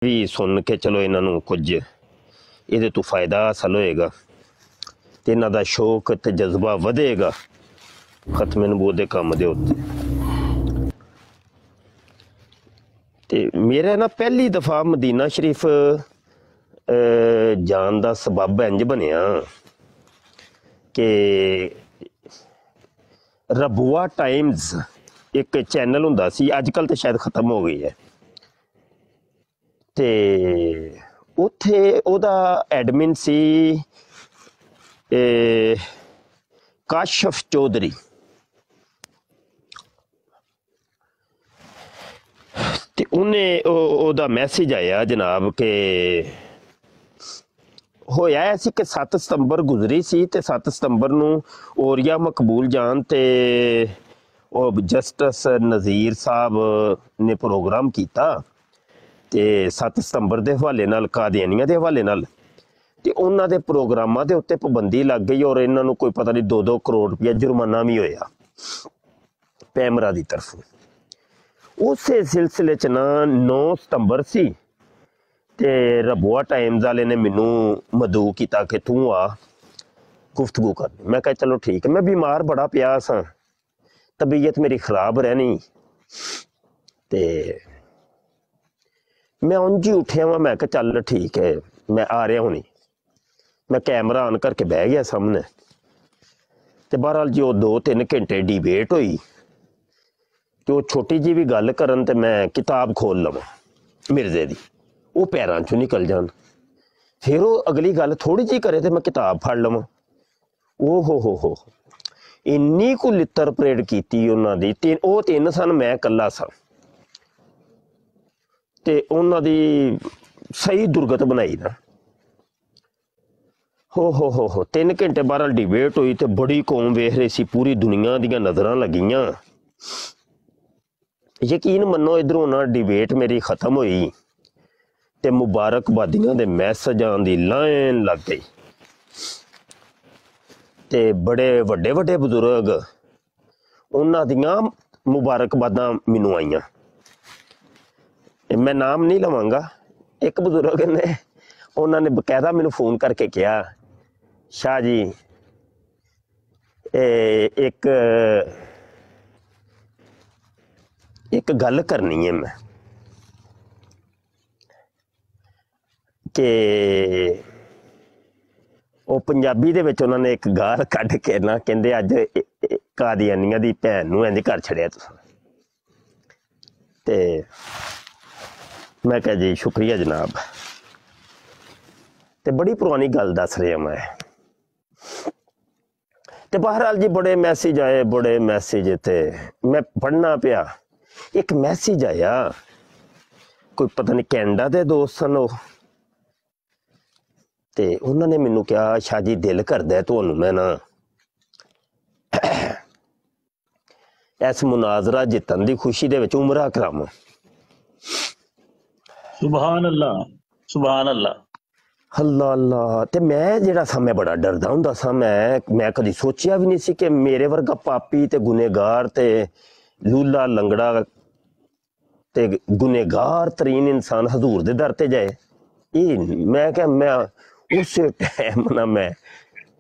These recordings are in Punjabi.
भी सुन के चलो इन्हों कुछ ये तो फायदा हासिल होएगा तो इन्हों का शौक तो जज्बा वधेगा खत्मे नबूवत के काम के उत्ते। तो मेरा ना पहली दफ़ा मदीना शरीफ जान का सबब इंज बनया कि रबुआ टाइम्स एक चैनल हुंदा सी, अजकल तो शायद खत्म हो गई है, तो उत्थे ओदा एडमिन सी काशफ चौधरी। ते उन्हें ओदा मैसेज आया जनाब के होया ऐसी कि 7 सितंबर गुजरी सी ते 7 सितंबर नूं ओरिया मकबूल जान ते जस्टिस नज़ीर साहब ने प्रोग्राम किया ते 7 सितंबर के हवाले नाल कादियानिया के हवाले नाल ते उन्हां दे प्रोग्रामां दे उत्ते पाबंदी लग गई और इन्हां नूं कोई पता नहीं 2-2 करोड़ रुपया जुर्माना भी होया पैमरा की तरफों। उस सिलसिले च ना 9 सितंबर सी ते रबुआ टाइम्स वाले ने मैनू मदू किया कि तू आ गुफ्तगू कर। मैं कहा चलो ठीक है, मैं बीमार बड़ा पिया सा, तबीयत मेरी खराब रहनी ते मैं उंज ही उठिया वा। मैं कहा चल ठीक है मैं आ रहा होनी। मैं कैमरा ऑन करके बह गया सामने ते बहरहाल जो 2-3 घंटे डिबेट हुई तो छोटी जी भी गल करन ते मैं किताब खोल लवां मिर्जे दी, वो पैरों चों निकल जान, फिर वो अगली गल थोड़ी जी करे तो मैं किताब फड़ लवां। ओ हो इन्नी को लित्तर परेड की उन्होंने दी। वो 3 सन, मैं कला सा ते उन्हों दी सही दुर्गत बनाई ना। हो 3 घंटे बहरहाल डिबेट हुई तो बड़ी कौम वेख रही सी, पूरी दुनिया दियां नज़रां लगियां। यकीन मनो इधरों ना डिबेट मेरी खत्म हुई ते मुबारकबादियां दे मैसेजां दी लाइन लग गई ते बड़े वड्डे वड्डे बजुर्ग उन्हां दियां मुबारकबादां मैनू आईयां। मैं नाम नहीं लवांगा, एक बजुर्ग ने उन्होंने बकायदा मैनू फोन करके कहा शाह जी एक गल करनी है मैं कि वो पंजाबी दे विच उन्होंने एक गाल कढ़ के ना कहंदे अज कादियानिया दी भैन नूं इंज कर छड़िया तुसीं। ते मैं कहा जी शुक्रिया जनाब। ते बड़ी पुरानी गल दस रहा मैं। ते बहरहाल जी बड़े मैसेज आए, बड़े मैसेज थे, मैं पढ़ना पिया। एक मैसेज आया कोई पता नहीं कैनेडा दे दोस्त सन वो, ते उन्होंने मैनू कहा शाह जी दिल करदा है तुहानू मैं ना इस मुनाजरा जितन की खुशी दे विच उमरा करावां। सुभान अल्लाह सुभान अल्लाह अल्लाह अल्लाह। ते मैं जिहड़ा सा मैं बड़ा डरदा हुंदा सा। मैं कदी सोचिया भी नहीं सी कि मेरे वर्गा पापी ते गुनेगार ते लूला लंगड़ा ते गुनेगार तरीन इंसान हजूर दे दर ते जाए। मैं क्या मैं उस टाइम ना मैं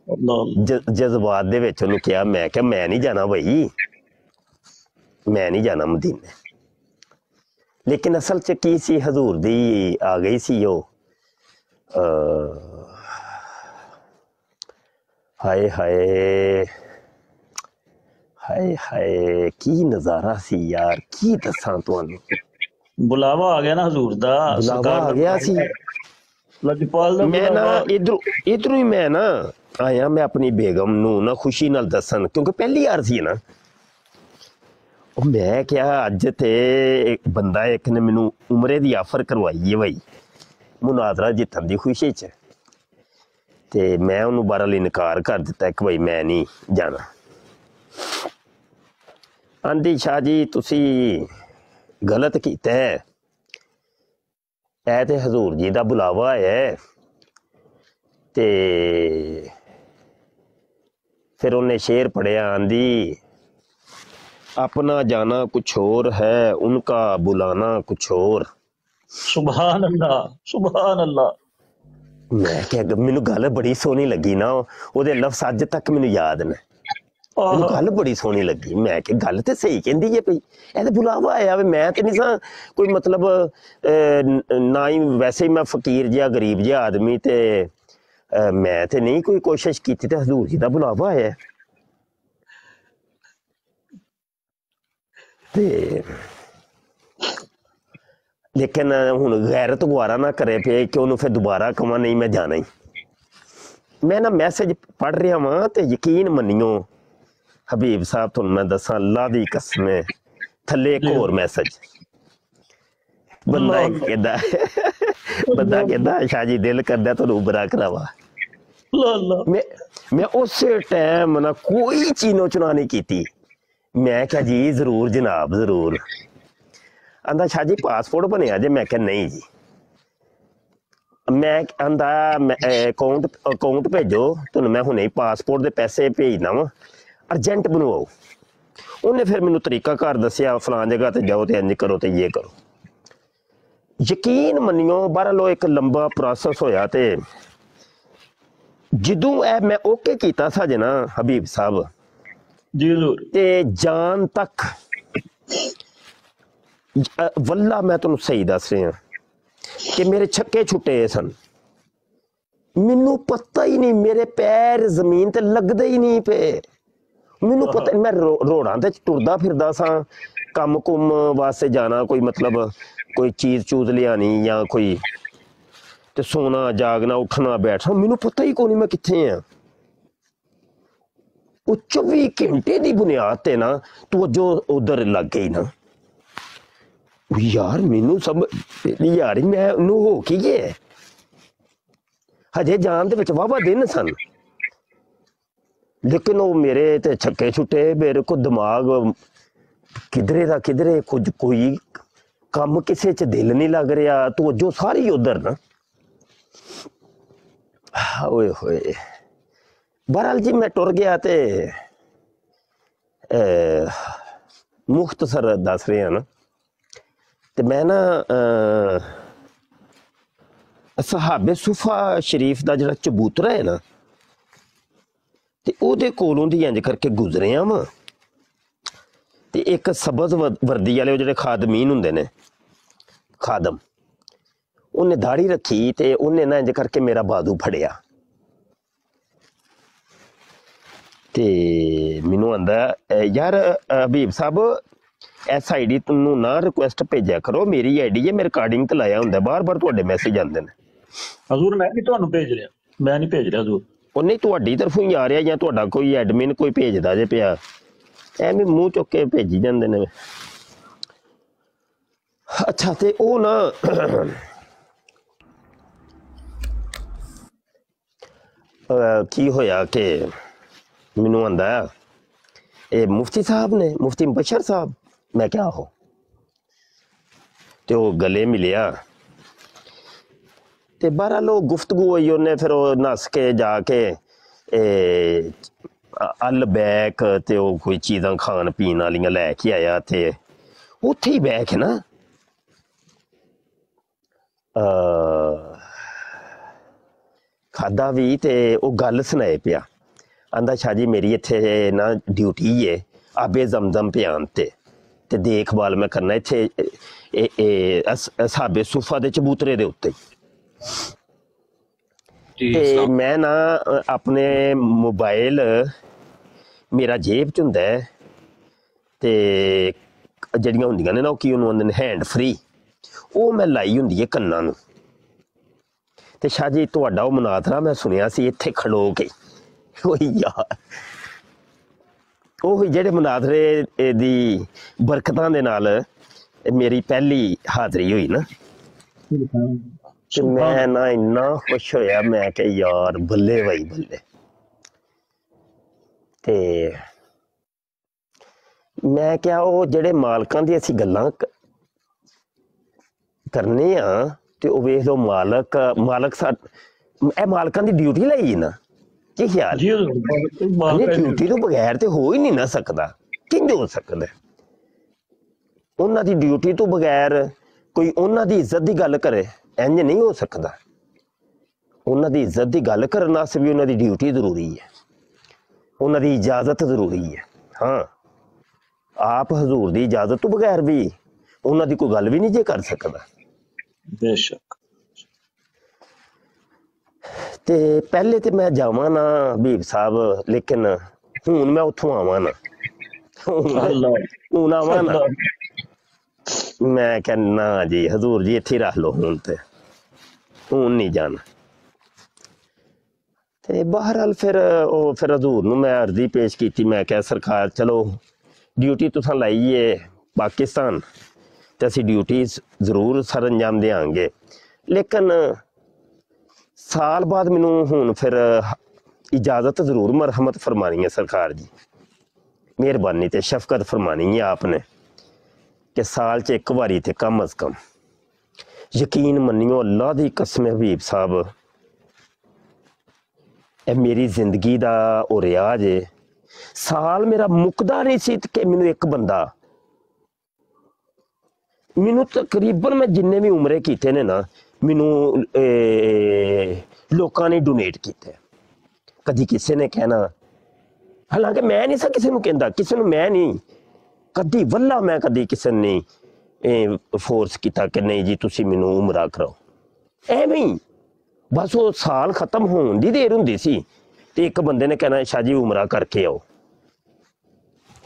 जज्बात दे विच उहनूं कहा, मैं क्या मैं नहीं जाना भाई, मैं नहीं जाना मदीने। लेकिन असल च की सी हजूर दी आ गई सी ओ हाय हाय हाय हाय की नज़ारा सी यार, की दसां तुहानूं। बुलावा आ गया ना हजूर दा, बुलावा आ गया सी। लजपाल दा मैं ना बुलावा इधरों ही मैं ना आया, मैं अपनी बेगम नूं ना खुशी नाल दसन, क्योंकि पहली बार सी ना। मैं क्या अज ते एक बंदा एक ने मैनू उमरे दी ऑफर करवाई है भाई मुनाजरा जितन की खुशी च, ते मैं उन्होंने बहरहाल इनकार कर दिता कि भाई मैं नहीं जाना। आंदी शाह जी तुसी गलत कीता है, ऐ ते हजूर जी का बुलावा है। ते फिर उन्हें शेर पढ़िया, आंदी अपना जाना कुछ और है, उनका बुलाना कुछ और। ਸੁਭਾਨ ਅੱਲਾ ਸੁਭਾਨ ਅੱਲਾ। ਮੈਂ ਕਿਹਾ ਮੈਨੂੰ ਗੱਲ ਬੜੀ ਸੋਹਣੀ ਲੱਗੀ ਨਾ, ਉਹਦੇ ਲਫ਼ਜ਼ ਅੱਜ ਤੱਕ ਮੈਨੂੰ ਯਾਦ ਨੇ। ਮੈਨੂੰ ਆਹ ਗੱਲ ਬੜੀ ਸੋਹਣੀ ਲੱਗੀ। ਮੈਂ ਕਿ ਗੱਲ ਤੇ ਸਹੀ ਕਹਿੰਦੀ ਹੈ ਪਈ, ਇਹਦੇ ਬੁਲਾਵਾ ਆਇਆ ਵੇ। ਮੈਂ ਤੇ ਨਹੀਂ ਸਾਂ ਕੋਈ ਮਤਲਬ ਨਾ ਹੀ, ਵੈਸੇ ਹੀ ਮੈਂ ਫਕੀਰ ਜਿਹਾ ਗਰੀਬ ਜਿਹਾ ਆਦਮੀ, ਤੇ ਮੈਂ ਤੇ ਨਹੀਂ ਕੋਈ ਕੋਸ਼ਿਸ਼ ਕੀਤੀ, ਤੇ ਹਜ਼ੂਰ ਜੀ ਦਾ ਬੁਲਾਵਾ ਆਇਆ। ਤੇ ਲੇਕਿਨ ਹੁਣ ਗੈਰਤ ਗੁਆਰਾ ਨਾ ਕਰੇ ਪਏ ਕਿ ਉਹਨੂੰ ਫਿਰ ਦੁਬਾਰਾ ਕਵਾਂ ਨਹੀਂ ਮੈਂ ਜਾਣਾ ਹੀ। ਮੈਂ ਨਾ ਮੈਸੇਜ ਪੜ੍ਹ ਰਿਹਾ ਵਾਂ ਤੇ ਯਕੀਨ ਮੰਨਿਓ ਹਬੀਬ ਸਾਹਿਬ, ਤੁਹਾਨੂੰ ਮੈਂ ਦੱਸਾਂ ਅੱਲਾ ਦੀ ਕਸਮ ਹੈ, ਥੱਲੇ ਇੱਕ ਹੋਰ ਮੈਸੇਜ। ਬੰਦਾ ਕਹਿੰਦਾ ਸ਼ਾਹ ਜੀ ਦਿਲ ਕਰਦਾ ਤੁਹਾਨੂੰ ਉਬਰਾ ਕਰਾਵਾ। ਮੈਂ ਉਸੇ ਟਾਈਮ ਨਾ ਕੋਈ ਚੀਨੋ ਚੁਨਾ ਨਹੀਂ ਕੀਤੀ। ਮੈਂ ਕਿਹਾ ਜੀ ਜ਼ਰੂਰ ਜਨਾਬ ਜ਼ਰੂਰ। ਆਂਦਾ ਸ਼ਾਹ ਜੀ ਪਾਸਪੋਰਟ ਬਣਿਆ ਜੇ? ਮੈਂ ਕਿਹਾ ਨਹੀਂ ਜੀ। ਮੈਂ ਆਂਦਾ ਅਕਾਊਂਟ ਭੇਜੋ, ਤੁਹਾਨੂੰ ਮੈਂ ਹੁਣੇ ਪਾਸਪੋਰਟ ਦੇ ਪੈਸੇ ਭੇਜਦਾ ਵਾਂ, ਅਰਜੈਂਟ ਬਣਵਾਓ। ਉਹਨੇ ਫਿਰ ਮੈਨੂੰ ਤਰੀਕਾ ਘਰ ਦੱਸਿਆ, ਫਲਾਂ ਜਗ੍ਹਾ ਤੇ ਜਾਓ ਤੇ ਇੰਜ ਕਰੋ ਤੇ ਇਹ ਕਰੋ। ਯਕੀਨ ਮੰਨਿਓ ਬਹਰਹਾਲ ਇੱਕ ਲੰਬਾ ਪ੍ਰੋਸੈਸ ਹੋਇਆ। ਤੇ ਜਦੋਂ ਇਹ ਮੈਂ ਓਕੇ ਕੀਤਾ ਸਾਜੇ ਨਾ ਹਬੀਬ ਸਾਹਿਬ ਜੀ ਹਜ਼ੂਰ, ਤੇ ਜਾਨ ਤੱਕ ਵੱਲਾ ਮੈਂ ਤੁਹਾਨੂੰ ਸਹੀ ਦੱਸ ਰਿਹਾ ਕਿ ਮੇਰੇ ਛੱਕੇ ਛੁੱਟੇ ਸਨ। ਮੈਨੂੰ ਪਤਾ ਹੀ ਨਹੀਂ, ਮੇਰੇ ਪੈਰ ਜ਼ਮੀਨ ਤੇ ਲੱਗਦੇ ਹੀ ਨਹੀਂ ਪਏ। ਮੈਨੂੰ ਪਤਾ, ਮੈਂ ਰੋਡਾਂ ਤੇ ਟੁਰਦਾ ਫਿਰਦਾ ਸਾਂ, ਕੰਮ ਕੁੰਮ ਵਾਸਤੇ ਜਾਣਾ, ਕੋਈ ਮਤਲਬ ਕੋਈ ਚੀਜ਼ ਚੂਜ਼ ਲਿਆਣੀ ਜਾਂ ਕੋਈ, ਤੇ ਸੋਣਾ ਜਾਗਣਾ ਉੱਠਣਾ ਬੈਠਣਾ, ਮੈਨੂੰ ਪਤਾ ਹੀ ਕੋਈ ਨਹੀਂ ਮੈਂ ਕਿੱਥੇ ਆ। ਉਹ 24 ਘੰਟੇ ਦੀ ਬੁਨਿਆਦ ਤੇ ਨਾ ਤਵੱਜੋ ਉਧਰ ਲੱਗ ਗਈ ਨਾ। ਯਾਰ ਮੈਨੂੰ ਸਭ ਯਾਰ ਮੈਂ ਉਹਨੂੰ ਹੋ ਕੀ ਗਿਆ। ਹਜੇ ਜਾਣ ਦੇ ਵਿੱਚ ਵਾਹਵਾ ਦਿਨ ਸਨ, ਲੇਕਿਨ ਉਹ ਮੇਰੇ ਤੇ ਛੱਕੇ ਛੁੱਟੇ। ਮੇਰੇ ਕੋ ਦਿਮਾਗ ਕਿਧਰੇ ਦਾ ਕਿਧਰੇ, ਕੁਝ ਕੋਈ ਕੰਮ ਕਿਸੇ ਚ ਦਿਲ ਨਹੀਂ ਲੱਗ ਰਿਹਾ, ਤਵੱਜੋ ਸਾਰੀ ਉਧਰ ਨਾ। ਓਏ ਹੋਏ। ਬਹਰਹਾਲ ਜੀ ਮੈਂ ਟੁਰ ਗਿਆ ਤੇ ਮੁਖਤਸਰ ਦੱਸ ਰਿਹਾ ਨਾ, ਤੇ ਮੈਂ ਨਾ ਸਹਾਬੇ ਸੁਫਾ ਸ਼ਰੀਫ ਦਾ ਜਿਹੜਾ ਚਬੂਤਰਾ ਹੈ ਨਾ, ਤੇ ਉਹਦੇ ਕੋਲੋਂ ਦੀ ਇੰਜ ਕਰਕੇ ਗੁਜ਼ਰਿਆ ਵਾਂ। ਤੇ ਇੱਕ ਸਬਜ਼ ਵਰਦੀ ਵਾਲੇ ਉਹ ਜਿਹੜੇ ਖਾਦਮੀਨ ਹੁੰਦੇ ਨੇ, ਖਾਦਮ, ਉਹਨੇ ਦਾੜੀ ਰੱਖੀ ਤੇ ਉਹਨੇ ਨਾ ਇੰਜ ਕਰਕੇ ਮੇਰਾ ਬਾਜ਼ੂ ਫੜਿਆ ਤੇ ਮੈਨੂੰ ਆਂਦਾ ਯਾਰ ਹਬੀਬ ਸਾਹਿਬ ਇਸ ਆਈਡੀ ਤੁਹਾਨੂੰ ਨਾ ਰਿਕੁਐਸਟ ਭੇਜਿਆ ਕਰੋ, ਮੇਰੀ ਆਈਡੀ ਹੈ, ਮੈਂ ਰਿਕਾਰਡਿੰਗ ਤੇ ਲਾਇਆ ਹੁੰਦਾ, ਬਾਰ-ਬਾਰ ਤੁਹਾਡੇ ਮੈਸੇਜ ਆਉਂਦੇ ਨੇ। ਹਜ਼ੂਰ ਮੈਂ ਨਹੀਂ ਤੁਹਾਨੂੰ ਭੇਜ ਰਿਹਾ, ਮੈਂ ਨਹੀਂ ਭੇਜ ਰਿਹਾ ਹਜ਼ੂਰ। ਉਹ ਨਹੀਂ ਤੁਹਾਡੀ ਤਰਫੋਂ ਹੀ ਆ ਰਿਹਾ ਜਾਂ ਤੁਹਾਡਾ ਕੋਈ ਐਡਮਿਨ ਕੋਈ ਭੇਜਦਾ ਜੇ ਪਿਆ, ਐਵੇਂ ਮੂੰਹ ਚੁੱਕ ਕੇ ਭੇਜੀ ਜਾਂਦੇ ਨੇ। ਅੱਛਾ, ਤੇ ਉਹ ਨਾ ਕੀ ਹੋਇਆ ਕਿ ਮੈਨੂੰ ਆਂਦਾ ਇਹ ਮੁਫਤੀ ਸਾਹਿਬ ਨੇ, ਮੁਫਤੀ ਬਸ਼ਰ ਸਾਹਿਬ। ਮੈਂ ਕਿਹਾ ਆਹੋ। ਤੇ ਉਹ ਗਲੇ ਮਿਲਿਆ ਤੇ ਬਹਰਹਾਲ ਉਹ ਗੁਫ਼ਤਗੂ ਹੋਈ। ਉਹਨੇ ਫਿਰ ਉਹ ਨੱਸ ਕੇ ਜਾ ਕੇ ਅਲ ਬੈਕ ਤੇ ਉਹ ਕੋਈ ਚੀਜ਼ਾਂ ਖਾਣ ਪੀਣ ਵਾਲੀਆਂ ਲੈ ਕੇ ਆਇਆ, ਤੇ ਉੱਥੇ ਹੀ ਬਹਿ ਕੇ ਨਾ ਖਾਦਾ ਵੀ, ਤੇ ਉਹ ਗੱਲ ਸੁਣਾਏ ਪਿਆ। ਆਂਦਾ ਸ਼ਾਹ ਜੀ ਮੇਰੀ ਇੱਥੇ ਨਾ ਡਿਊਟੀ ਹੈ ਆਬੇ ਜ਼ਮਜ਼ਮ ਪਿਆਨ ਤੇ ਦੇਖਭਾਲ ਮੈਂ ਕਰਨਾ ਇੱਥੇ ਸਾਬੇ ਸੂਫਾ ਦੇ ਚਬੂਤਰੇ ਦੇ ਉੱਤੇ। ਤੇ ਮੈਂ ਨਾ ਆਪਣੇ ਮੋਬਾਈਲ ਮੇਰਾ ਜੇਬ 'ਚ ਹੁੰਦਾ, ਤੇ ਜਿਹੜੀਆਂ ਹੁੰਦੀਆਂ ਨੇ ਨਾ ਉਹ ਕੀ ਉਹਨੂੰ ਆਉਂਦੇ ਨੇ ਹੈਂਡ ਫਰੀ, ਉਹ ਮੈਂ ਲਾਈ ਹੁੰਦੀ ਹੈ ਕੰਨਾਂ ਨੂੰ। ਤੇ ਸ਼ਾਹ ਜੀ ਤੁਹਾਡਾ ਉਹ ਮੁਨਾਜ਼ਰਾ ਮੈਂ ਸੁਣਿਆ ਸੀ ਇੱਥੇ ਖਲੋ ਕੇ। ਉਹੀ ਯਾਰ, ਉਹ ਜਿਹੜੇ ਮੁਨਾਜ਼ਰੇ ਦੀ ਬਰਕਤਾਂ ਦੇ ਨਾਲ ਮੇਰੀ ਪਹਿਲੀ ਹਾਜ਼ਰੀ ਹੋਈ ਨਾ, ਤੇ ਮੈਂ ਨਾ ਇੰਨਾ ਖੁਸ਼ ਹੋਇਆ। ਮੈਂ ਕਿਹਾ ਯਾਰ ਬੱਲੇ ਬਾਈ ਬੱਲੇ। ਤੇ ਮੈਂ ਕਿਹਾ ਉਹ ਜਿਹੜੇ ਮਾਲਕਾਂ ਦੀ ਅਸੀਂ ਗੱਲਾਂ ਕਰਨੇ ਆ, ਤੇ ਉਹ ਵੇਖ ਲਓ ਮਾਲਕ ਇਹ ਮਾਲਕਾਂ ਦੀ ਡਿਊਟੀ ਲਈ ਨਾ। ਕੀ ਖਿਆਲ? ਡਿਊਟੀ ਤੋਂ ਬਗੈਰ ਤੇ ਹੋ ਹੀ ਨਹੀਂ ਨਾ ਸਕਦਾ। ਕਿੰਝ ਹੋ ਸਕਦਾ? ਉਹਨਾਂ ਦੀ ਡਿਊਟੀ ਤੋਂ ਬਗੈਰ कोई उन्हां दी इज्जत दी गल करे, इंज नहीं हो सकदा। उन्हां दी इज्जत दी गल करन वास्ते भी उन्हां दी ड्यूटी जरूरी है, उन्हां दी इजाजत जरूरी है। हाँ, आप हजूर दी इजाजत तो बगैर भी उन्हां दी कोई गल भी नहीं जे कर सकदा। बेशक। ते पहले ते मैं जावां ना हबीब साहब, लेकिन हुण मैं उत्थों आवां ना, अल्लाह हुण आवां ना, अल्लाह। मैं कहना जी हजूर जी इत्थे रख लो, हुण नहीं जाना। ते बहरहाल फिर हजूर नूं मैं अर्जी पेश की, मैं क्या सरकार चलो ड्यूटी तुसां लाई है पाकिस्तान, ते असीं ड्यूटी जरूर सर अंजाम देंगे, लेकिन साल बाद मैनू हुण फिर इजाजत जरूर मरहमत फरमानी है सरकार जी, मेहरबानी ते शफकत फरमानी है आपने कि साल च एक बारी ते कम अज कम, यकीन मन्नियो अल्लाह दी कसम हबीब साहब, ए मेरी जिंदगी दा ओ रियाज है। साल मेरा मुकदा नहीं सी कि मैनू एक बंदा, मैनू तकरीबन मैं जिन्ने भी उमरे कीते ने ना, मैनू लोकां ने डोनेट कीते। कदी किसी ने कहना, हालांकि मैं नहीं सा किसी नूं कहंदा, किसी नूं मैं नहीं कदी वल्ला, मैं कदी किसी ने नहीं फोर्स किया कि नहीं जी तुसी मैनू उमरा कराओ, एवें ही बस वो साल खत्म होने की देर हुंदी सी ते एक बंदे ने कहना शाह जी उमरा करके आओ।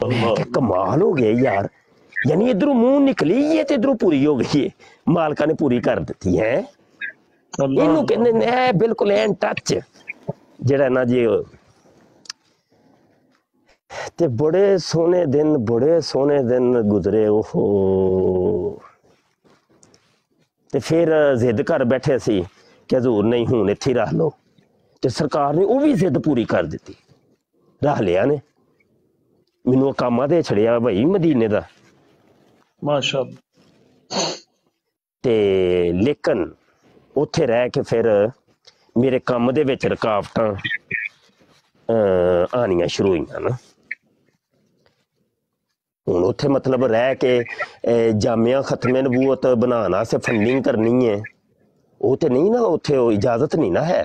मैं क्या कमाल हो गया यार, यानी इधरों मुंह निकली है तो इधरों पूरी हो गई है, मालका ने पूरी कर दी है। इनू कहते ने बिल्कुल एन टच जेड़ा ना जी। ते बड़े सोहने दिन गुजरे ओहो। ते फिर जिद कर बैठे सी कि हजूर नहीं हुण इत्थे रख लो, ते सरकार ने वो भी जिद पूरी कर दी, रख लिया ने, मैनू कामा दे छड़िया भाई मदीने दा माशाअल्लाह। ते लेकिन उत्थे रह के फिर मेरे काम दे विच रुकावटां आनियां शुरू होईयां ना। हुण उत्थे मतलब रह के जामिया खत्मे नबूवत बनाना वास्ते फंडिंग करनी है, वो तो नहीं ना, उत्थे इजाजत नहीं ना है।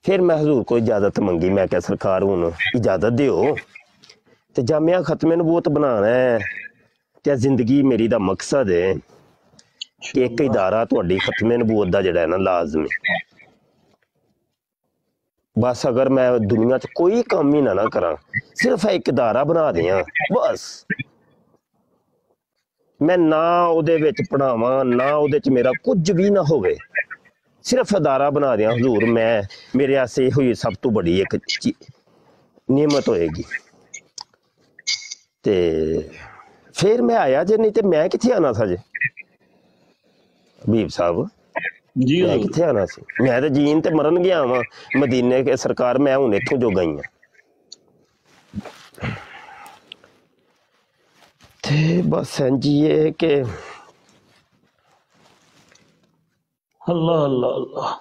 फिर मैं हजूर को इजाजत मंगी, मैं क्या सरकार हुण इजाजत दिओ, ते जामिया खत्मे नबूवत बनाना है, ते जिंदगी मेरी दा मकसद है कि एक इदारा तुहाडी खत्मे नबूवत दा जिहड़ा है ना लाजमी, बस अगर मैं दुनिया च कोई काम ही ना करा, सिर्फ एक इदारा बना दियां बस, मैं ना उहदे विच पढ़ावां ना उहदे च मेरा कुछ भी ना होवे, सिर्फ अदारा बना दियां हजूर, मैं मेरे आसे हुई सब तो बड़ी एक नियमत होएगी। ते फिर मैं आया जे, नहीं तो मैं कित्थे आना था जे हबीब साहब, जी मैं कित्थे आना सी, मैं तो जीन ते मरन गया वां मदीने के सरकार, मैं हुण इत्थों जो गई हां। ते बस इंज ही है कि अल्लाह अल्लाह अल्लाह,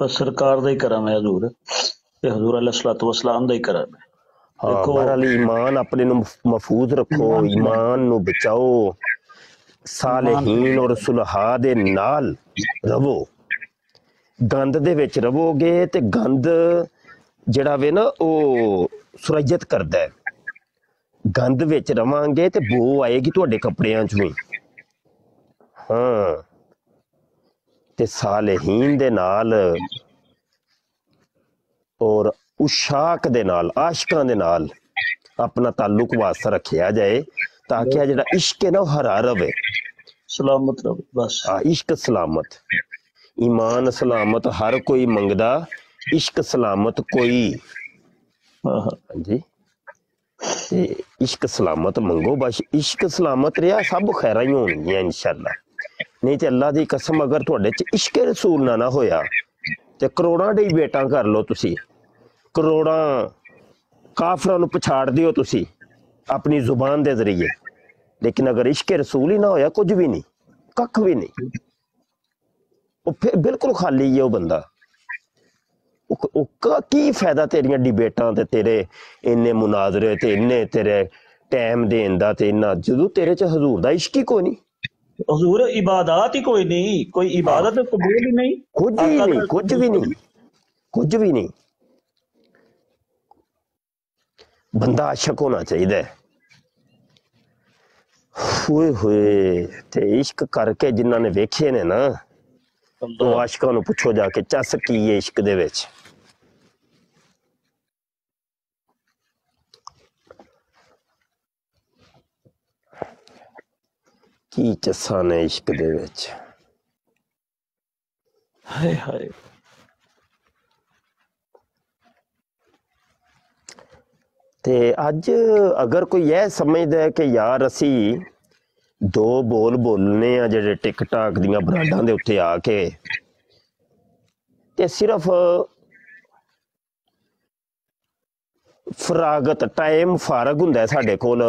बस सरकार दा ही करम है हजूर, ते हजूर अलैहिस्सलातु वस्सलाम दा ही करम है। हाँ, देखो बहरहाल ईमान अपने नूं महफूज रखो, ईमान नूं बचाओ, सालेहीन और सुलहा दे नाल रवो, गंद दे विच रवोगे ते गंद जिहड़ा वे ना वो सुरैयत करदा है, गंद विच रवांगे ते बो आएगी तुहाडे कपड़ियां चों ही। हाँ, ते सालेहीन दे नाल और उशाक दे नाल, आशिकां दे नाल अपना ताल्लुक वास्ता रखिया जाए, ताकि जिहड़ा इश्क है ना हरा रवे, सलामत रहो बस। इश्क सलामत, ईमान सलामत हर कोई मंगदा, इश्क सलामत कोई। हाँ जी, ते इश्क सलामत मंगो, बस इश्क सलामत रहा सब खैरां ही होणगियां इंशाअल्लाह। नहीं तो अल्लाह दी कसम अगर तुहाडे च इश्क रसूल ना होया ते करोड़ां दी बेटा कर लो तुसी, करोड़ां काफरां नूं पछाड़ दिओ तुसी अपनी जुबान दे जरिए, लेकिन अगर इश्क रसूल ही ना होया कुछ भी नहीं, कख भी नहीं, वो फिर बिल्कुल खाली है वो बंदा। ਕੀ ਫਾਇਦਾ ਤੇਰੀਆਂ ਡਿਬੇਟਾਂ ਤੇ ਤੇਰੇ ਇੰਨੇ ਮੁਨਾਜ਼ਰੇ ਤੇ ਇੰਨੇ ਤੇਰੇ ਟਾਈਮ ਦੇਣ ਦਾ ਤੇ ਇੰਨਾ, ਜਦੋਂ ਤੇਰੇ ਚ ਹਜ਼ੂਰ ਦਾ ਇਸ਼ਕ ਹੀ ਕੋਈ ਨਹੀਂ। हजूर इबादत ही कोई नहीं, कोई इबादत कबूल ही नहीं। ਕੁਝ ਹੀ ਨਹੀਂ, ਕੁਝ ਵੀ ਨਹੀਂ, ਕੁਝ ਵੀ ਨਹੀਂ। ਬੰਦਾ ਆਸ਼ਕ ਹੋਣਾ ਚਾਹੀਦਾ ਹੈ। ਹੋਏ ਹੋਏ ਤੇ ਇਸ਼ਕ ਕਰਕੇ ਜਿਨ੍ਹਾਂ ਨੇ ਵੇਖੇ ਨੇ ਨਾ, ਉਹ ਆਸ਼ਕਾਂ ਨੂੰ ਪੁੱਛੋ ਜਾ ਕੇ ਚੱਸ ਕੀ ਹੈ ਇਸ਼ਕ ਦੇ ਵਿੱਚ। ਕੀ ਚੱਸਾਂ ਨੇ ਇਸ਼ਕ ਦੇ ਵਿੱਚ। हाय हाय। ਤੇ ਅੱਜ ਅਗਰ ਕੋਈ ਇਹ ਸਮਝਦਾ ਹੈ ਕਿ ਯਾਰ ਅਸੀਂ ਦੋ ਬੋਲ ਬੋਲਨੇ ਆ ਜਿਹੜੇ ਟਿਕਟਾਕ ਦੀਆਂ ਬਰਾਡਾਂ ਦੇ ਉੱਤੇ ਆ ਕੇ, ਤੇ ਸਿਰਫ ਫਰਾਗਤ ਟਾਈਮ ਫਾਰਗ ਹੁੰਦਾ ਸਾਡੇ ਕੋਲ,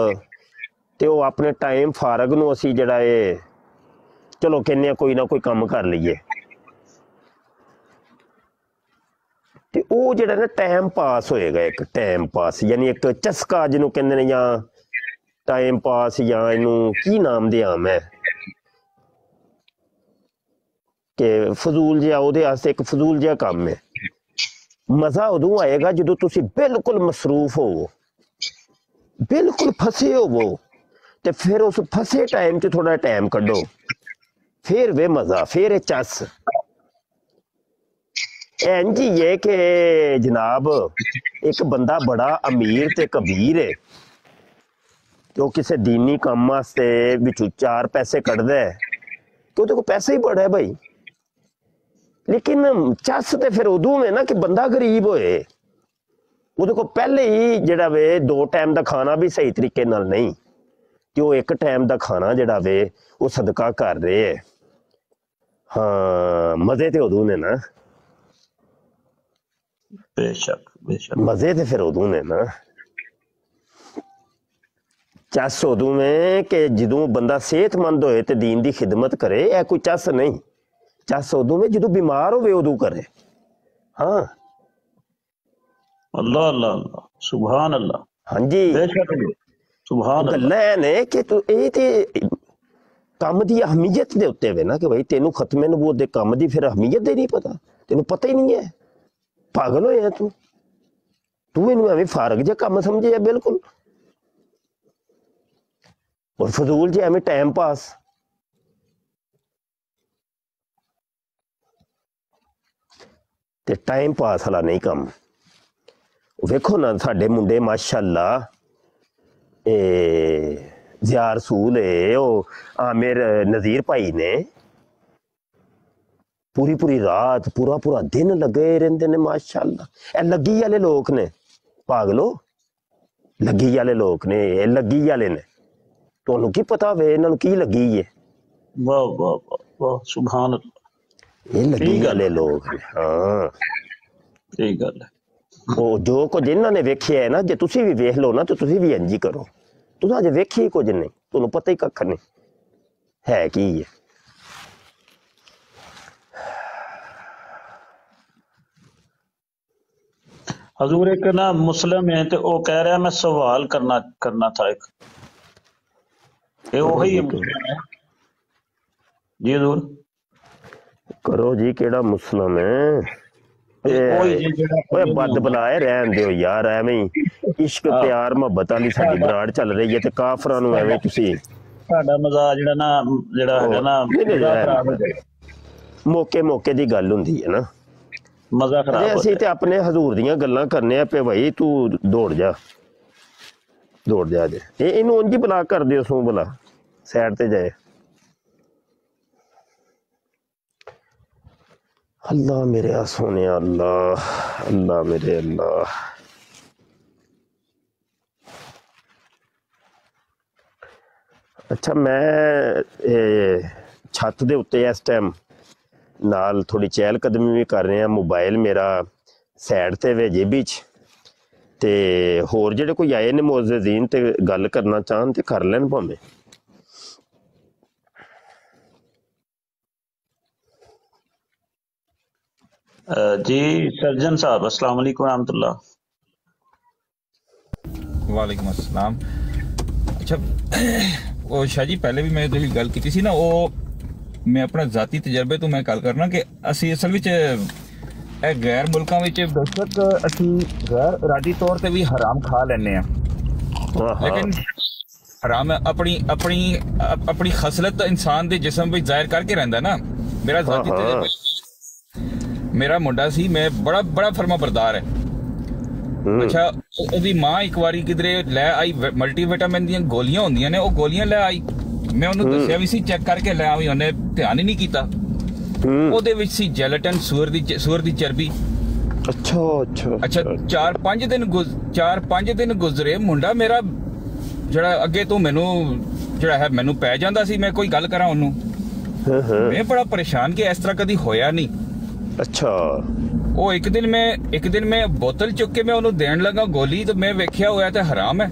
ਤੇ ਉਹ ਆਪਣੇ ਟਾਈਮ ਫਾਰਗ ਨੂੰ ਅਸੀਂ ਜਿਹੜਾ ਇਹ ਚਲੋ ਕਹਿੰਦੇ ਆ ਕੋਈ ਨਾ ਕੋਈ ਕੰਮ ਕਰ ਲਈਏ, ਤੇ ਉਹ ਜਿਹੜਾ ਨਾ ਟਾਈਮ ਪਾਸ ਹੋਏਗਾ, ਇੱਕ ਟਾਈਮ ਪਾਸ ਯਾਨੀ ਇੱਕ ਚਸਕਾ ਜਿਹਨੂੰ ਕਹਿੰਦੇ ਨੇ, ਜਾਂ ਟਾਈਮ ਪਾਸ, ਜਾਂ ਇਹਨੂੰ ਕੀ ਨਾਮ ਦਿਆਂ ਮੈਂ, ਕਿ ਫਜ਼ੂਲ ਜਿਹਾ, ਉਹਦੇ ਵਾਸਤੇ ਇੱਕ ਫਜ਼ੂਲ ਜਿਹਾ ਕੰਮ ਹੈ। ਮਜ਼ਾ ਉਦੋਂ ਆਏਗਾ ਜਦੋਂ ਤੁਸੀਂ ਬਿਲਕੁਲ ਮਸਰੂਫ ਹੋਵੋ, ਬਿਲਕੁਲ ਫਸੇ ਹੋਵੋ, ਤੇ ਫਿਰ ਉਸ ਫਸੇ ਟਾਈਮ 'ਚ ਥੋੜਾ ਟਾਈਮ ਕੱਢੋ, ਫਿਰ ਵੇ ਮਜ਼ਾ, ਫਿਰ ਇਹ ਚੱਸ। ਇੰਝ ਹੀ ਹੈ ਕਿ ਜਨਾਬ ਇੱਕ ਬੰਦਾ ਬੜਾ ਅਮੀਰ ਤੇ ਕਬੀਰ ਹੈ, ਤੇ ਉਹ ਕਿਸੇ ਦੀਨੀ ਕੰਮ ਵਾਸਤੇ ਵਿੱਚੋਂ 4 ਪੈਸੇ ਕੱਢਦਾ ਹੈ, ਤੇ ਉਹਦੇ ਕੋਲ ਪੈਸਾ ਹੀ ਬੜਾ ਹੈ ਭਾਈ, ਲੇਕਿਨ ਚੱਸ ਤੇ ਫਿਰ ਉਦੋਂ ਹੈ ਨਾ ਕਿ ਬੰਦਾ ਗਰੀਬ ਹੋਏ, ਉਹਦੇ ਕੋਲ ਪਹਿਲੇ ਹੀ ਜਿਹੜਾ ਵੇ 2 ਟਾਈਮ ਦਾ ਖਾਣਾ ਵੀ ਸਹੀ ਤਰੀਕੇ ਨਾਲ ਨਹੀਂ, ਤੇ ਉਹ 1 ਟਾਈਮ ਦਾ ਖਾਣਾ ਜਿਹੜਾ ਵੇ ਉਹ ਸਦਕਾ ਕਰ ਰਹੇ ਹੈ। ਹਾਂ, ਮਜ਼ੇ ਤੇ ਉਦੋਂ ਨੇ ਨਾ, बेशक बेशक। ਮਜ਼ੇ ਤੇ ਫਿਰ ਉਦੋਂ ਨੇ ਨਾ। ਚੱਸ ਉਦੋਂ ਹੈ ਕਿ ਜਦੋਂ ਬੰਦਾ ਸਿਹਤਮੰਦ ਹੋਏ ਤੇ ਦੀਨ ਦੀ ਖਿਦਮਤ ਕਰੇ, ਇਹ ਕੋਈ ਚੱਸ ਨਹੀਂ। ਚੱਸ ਉਦੋਂ ਹੈ ਜਦੋਂ ਬਿਮਾਰ ਹੋਵੇ ਉਦੋਂ ਕਰੇ। ਹਾਂ अल्लाह अल्लाह अल्लाह, सुभान अल्लाह। ਹਾਂਜੀ, बेशक सुभान अल्लाह। ਗੱਲਾਂ ਇਹ ਨੇ ਕਿ ਤੂੰ ਇਹ ਤੇ ਕੰਮ ਦੀ ਅਹਿਮੀਅਤ ਦੇ ਉੱਤੇ ਵੇ ਨਾ, ਕਿ ਭਾਈ ਤੈਨੂੰ ਖਤਮੇ ਨਬੂਵਤ ਦੇ ਕੰਮ ਦੀ ਫਿਰ ਅਹਿਮੀਅਤ ਦੇ ਨਹੀਂ ਪਤਾ, ਤੈਨੂੰ ਪਤਾ ਹੀ ਨਹੀਂ ਹੈ, ਪਾਗਲ ਹੋਇਆ ਤੂੰ ਇਹਨੂੰ ਐਵੇਂ ਫਾਰਗ ਜਿਹਾ ਕੰਮ ਸਮਝਿਆ ਬਿਲਕੁਲ, ਔਰ ਫਜ਼ੂਲ ਜਿਹਾ ਐਵੇਂ ਟਾਈਮ ਪਾਸ। ਤੇ ਟਾਈਮ ਪਾਸ ਵਾਲਾ ਨਹੀਂ ਕੰਮ। ਵੇਖੋ ਨਾ ਸਾਡੇ ਮੁੰਡੇ ਮਾਸ਼ਾਅੱਲਾ, ਇਹ ਜ਼ਿਆ ਰਸੂਲ ਹੈ, ਉਹ ਆਮਿਰ ਨਜ਼ੀਰ ਭਾਈ ਨੇ, ਪੂਰੀ ਰਾਤ ਪੂਰਾ ਦਿਨ ਲੱਗੇ ਰਹਿੰਦੇ ਨੇ ਮਾਸ਼ਾਅੱਲਾ। ਇਹ ਲੱਗੀ ਵਾਲੇ ਲੋਕ ਨੇ ਪਾਗਲੋ, ਲੱਗੀ ਵਾਲੇ ਲੋਕ ਨੇ, ਇਹ ਲੱਗੀ ਵਾਲੇ ਨੇ। ਤੁਹਾਨੂੰ ਕੀ ਪਤਾ ਵੇ ਇਹਨਾਂ ਨੂੰ ਕੀ ਲੱਗੀ ਹੈ? वाह वाह वाह वाह, सुभान अल्लाह। ਇਹ ਲੱਗੀ ਵਾਲੇ ਲੋਕ ਨੇ। ਹਾਂ, सही गल है। ਉਹ ਜੋ ਕੁਝ ਇਹਨਾਂ ਨੇ ਵੇਖਿਆ ਹੈ ਨਾ, ਜੇ ਤੁਸੀਂ ਵੀ ਵੇਖ ਲਓ ਨਾ ਤਾਂ ਤੁਸੀਂ ਵੀ ਇੰਝ ਹੀ ਕਰੋ। ਤੁਸੀਂ ਅਜੇ ਵੇਖੀ ਕੁਝ ਨਹੀਂ, ਤੁਹਾਨੂੰ ਪਤਾ ਹੀ ਕੱਖ ਨਹੀਂ ਹੈ ਕੀ ਹੈ। हजूर एक ना मुस्लिम है, तो वो कह रहा है मैं सवाल करना था एक, ये वही है मुस्लिम है जी हजूर। ਕਰੋ ਜੀ, ਕਿਹੜਾ ਮੁਸਲਮ ਹੈ? ਓਏ ਬੱਦ ਬੁਲਾਏ, ਰਹਿਣ ਦਿਓ ਯਾਰ, ਐਵੇਂ ਹੀ ਇਸ਼ਕ ਪਿਆਰ ਮੁਹੱਬਤ ਵਾਲੀ ਸਾਡੀ ਬਰਾੜ ਚੱਲ ਰਹੀ ਹੈ, ਤੇ ਕਾਫਰਾਂ ਨੂੰ ਐਵੇਂ ਤੁਸੀਂ ਸਾਡਾ ਮਜ਼ਾ ਜਿਹੜਾ ਨਾ, ਜਿਹੜਾ ਹੈਗਾ ਨਾ, ਮਜ਼ਾ ਖਰਾਬ ਹੋ ਜਾਏ। ਮੌਕੇ ਦੀ ਗੱਲ ਹੁੰਦੀ ਹੈ ਨਾ, ਮਜ਼ਾ ਖਰਾਬ ਹੋ ਅਸੀਂ ਤੇ ਆਪਣੇ ਹਜ਼ੂਰ ਦੀਆਂ ਗੱਲਾਂ ਕਰਨੇ ਆ ਪਏ ਭਾਈ, ਤੂੰ ਦੌੜ ਜਾ ਜੇ ਇਹਨੂੰ ਉਂਝ ਹੀ ਬੁਲਾ ਕਰ ਦਿਓ, ਸੂ ਬੁਲਾ ਸਾਈਡ ਤੇ ਜਾਏ। ਅੱਲਾ ਮੇਰੇ ਸੋਹਣਿਆ, ਅੱਲਾ ਮੇਰੇ ਅੱਲਾ। ਅੱਛਾ, ਮੈਂ ਛੱਤ ਦੇ ਉੱਤੇ ਇਸ ਟਾਈਮ ਨਾਲ ਥੋੜੀ ਚਹਿਲ ਕਦਮੀ ਵੀ ਕਰ ਰਹੇ ਆ, ਮੋਬਾਈਲ ਮੇਰਾ ਸਾਈਡ ਤੇ ਵੇ ਜੇਬੀ 'ਚ, ਤੇ ਹੋਰ ਜਿਹੜੇ ਕੋਈ ਆਏ ਨੇ ਮੁਅੱਜ਼ਿਜ਼ੀਨ ਤੇ ਗੱਲ ਕਰਨਾ ਚਾਹਣ ਤੇ ਕਰ ਲੈਣ ਭਾਵੇਂ। जी सर्जन साहब अस्सलाम वालेकुम रहमतुल्लाह। वालेकुम अस्सलाम। अच्छा ਉਹ ਸ਼ਾਹ ਜੀ ਪਹਿਲੇ ਵੀ ਮੈਂ ਜਿਹੜੀ ਗੱਲ ਕੀਤੀ ਸੀ ਨਾ ਉਹ ਮੈਂ ਆਪਣਾ ਜ਼ਾਤੀ ਤਜਰਬੇ ਤੋਂ ਮੈਂ ਗੱਲ ਕਰਨਾ ਕਿ ਅਸੀਂ ਅਸਲ ਵਿੱਚ ਇਹ ਗੈਰ ਮੁਲਕਾਂ ਵਿੱਚ ਬੇਸ਼ੱਕ ਅਸੀਂ ਗੈਰ ਇਰਾਦੀ ਤੌਰ ਤੇ ਵੀ ਹਰਾਮ ਖਾ ਲੈਂਦੇ ਆ ਲੇਕਿਨ ਹਰਾਮ ਆਪਣੀ ਆਪਣੀ ਆਪਣੀ ਖਸਲਤ ਇਨਸਾਨ ਦੇ ਜਿਸਮ ਵਿੱਚ ਜ਼ਾਹਿਰ ਕਰਕੇ ਰਹਿੰਦਾ ਨਾ। ਮੇਰਾ ਜ਼ਾਤੀ ਤਜਰਬਾ ਮੇਰਾ ਮੁੰਡਾ ਸੀ ਮੈਂ ਬੜਾ ਬੜਾ ਫਰਮਾ ਬਰਦਾਰ ਹੈ। ਅੱਛਾ ਉਹਦੀ ਮਾਂ ਇੱਕ ਵਾਰੀ ਕਿਧਰੇ ਲੈ ਆਈ ਮਲਟੀਵਿਟਾਮਿਨ ਦੀਆਂ ਗੋਲੀਆਂ ਹੁੰਦੀਆਂ ਨੇ ਉਹ ਗੋਲੀਆਂ ਲੈ ਆਈ। ਮੈਂ ਉਹਨੂੰ ਦੱਸਿਆ ਵੀ ਸੀ ਚੈੱਕ ਕਰਕੇ ਲੈ ਆਵੀਂ ਉਹਨੇ ਧਿਆਨ ਹੀ ਨਹੀਂ ਕੀਤਾ। ਉਹਦੇ ਵਿੱਚ ਸੀ ਜੈਲੇਟਨ ਸੂਰ ਦੀ ਚਰਬੀ। ਅੱਛਾ 4-5 ਦਿਨ ਗੁਜ਼ਰੇ ਮੁੰਡਾ ਮੇਰਾ ਜਿਹੜਾ ਅੱਗੇ ਤੋਂ ਮੈਨੂੰ ਜਿਹੜਾ ਹੈ ਮੈਨੂੰ ਪੈ ਜਾਂਦਾ ਸੀ ਮੈਂ ਕੋਈ ਗੱਲ ਕਰਾਂ ਉਹਨੂੰ ਮੈਂ ਬੜਾ ਪਰੇਸ਼ਾਨ ਕਿ ਇਸ ਤਰ੍ਹਾਂ ਕਦੀ ਹੋਇਆ ਨਹੀਂ। ਅੱਛਾ ਉਹ ਇੱਕ ਦਿਨ ਮੈਂ ਬੋਤਲ ਚੁੱਕ ਕੇ ਮੈਂ ਉਹਨੂੰ ਦੇਣ ਲੱਗਾ ਗੋਲੀ ਤੇ ਮੈਂ ਵੇਖਿਆ ਹੋਇਆ ਤੇ ਹਰਾਮ ਹੈ।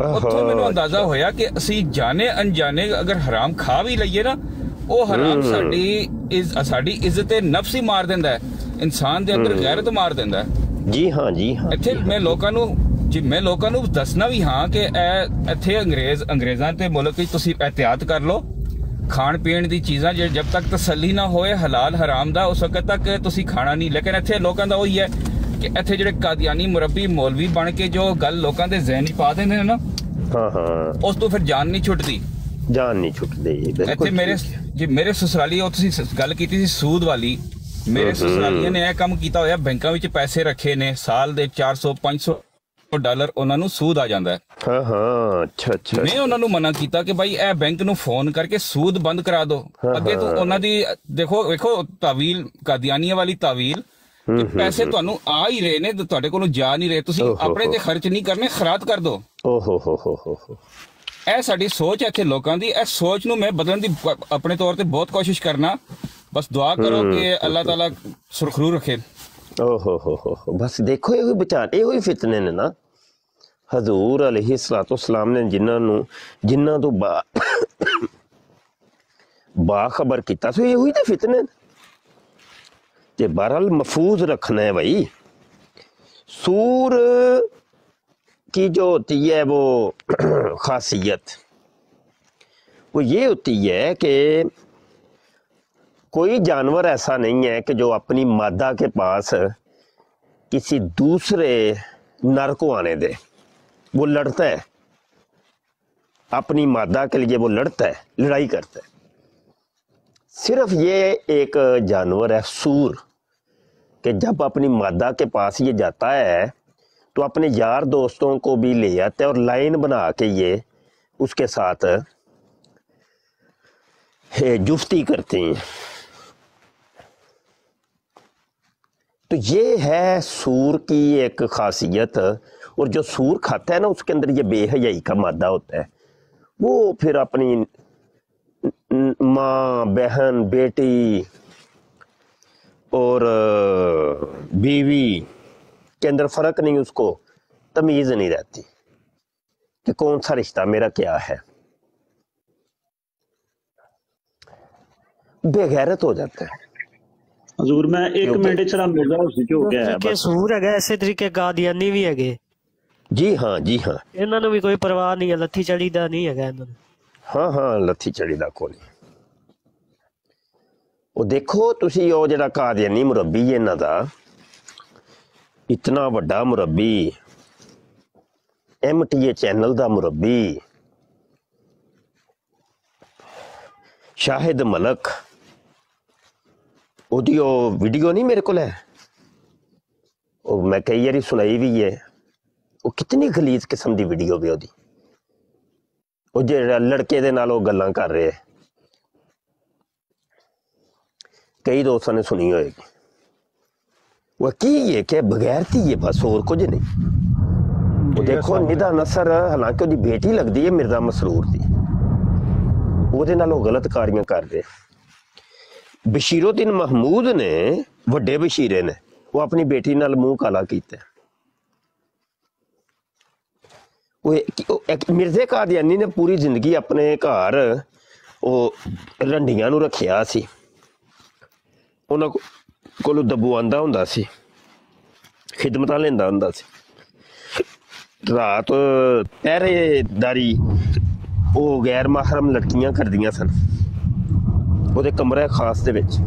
ਉੱਥੋਂ ਮੈਨੂੰ ਅੰਦਾਜ਼ਾ ਹੋਇਆ ਕਿ ਅਸੀਂ ਜਾਣੇ ਅਣਜਾਣੇ ਅਗਰ ਹਰਾਮ ਖਾ ਵੀ ਲਈਏ ਨਾ ਉਹ ਹਰਾਮ ਸਾਡੀ ਇੱਜ਼ਤ ਨਫਸ ਹੀ ਮਾਰ ਦਿੰਦਾ ਹੈ ਇਨਸਾਨ ਦੇ ਅੰਦਰ ਗੈਰਤ ਮਾਰ ਦਿੰਦਾ ਹੈ। ਜੀ ਹਾਂ ਇੱਥੇ ਮੈਂ ਲੋਕਾਂ ਨੂੰ ਦੱਸਣਾ ਵੀ ਹਾਂ ਕਿ ਇੱਥੇ ਅੰਗਰੇਜ਼ਾਂ ਤੇ ਮੁਲਕ ਵਿੱਚ ਤੁਸੀਂ ਇਹਤਿਆਤ ਕਰ ਲਓ ਖਾਣ ਪੀਣ ਦੀ ਚੀਜ਼ਾਂ ਜਦ ਤੱਕ ਤਸੱਲੀ ਨਾ ਹੋਏ ਹਲਾਲ ਹਰਾਮ ਦਾ ਉਸ ਵਕਤ ਤੱਕ ਤੁਸੀਂ ਖਾਣਾ ਨਹੀਂ। ਲੇਕਿਨ ਇੱਥੇ ਲੋਕਾਂ ਦਾ ਉਹੀ ਹੈ ਕਿ ਇੱਥੇ ਜਿਹੜੇ ਕਾਦੀਆਨੀ ਮੁਰੱਬੀ ਮੌਲਵੀ ਬਣ ਕੇ ਜੋ ਗੱਲ ਲੋਕਾਂ ਦੇ ਜ਼ਹਿਨ ਹੀ ਪਾ ਦਿੰਦੇ ਨੇ ਨਾ ਉਸ ਤੋਂ ਫਿਰ ਜਾਨ ਨਹੀਂ ਛੁੱਟਦੀ। ਇੱਥੇ ਮੇਰੇ ਸਸੁਰਾਲੀ ਉਹ ਤੁਸੀਂ ਗੱਲ ਕੀਤੀ ਸੀ ਸੂਦ ਵਾਲੀ ਮੇਰੇ ਸਸੁਰਾਲੀਆਂ ਨੇ ਇਹ ਕੰਮ ਕੀਤਾ ਹੋਇਆ ਬੈਂਕਾਂ ਵਿੱਚ ਪੈਸੇ ਰੱਖੇ ਨੇ ਸਾਲ ਦੇ 400-500 ਡਾਲਰ ਉਹਨਾਂ ਨੂੰ ਸੂਦ ਆ ਜਾਂਦਾ ਹੈ। ਅੱਛਾ ਮੈਂ ਉਹਨਾਂ ਨੂੰ ਮਨਾ ਕੀਤਾ ਕਿ ਭਾਈ ਇਹ ਬੈਂਕ ਨੂੰ ਫੋਨ ਕਰਕੇ ਸੂਦ ਬੰਦ ਕਰਾ ਦਿਓ। ਅੱਗੇ ਤੋਂ ਉਹਨਾਂ ਦੀ ਵੇਖੋ ਤਾਵੀਲ ਕਾਦੀਆਨੀਆਂ ਵਾਲੀ ਤਾਵੀਲ ਕਿ ਪੈਸੇ ਤੁਹਾਨੂੰ ਆ ਹੀ ਰਹੇ ਨੇ ਤੁਹਾਡੇ ਕੋਲੋਂ ਜਾ ਨਹੀਂ ਰਹੇ ਤੁਸੀਂ ਆਪਣੇ ਤੇ ਖਰਚ ਨਹੀਂ ਕਰਨੇ ਖਰਾਤ ਕਰ ਦਿਓ। ਇਹ ਸਾਡੀ ਸੋਚ ਹੈ ਇੱਥੇ ਲੋਕਾਂ ਦੀ। ਇਸ ਸੋਚ ਨੂੰ ਮੈਂ ਬਦਲਣ ਦੀ ਆਪਣੇ ਤੌਰ ਤੇ ਬਹੁਤ ਕੋਸ਼ਿਸ਼ ਕਰਨਾ। ਬਸ ਦੁਆ ਕਰੋ ਕਿ ਅੱਲਾਹ ਤਾਲਾ ਸੁਰਖਰੂ ਰੱਖੇ। ਬਸ ਦੇਖੋ ਇਹੋ ਵਿਚਾਰ ਇਹੋ ਹੀ ਫਿਤਨੇ ਨੇ ਨਾ ਹਜ਼ੂਰ ਅਲੈਹਿਸਸਲਾਤੁ ਨੇ ਜਿਨ੍ਹਾਂ ਤੋਂ ਬਾਖਬਰ ਕੀਤਾ ਸੀ ਇਹੋ ਹੀ ਤੇ ਫਿਤਨੇ ਤੇ बहरहाल महफूज रखना है भाई। सूर की जो होती है वो खासियत वो ये होती है कि कोई जानवर ऐसा नहीं है कि जो अपनी मादा के पास किसी दूसरे नर को आने दे। वो लड़ता है अपनी मादा के लिए वो लड़ता है लड़ाई करता है। सिर्फ ये एक जानवर है सूर कि जब अपनी मादा के पास ये जाता है तो अपने यार दोस्तों को भी ले आता है और लाइन बना के ये उसके साथ जुफ्ती करते हैं। तो ये है सूर की एक खासियत। और जो सूर खाता है ना उसके अंदर ये बेहयाई का मादा होता है। वो फिर अपनी माँ बहन बेटी और बीवी के अंदर फर्क नहीं उसको तमीज नहीं रहती कि कौन सा रिश्ता मेरा क्या है। बेगैरत हो जाता है। हजूर मैं एक मिनट चला मिर्जा हो गया है बस सूर है इसे तरीके कादियानी भी है जी हाँ इन्हां नूं भी कोई परवाह नहीं है लत्थी चढ़ी दा नहीं है इन्हां नूं। हाँ लत्थी चढ़ी दा कोई नहीं। ਉਹ ਦੇਖੋ ਤੁਸੀਂ ਉਹ ਜਿਹੜਾ ਕਾਦੀਆਨੀ ਮੁਰੱਬੀ ਇਹਨਾਂ ਦਾ ਇਤਨਾ ਵੱਡਾ ਮੁਰੱਬੀ MTA ਚੈਨਲ ਦਾ ਮੁਰੱਬੀ ਸ਼ਾਹਿਦ ਮਲਕ ਉਹਦੀ ਉਹ ਵੀਡੀਓ ਨਹੀਂ ਮੇਰੇ ਕੋਲ ਹੈ ਉਹ ਮੈਂ ਕਈ ਵਾਰੀ ਸੁਣਾਈ ਵੀ ਹੈ। ਉਹ ਕਿਤਨੀ ਗਲੀਜ਼ ਕਿਸਮ ਦੀ ਵੀਡੀਓ ਵੀ ਉਹਦੀ ਉਹ ਜਿਹੜਾ ਲੜਕੇ ਦੇ ਨਾਲ ਉਹ ਗੱਲਾਂ ਕਰ ਰਹੇ कई दोस्तों ने सुनी होगी। वह की है कि बगैरती है बस और कुछ नहीं। वो देखो निदा नसर हालांकि उसकी बेटी लगती है मिर्जा मसरूर की ਉਹਦੇ ਨਾਲ ਉਹ ਗਲਤ ਕਾਰੀਆਂ ਕਰ ਰਹੇ। ਬਸ਼ੀਰੁद्दीन महमूद ने ਵੱਡੇ ਬਸ਼ੀਰੇ ਨੇ ਉਹ ਆਪਣੀ ਬੇਟੀ ਨਾਲ ਮੂੰਹ ਕਾਲਾ ਕੀਤਾ। ਉਹ ਮਿਰਜ਼ੇ ਕਾਦੀਆਨੀ ਨੇ ਪੂਰੀ ਜ਼ਿੰਦਗੀ ਆਪਣੇ ਘਰ ਉਹ ਰੰਡੀਆਂ ਨੂੰ ਰੱਖਿਆ ਸੀ। ਉਹਨਾਂ ਕੋ ਕੋਲੋਂ ਦਬਵਾਉਂਦਾ ਹੁੰਦਾ ਸੀ, ਖਿਦਮਤਾਂ ਲੈਂਦਾ ਹੁੰਦਾ ਸੀ। ਰਾਤ ਪਹਿਰੇਦਾਰੀ ਉਹ ਗੈਰ ਮਹਰਮ ਲੜਕੀਆਂ ਕਰਦੀਆਂ ਸਨ ਉਹਦੇ ਕਮਰੇ ਖਾਸ ਦੇ ਵਿੱਚ।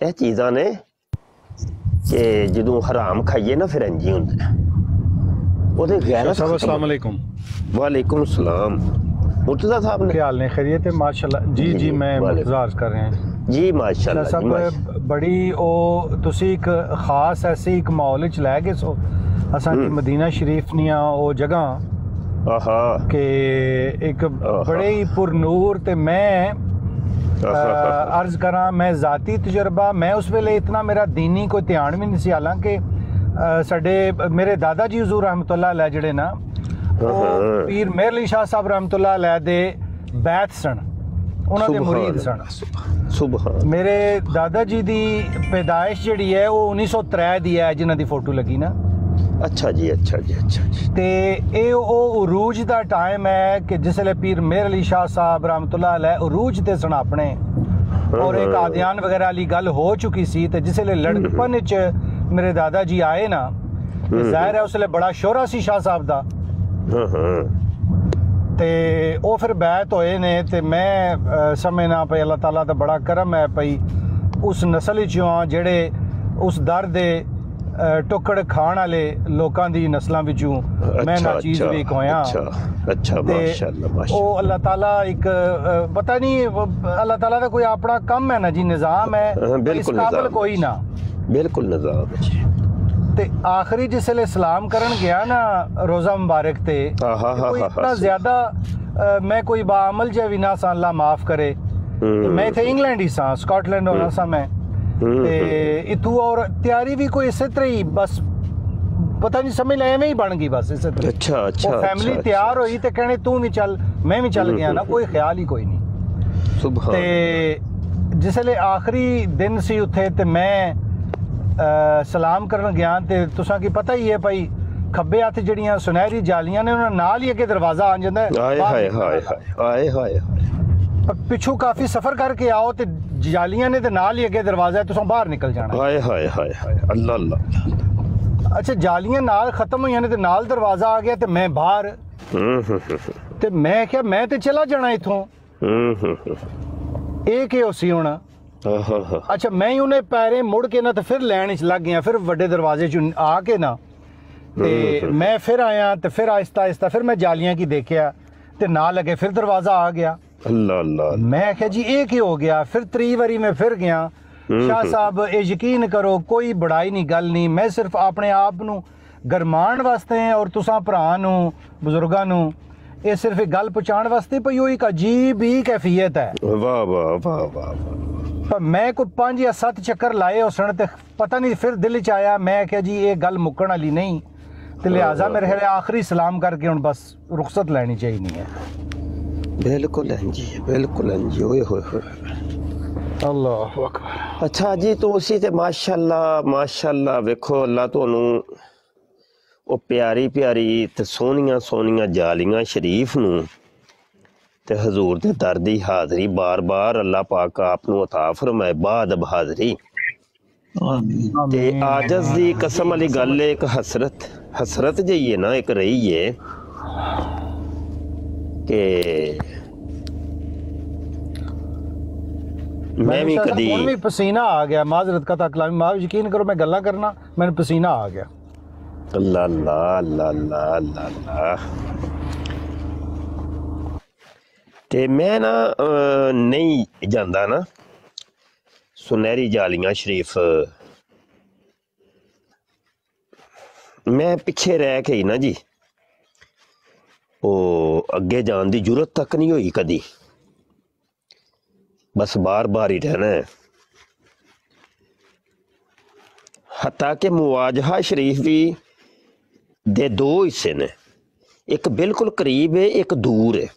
ਇਹ ਚੀਜ਼ਾਂ ਨੇ ਕਿ ਜਦੋਂ ਹਰਾਮ ਖਾਈਏ ਨਾ ਫਿਰ ਇੰਝ ਹੀ ਹੁੰਦਾ। ਉਹਦੇ गैरत। अस्सलाम वालेकुम। वालेकुम सलाम। मुर्तज़ा साहब ने क्या हाल ने? खैरियत है? माशाल्लाह जी जी मैं इंतजार कर रहे हैं जी माशाल्लाह जी सब बड़ी ओ तुसी एक खास ऐसी एक माहौल च लै गए सो असां की मदीना शरीफ निया ओ जगह आहा के एक बड़े ही पुरनूर ते मैं अर्ज करा मैं जाती तजुर्बा मैं उस वेले इतना मेरा दीनी कोई ध्यान भी नहीं सी। हालांकि साडे मेरे दादा जी हुजूर रहमतुल्लाह अलैह जिहड़े ना पीर मेहर अली शाह साहब रहमतुल्लाह अलैह दे बैत सन, उन्हां दे मुरीद सन। सुभान। मेरे दादा जी दी पैदाइश जिहड़ी है वो 1903 दी है जिन्हां दी फोटो लगी ना। अच्छा जी अच्छा जी अच्छा जी। ते ए ओ उरूज दा टाइम है कि जिसले पीर मेहर अली शाह साहब रहमतुल्लाह अलैह उरूज ते सन अपने, और एक आदियान वगैरह वाली गल हो चुकी सी। ते जिसले लड़कपन च मेरे दादा जी आए ना, जाहिर है उसले बड़ा शोहरा सी शाह साहब दा। ते ओ फिर बैत होए ने ते मैं समझना भाई अल्लाह ताला दा बड़ा करम है भाई उस नस्ल चों जेड़े उस दर दे टुकड़ खाण वाले लोकां दी नस्लां विचों मैं ना चीज भी खोया। अच्छा माशाल्लाह माशाल्लाह। ओ अल्लाह ताला एक पता नहीं अल्लाह ताला दा कोई अपना कम है ना जी, निजाम है। बिल्कुल काबिल कोई ना, बिल्कुल निजाम है जी। ते आखिरी जिसले सलाम करन गया ना रोजा मुबारक ते कोई इतना ज्यादा मैं कोई बाअमल जे भी ना सा, अल्लाह माफ करे। मैं थे इंग्लैंड ही सा, स्कॉटलैंड होना सा मैं ते इतू, और तैयारी भी कोई इस तरह ही बस पता नहीं समझ ले एवें ही बन गई बस इस तरह। अच्छा अच्छा। फैमिली तैयार हुई ते कहने तू भी चल, मैं भी चल गया ना, कोई ख्याल ही कोई नहीं। सुभान। ते जिसले आखिरी दिन सी उत्थे ते मैं सलाम करन गया ते तुसां की पता ही है भाई खब्बे हत्थ जड़ियां सुनहरी जालियां ने उन्हां नाल ही अगे दरवाजा आ जांदा है। हाय हाय हाय हाय हाय हाय। पिछू काफी सफर करके आओ ते जालियां ने ते नाल ही अगे दरवाजा है, तुसां बाहर निकल जाना। हाय हाय हाय हाय अल्लाह अल्लाह। अच्छा जालियां नाल खत्म हुई ने ते नाल दरवाजा आ गया ते मैं बाहर ते मैं क्या मैं ते चला जाना इथों। ए के होसी हुण। अच्छा मैं ही उन्हें पैरे मुड़ के ना तो फिर लैन च लग गया, फिर वड्डे दरवाजे च आके ना ते मैं फिर आया ते फिर आहिस्ता आहिस्ता फिर मैं जालियां की देखिया ते ना लगे फिर दरवाजा आ गया। अल्लाह अल्लाह। मैं क्या जी ये क्यों हो गया? फिर त्री बारी मैं फिर गया। शाह साहब ये यकीन करो कोई बड़ाई नहीं गल नहीं, मैं सिर्फ अपने आप नू गरमान वास्ते और तुसां भरा नू बुजुर्गां नू ये सिर्फ एक गल पहुंचाने वास्ते पई एक अजीब ही कैफियत है। वाह वाह वाह वाह। पर मैं कोई 5 या 7 चक्कर लाए उसन ते पता नहीं फिर दिल च आया मैं क्या जी ये गल मुक्कण वाली नहीं, ते लिहाजा मेरे ख्याल आखिरी सलाम करके हुण बस रुखसत लेनी चाहिए नहीं है। बिल्कुल जी बिल्कुल जी। ओए होए होए अल्लाह अकबर। अच्छा जी तो उसी ते माशाल्लाह माशाल्लाह वेखो अल्लाह तुहानू ओ प्यारी प्यारी ते सोहनियां सोहनियां जालियां शरीफ नू ते हजूर दे दर दी हाज़री बार बार अल्लाह पाक आप नू अता फरमाए बाद अब हाज़री। ते आजज़ दी कसम वाली गल एक हसरत हसरत जइए ना एक रही है कि मैं भी कदी भी पसीना आ गया माजरत का तकलामी माफ यकीन करो मैं गल्ला करना मैंने पसीना आ गया। अल्लाह अल्लाह अल्लाह अल्लाह अल्लाह अल्लाह। ते मैं ना नहीं जांदा ना सुनहरी जालियां शरीफ, मैं पिछे रह के ही ना जी ओ अगे जान दी जरूरत तक नहीं हुई कदी, बस बार बार ही रहना है। हत्ता के मुवाजहा शरीफ भी दे 2 हिस्से ने, एक बिल्कुल करीब है एक दूर है।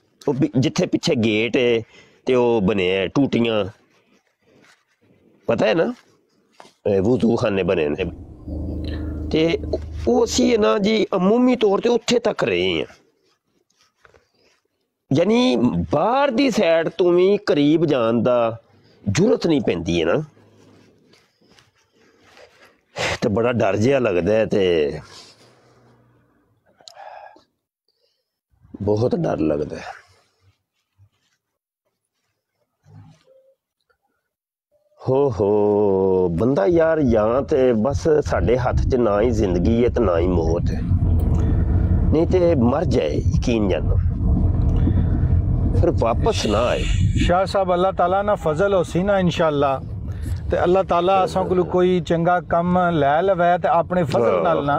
जिथे पिछे गेट है ते ओ बने है टूटियां, पता है ना वुजू खाने बने ने, ते उसी ना जी अमूमी तौर ते उत्थे तक रहे हैं। यानी बाहर दी साइड तो भी करीब जान दा जरूरत नहीं पैंदी है ना, तो बड़ा डर जिहा लगदा है, ते बहुत डर लगदा है। हो बंदा यार या ते बस साडे हथ च ना ही जिंदगी है तो ना ही मौत है, नहीं ते मर जाए यकीन जानो, फिर वापस ना आए। शाह साहब अल्लाह ताला ना फजल हो सी ना इंशाअल्लाह, ते अल्लाह ताला असां कोल कोई चंगा कम लै लवै ते अपने फजल नाल ना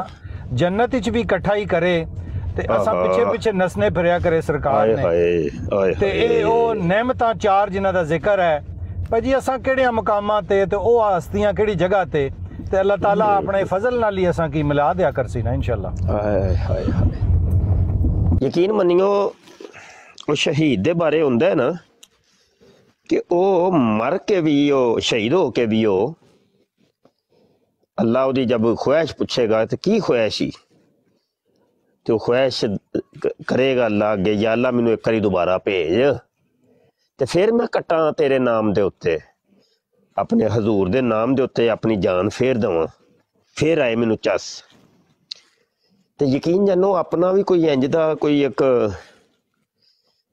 जन्नत च भी इकट्ठा ही करे, ते असां पिछे पिछे नसने फिरया करे सरकार ने। ते ए ओ नेमतां चार जिन्हां दा जिक्र है भाजी, असां केड़े मकामां ते ओ हस्तियां केड़ी जगह ते अल्लाह ताला अपने फजल नाल ही असां की मिला दिया करसी ना इंशाअल्लाह। यकीन मनियो वो शहीद दे बारे हुंदा है ना कि ओ मर के भी ओ शहीद हो के भी ओ अल्लाह उदी जब ख्वाहिश पूछेगा तो की ख्वाहिश ही, तो ख्वाहिश करेगा अल्लाह अगे, या अल्लाह मैनू एक बारी दोबारा भेज ते फिर मैं कट्टां तेरे नाम दे उत्ते, अपने हजूर दे नाम दे उत्ते अपनी जान फेर देवां, फिर आए मैनू चस। ते यकीन जानो अपना भी कोई इंज दा कोई एक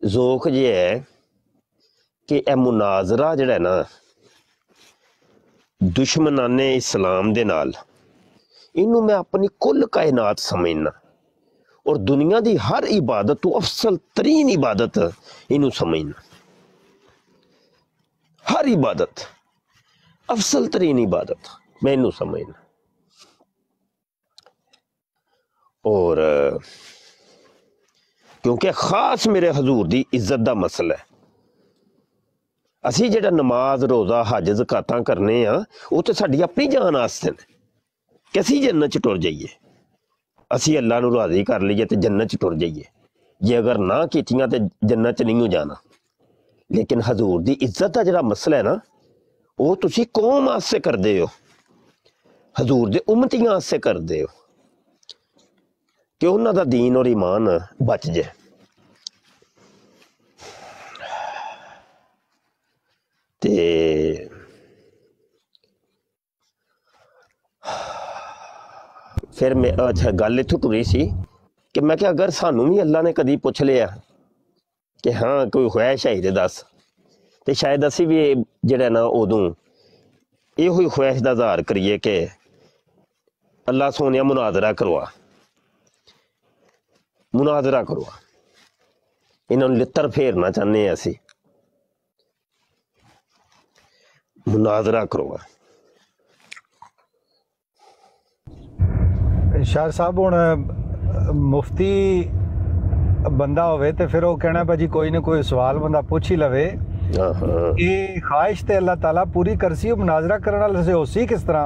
जोक जे है कि ए मुनाजरा जिहड़ा है ना दुश्मनाने इस्लाम दे नाल, इनू मैं अपनी कुल कायनात समझना, और दुनिया दी हर इबादत तो अफसल तरीन इबादत इनू समझना, हर इबादत अफसल तरीन इबादत मैं इनू समझना। और क्योंकि खास मेरे हजूर दी इज्जत दा मसला है, असी जेड़ा नमाज रोज़ा हज ज़कातां करने आ वो तो साडी अपनी जान आस्ते ने कि असी जन्नत च टुर जाइए, असी अल्लाह नू राज़ी कर लईए तो जन्नत च टुर जाइए, जे अगर ना कीतियां तो जन्नत च नहीं जाना। लेकिन हजूर दी इज्जत दा जेड़ा मसला है ना वो तुसी कौम आस्ते करदे हो, हजूर दे उम्मतियां आस्ते करदे हो कि उन्हां दा दीन और ईमान बच जाए। ते फिर मैं अच्छा गल इत्थों टुरी सी कि मैं क्या अगर सानू भी अल्लाह ने कदी पुछ लिया कि हाँ कोई ख्वाहिश है तो दस, तो शायद असी भी जेड़ा ना उदों इहो ही ख्वाहिश दा इज़हार करिए कि अल्लाह सोनिया मुनाजरा करवा इन्होंने लित्तर फेरना चाहते हैं, असी मुनाजरा करवा। शाह साहब हुण मुफ्ती बंदा होवे ते फिर वो कहना भाजी कोई ना कोई सवाल बंदा पूछ ही लवे, ये ख्वाहिश ते अल्लाह ताला पूरी करसी, मुनाजरा करने वाले से होसी किस तरह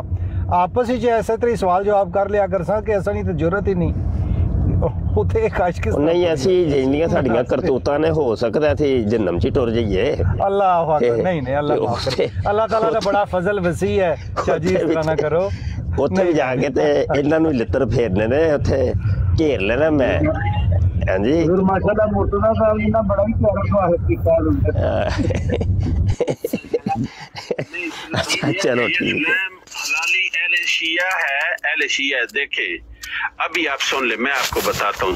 आपस ही ऐसे तरह सवाल जवाब कर लिया कर सा कि ऐसा नहीं तो जरूरत ही नहीं उते ख्वाहिश किस नहीं ऐसी जिंदगियां साडियां करतूतां ने हो सकदा थी जन्नम च टुर जाइए। अल्लाह नहीं नहीं अल्लाह ताला दा बड़ा फजल वसी है, जी इस तरह ना करो। उत्थे भी जाके ते इन्हां नूं लित्तर फेरने ने, उत्थे घेर लेना मैं। हां जी माशाल्लाह मुर्तजा साहब ने ना बड़ा ही प्यारा स्वागत कीता अच्छा चलो ठीक है। हलाली अहले शिया है, अहले शिया देखे अभी आप सुन ले, मैं आपको बताता हूँ।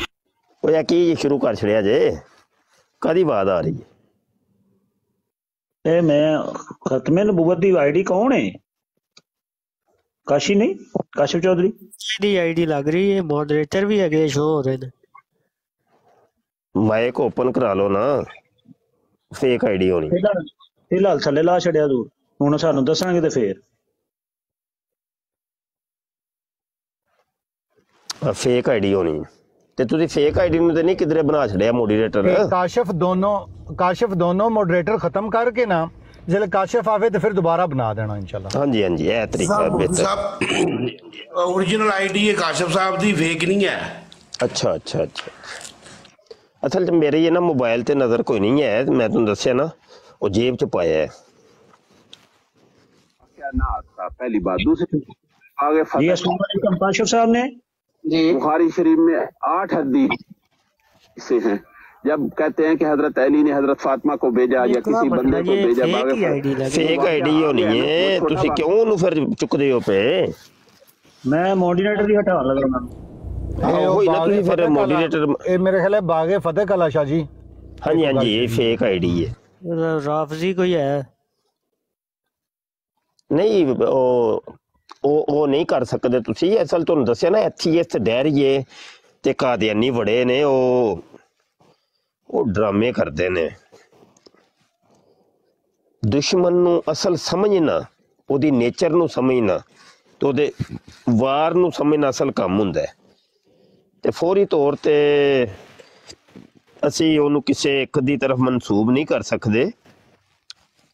वो या की शुरू कर छड़िया जे, कदी बात आ रही है? ए मैं खत्मे नबूवत दी आईडी कौन है? काशी नहीं, काशिफ चौधरी दी आईडी लग रही है, मॉडरेटर भी है शो हो रहे हैं। माइक ओपन करा लो ना, फेक आईडी होनी। फिलहाल थले ला छड़िया तू, हुण सानू दसणगे ते फिर फेक आईडी होनी ते तुसी फेक आईडी नूं ते नहीं किधरे बना छड़िया मॉडरेटर। काशिफ दोनों मॉडरेटर खत्म करके ना जिले काशिफ आवे तो फिर दोबारा बना देना इंशाल्लाह। हाँ जी ए तरीका बेहतर। ओरिजिनल आईडी है काशिफ साहब दी, फेक नहीं है। अच्छा अच्छा अच्छा, असल च मेरे ये ना मोबाइल ते नजर कोई नहीं है, मैं तुम दस्या ना वो जेब च पाया है। क्या ना आता पहली बात, दूसरी आगे जी अस्सलाम वालेकुम काशिफ साहब ने जी बुखारी शरीफ में 8 हदीस से हैं, जब कहते हैं कि हजरत अली ने हजरत फातिमा को भेजा या किसी बंदे को भेजा फेक आईडी होनी है ਤੁਸੀਂ ਕਿਉਂ ਉਹਨੂੰ ਫਿਰ ਚੁੱਕਦੇ ਹੋ ਪਏ मैं मॉडरेटर ही हटा लगा मैं ਉਹੀ ਨਾ ਤੁਸੀਂ ਫਿਰ ਮੋਡਰੇਟਰ ਇਹ ਮੇਰੇ ਖਿਆਲ ਹੈ ਬਾਗੇ ਫਤਿਹ ਕਲਾ ਸ਼ਾਹ ਜੀ ਹਾਂਜੀ ਹਾਂਜੀ ਇਹ ਫੇਕ ਆਈਡੀ ਹੈ ਰਾਫਜ਼ੀ ਕੋਈ ਹੈ ਨਹੀਂ ਉਹ ਨਹੀਂ ਕਰ ਸਕਦੇ ਤੁਸੀਂ ਅਸਲ ਤੁਹਾਨੂੰ ਦੱਸਿਆ ਨਾ ਐਥੀਇਸਟ ਡੈਰੀਏ ਤੇ ਕਾਦੀਆਨੀ ਬੜੇ ਨੇ ਉਹ ਡਰਾਮੇ ਕਰਦੇ ਨੇ ਦੁਸ਼ਮਣ ਨੂੰ ਅਸਲ ਸਮਝਣਾ ਉਹਦੀ ਨੇਚਰ ਨੂੰ ਸਮਝਣਾ ਤੇ ਉਹਦੇ ਵਾਰ ਨੂੰ ਸਮਝਣਾ ਅਸਲ ਕੰਮ ਹੁੰਦਾ ਹੈ ਤੇ ਫੌਰੀ ਤੌਰ ਤੇ ਅਸੀਂ ਉਹਨੂੰ ਕਿਸੇ ਇੱਕ ਦੀ ਤਰਫ ਮਨਸੂਬ ਨਹੀਂ ਕਰ ਸਕਦੇ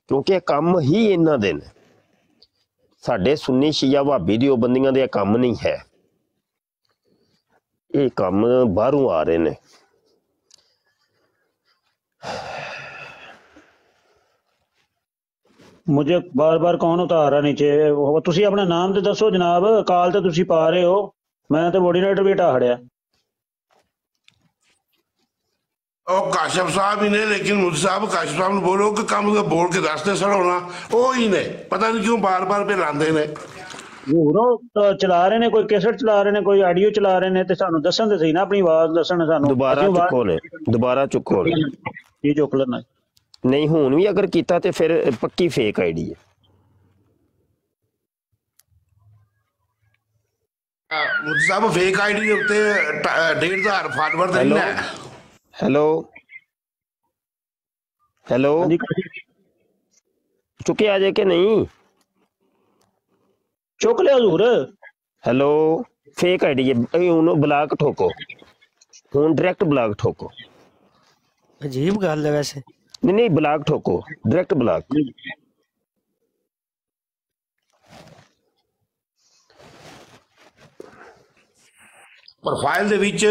ਕਿਉਂਕਿ ਇਹ ਕੰਮ ਹੀ ਇਹਨਾਂ ਦੇ ਨੇ ਸਾਡੇ ਸੁੰਨੀ ਸ਼ੀਆ ਵਹਾਬੀ ਦਿਓਬੰਦੀਆਂ ਦੇ ਕੰਮ ਨਹੀਂ ਹੈ ਇਹ ਕੰਮ ਬਾਹਰੋਂ ਆ ਰਹੇ ਨੇ मुझे बार बार कौन उतारा नीचे तुसी अपना नाम तो दसो जनाब काल तो तुसी पा रहे हो मैं तो मॉडरेटर भी हटा खड़िया ਉਹ ਕਾਸ਼ਫ ਸਾਹਿਬ ਹੀ ਨੇ ਲੇਕਿਨ ਮੁਫਤੀ ਸਾਹਿਬ ਕਾਸ਼ਫ ਸਾਹਿਬ ਨੂੰ ਬੋਲੋ ਕਿ ਕੰਮ ਬੋਲ ਕੇ ਦੱਸਦੇ ਸਰ ਹੋਣਾ ਉਹ ਹੀ ਨੇ ਪਤਾ ਨਹੀਂ ਕਿਉਂ ਬਾਰ-ਬਾਰ पे ਲਾਉਂਦੇ ਨੇ चला रहे ने कोई कैसेट चला रहे ने कोई ऑडियो चला रहे ने ते सानू दसन ते सही ना अपनी आवाज दसन सानू ਦੁਬਾਰਾ ਚੁੱਕੋ ਨੇ ये चुक लेना ਨਹੀਂ ਹੁਣ ਵੀ ਅਗਰ ਕੀਤਾ ਤੇ ਫਿਰ ਪੱਕੀ ਫੇਕ ਆਈਡੀ ਹੈ ਮੁਫਤੀ ਸਾਹਿਬ ਫੇਕ ਆਈਡੀ ਦੇ ਉੱਤੇ 1.5 ਫਾਲੋਅਰ ਦੇ ਨੇ ਹੈਲੋ ਚੁੱਕਿਆ ਜੇ ਕਿ ਨਹੀਂ चुक लिया हजूर ਹੈਲੋ ਫੇਕ ਆਈਡੀ ਹੈ ਉਹਨੂੰ ਬਲਾਕ ਠੋਕੋ ਹੁਣ ਡਾਇਰੈਕਟ ਬਲਾਕ ਠੋਕੋ ਅਜੀਬ ਗੱਲ ਹੈ ਵੈਸੇ नहीं ब्लॉक ठोको डायरेक्ट ब्लॉक ਪ੍ਰੋਫਾਈਲ ਦੇ ਵਿੱਚ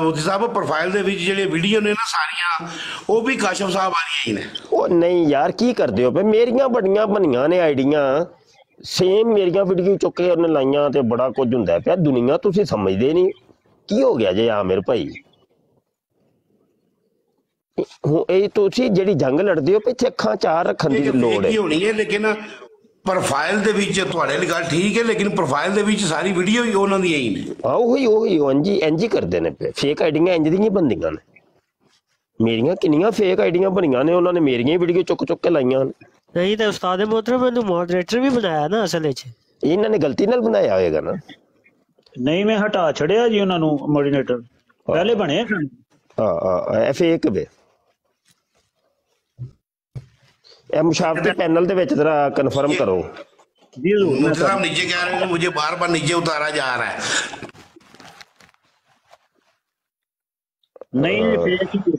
ਮੁਫਤੀ ਸਾਹਿਬ ਪ੍ਰੋਫਾਈਲ ਦੇ ਵਿੱਚ ਜਿਹੜੇ ਵੀਡੀਓ ਨੇ ਨਾ ਸਾਰੀਆਂ ਉਹ ਵੀ ਕਾਸ਼ਫ ਸਾਹਿਬ ਵਾਲੀਆਂ ਹੀ ਨੇ ਉਹ ਨਹੀਂ ਯਾਰ ਕੀ ਕਰਦੇ ਹੋ ਮੇਰੀਆਂ ਬੜੀਆਂ ਬਣੀਆਂ ਨੇ ਆਈਡੀਆਂ ਸੇਮ ਮੇਰੀਆਂ ਵੀਡੀਓ ਚੁੱਕ ਕੇ ਉਹਨੇ ਲਾਈਆਂ ਤੇ ਬੜਾ ਕੁਝ ਹੁੰਦਾ ਪਿਆ ਦੁਨੀਆ ਤੁਸੀਂ ਸਮਝਦੇ ਨਹੀਂ ਕੀ ਹੋ ਗਿਆ ਜੇ ਆਮਿਰ ਭਾਈ ਹੁਣ ਇਹ ਤੁਸੀਂ ਜਿਹੜੀ ਜੰਗ ਲੜਦੇ ਹੋ ਪਿੱਛੇ ਅੱਖਾਂ ਚਾਰ ਰੱਖਣ ਦੀ ਲੋੜ ਹੈ ਹੋਣੀ ਹੈ ਲੇਕਿਨ ਪ੍ਰੋਫਾਈਲ ਦੇ ਵਿੱਚ ਤੁਹਾਡੇ ਲਈ ਗੱਲ ਠੀਕ ਹੈ ਲੇਕਿਨ ਪ੍ਰੋਫਾਈਲ ਦੇ ਵਿੱਚ ਸਾਰੀ ਵੀਡੀਓ ਹੀ ਉਹਨਾਂ ਦੀਆਂ ਹੀ ਨੇ ਉਹੀ ਇੰਜ ਹੀ ਕਰਦੇ ਨੇ ਫੇਕ ਆਈਡੀਆਂ ਇੰਜ ਦੀਆਂ ਬੰਦੀਆਂ ਨੇ ਮੇਰੀਆਂ ਕਿੰਨੀਆਂ ਫੇਕ ਆਈਡੀਆਂ ਬਣੀਆਂ ਨੇ ਉਹਨਾਂ ਨੇ ਮੇਰੀਆਂ ਵੀਡੀਓ ਚੁੱਕ ਕੇ ਲਾਈਆਂ ਨੇ ਨਹੀਂ ਤਾਂ ਉਸਤਾਦ ਮੁਹਤਰਮ ਮੈਨੂੰ ਮੋਡਰੇਟਰ ਵੀ ਬਣਾਇਆ ਨਾ ਅਸਲ ਵਿੱਚ ਇਹਨਾਂ ਨੇ ਗਲਤੀ ਨਾਲ ਬਣਾਇਆ ਹੋਏਗਾ ਨਾ नहीं मैं हटा छड़िया जी उन्होंने मॉडरेटर पहले बने ਇਹ ਫੇਕ ਵੇ ਇਹ ਮੁਸ਼ਾਵਰਤੀ पैनल ਦੇ ਵਿੱਚ जरा कन्फर्म करो जी जरूर मुफ्ती साहब नीचे कह रहे हैं मुझे बार बार नीचे उतारा जा रहा है नहीं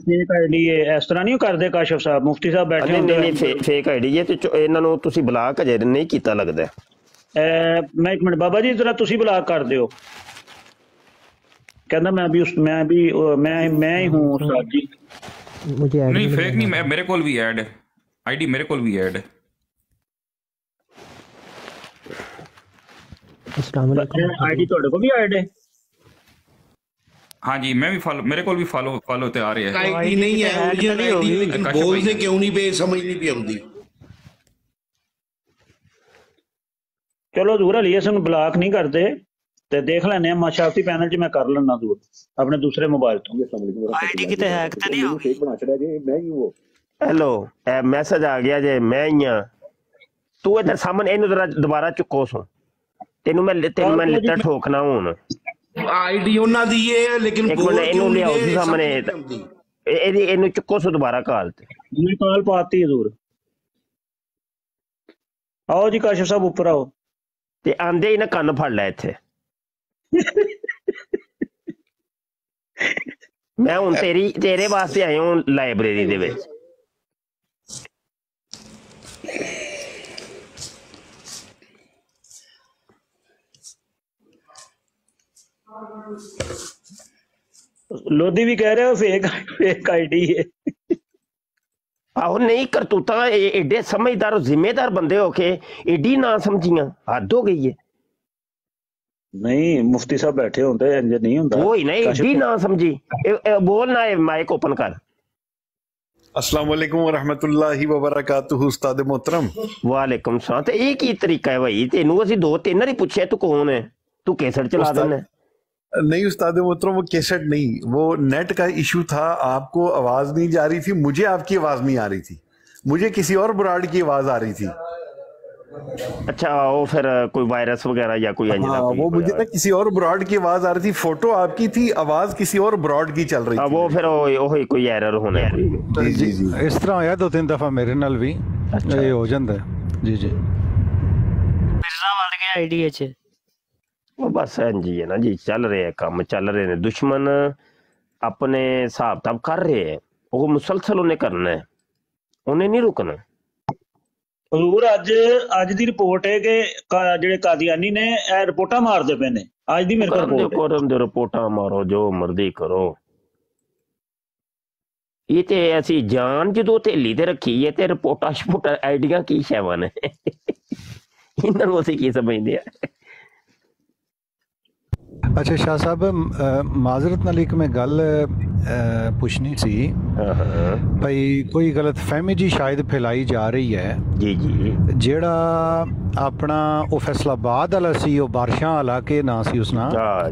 फेक आईडी है इस तरह नहीं करते काशिफ साहब मुफ्ती साहब बैठे नहीं फेक आईडी है ਤੇ ਇਹਨਾਂ ਨੂੰ ਤੁਸੀਂ ਬਲਾਕ ਅਜੇ ਨਹੀਂ ਕੀਤਾ ਲੱਗਦਾ मैं एक मिनट बाबा जी जरा तुसी ब्लॉक कर दियो कहना मैं ही हूं उस्ताद जी मुझे नहीं फेक नहीं मेरे कोल भी ऐड है आईडी मेरे कोल भी ऐड है अस्सलाम वालेकुम आईडी ਤੁਹਾਡੇ ਕੋਲ ਵੀ ऐड है हाँ जी मैं भी फॉलो मेरे कोल भी फॉलो ते आ रहे हैं आईडी नहीं है ओरिजिनल आईडी लेकिन बोलते क्यों नहीं पे समझ नहीं पे आती चलो दूर अली हम ब्लॉक नहीं करते ते देख लेने माशाफी पैनल च मैं कर लेना दूर अपने दूसरे मोबाइल तो आईडी किते हैक तो नहीं होगी हेलो मैसेज आ गया जे मैं ही हां तू इधर सामने इनु जरा दोबारा चुको सो तेनु मैं लिट्टा ठोकना हुन आईडी ਉਹਨਾਂ ਦੀ ਹੈ लेकिन बोल इनु ले आओ सामने इनु चुको सो दोबारा कॉल ते ये कॉल पाती है दूर आओ जी काशिफ साहब ऊपर आओ ਤੇ ਆਂਦੇ ਹੀ ਨਾ ਕੰਨ ਫੜ ਲੈ ਇੱਥੇ ਮੈਂ ਹੁਣ ਤੇਰੇ ਵਾਸਤੇ ਆਇਆ ਹਾਂ ਲਾਇਬ੍ਰੇਰੀ ਦੇ ਵਿੱਚ लोधी भी कह रहे हो फेक आईडी है ਆਹੋ ਨਹੀਂ ਕਰਤੂਤਾਂ ਏਡੇ ਸਮਝਦਾਰ ਜ਼ਿੰਮੇਦਾਰ ਬੰਦੇ ਹੋ ਕੇ ਏਡੀ ਨਾ ਸਮਝੀਆਂ ਹੱਦ ਹੋ ਗਈ ਹੈ नहीं मुफ्ती साहब बैठे होंगे इंज नहीं होंदा वो ही नहीं ਏਡੀ ਨਾ ਸਮਝੀ ਬੋਲ ਨਾ ਮਾਈਕ ਓਪਨ ਕਰ अस्सलाम वालेकुम व रहमतुल्लाहि व बरकातुहू उस्ताद मोहतरम। वालेकुम सलाम। ते ये की तरीका है भाई, तेनू असि 2-3 बारी पूछे तू कौन है, तू कैसेट चला देना? नहीं उस्ताद मोहतरम, वो कैसेट नहीं, वो नेट का इशू था। आपको आवाज नहीं जा रही थी, मुझे आपकी आवाज नहीं आ रही थी, मुझे किसी और ब्रांड की आवाज आ रही थी। अच्छा, वो फिर कोई वायरस वगैरह या कोई हाँ, वो मुझे ना किसी और ब्रॉड की आवाज आ रही थी, फोटो आपकी थी, आवाज किसी और ब्रॉड की चल रही थी। वो फिर वही कोई एरर होना है। जी जी जी, इस तरह होया 2-3 दफा मेरे नाल भी ये हो जाता है। जी जी, मिर्जा वड़ गया आईडिया च। वो बस जी है ना जी, चल रहे हैं काम, चल रहे हैं। दुश्मन अपने हिसाब किताब कर रहे हैं, वो मुसलसल उन्हें करना है, उन्हें नहीं रुकना। ਹਜ਼ੂਰ ਅੱਜ ਦੀ ਰਿਪੋर्ट है कि ਜਿਹੜੇ ਕਾਦੀਆਨੀ ਨੇ ਇਹ ਰਿਪੋਰਟਾਂ ਮਾਰਦੇ ਪਏ ਨੇ। ਅੱਜ ਦੀ ਮੇਰੇ ਕੋਲ ਕਰਨ ਦੇ ਰਿਪੋਰਟਾਂ ਮਾਰੋ, ਜੋ ਮਰਜ਼ੀ ਕਰੋ। ਇਹ ਤੇ ਅਸੀਂ ਜਾਨ ਜਦੋਂ ਢੇਲੀ ਤੇ ਰੱਖੀ ਹੈ ਤੇ ਰਿਪੋਰਟਾਂ ਆਈਡੀਆਂ ਕੀ ਸ਼ੈਵਾਂ ਨੇ, ਇਹਨਾਂ ਨੂੰ ਅਸੀਂ ਕੀ ਸਮਝਦੇ ਆ। अच्छा शाह साहब, माजरत नाल एक मैं गल पुछनी सी भाई, कोई गलत फहमी जी शायद फैलाई जा रही है जी जी, जेड़ा अपना वो फैसलाबाद वाला सी, वो बारिशां वाला के ना सी उसना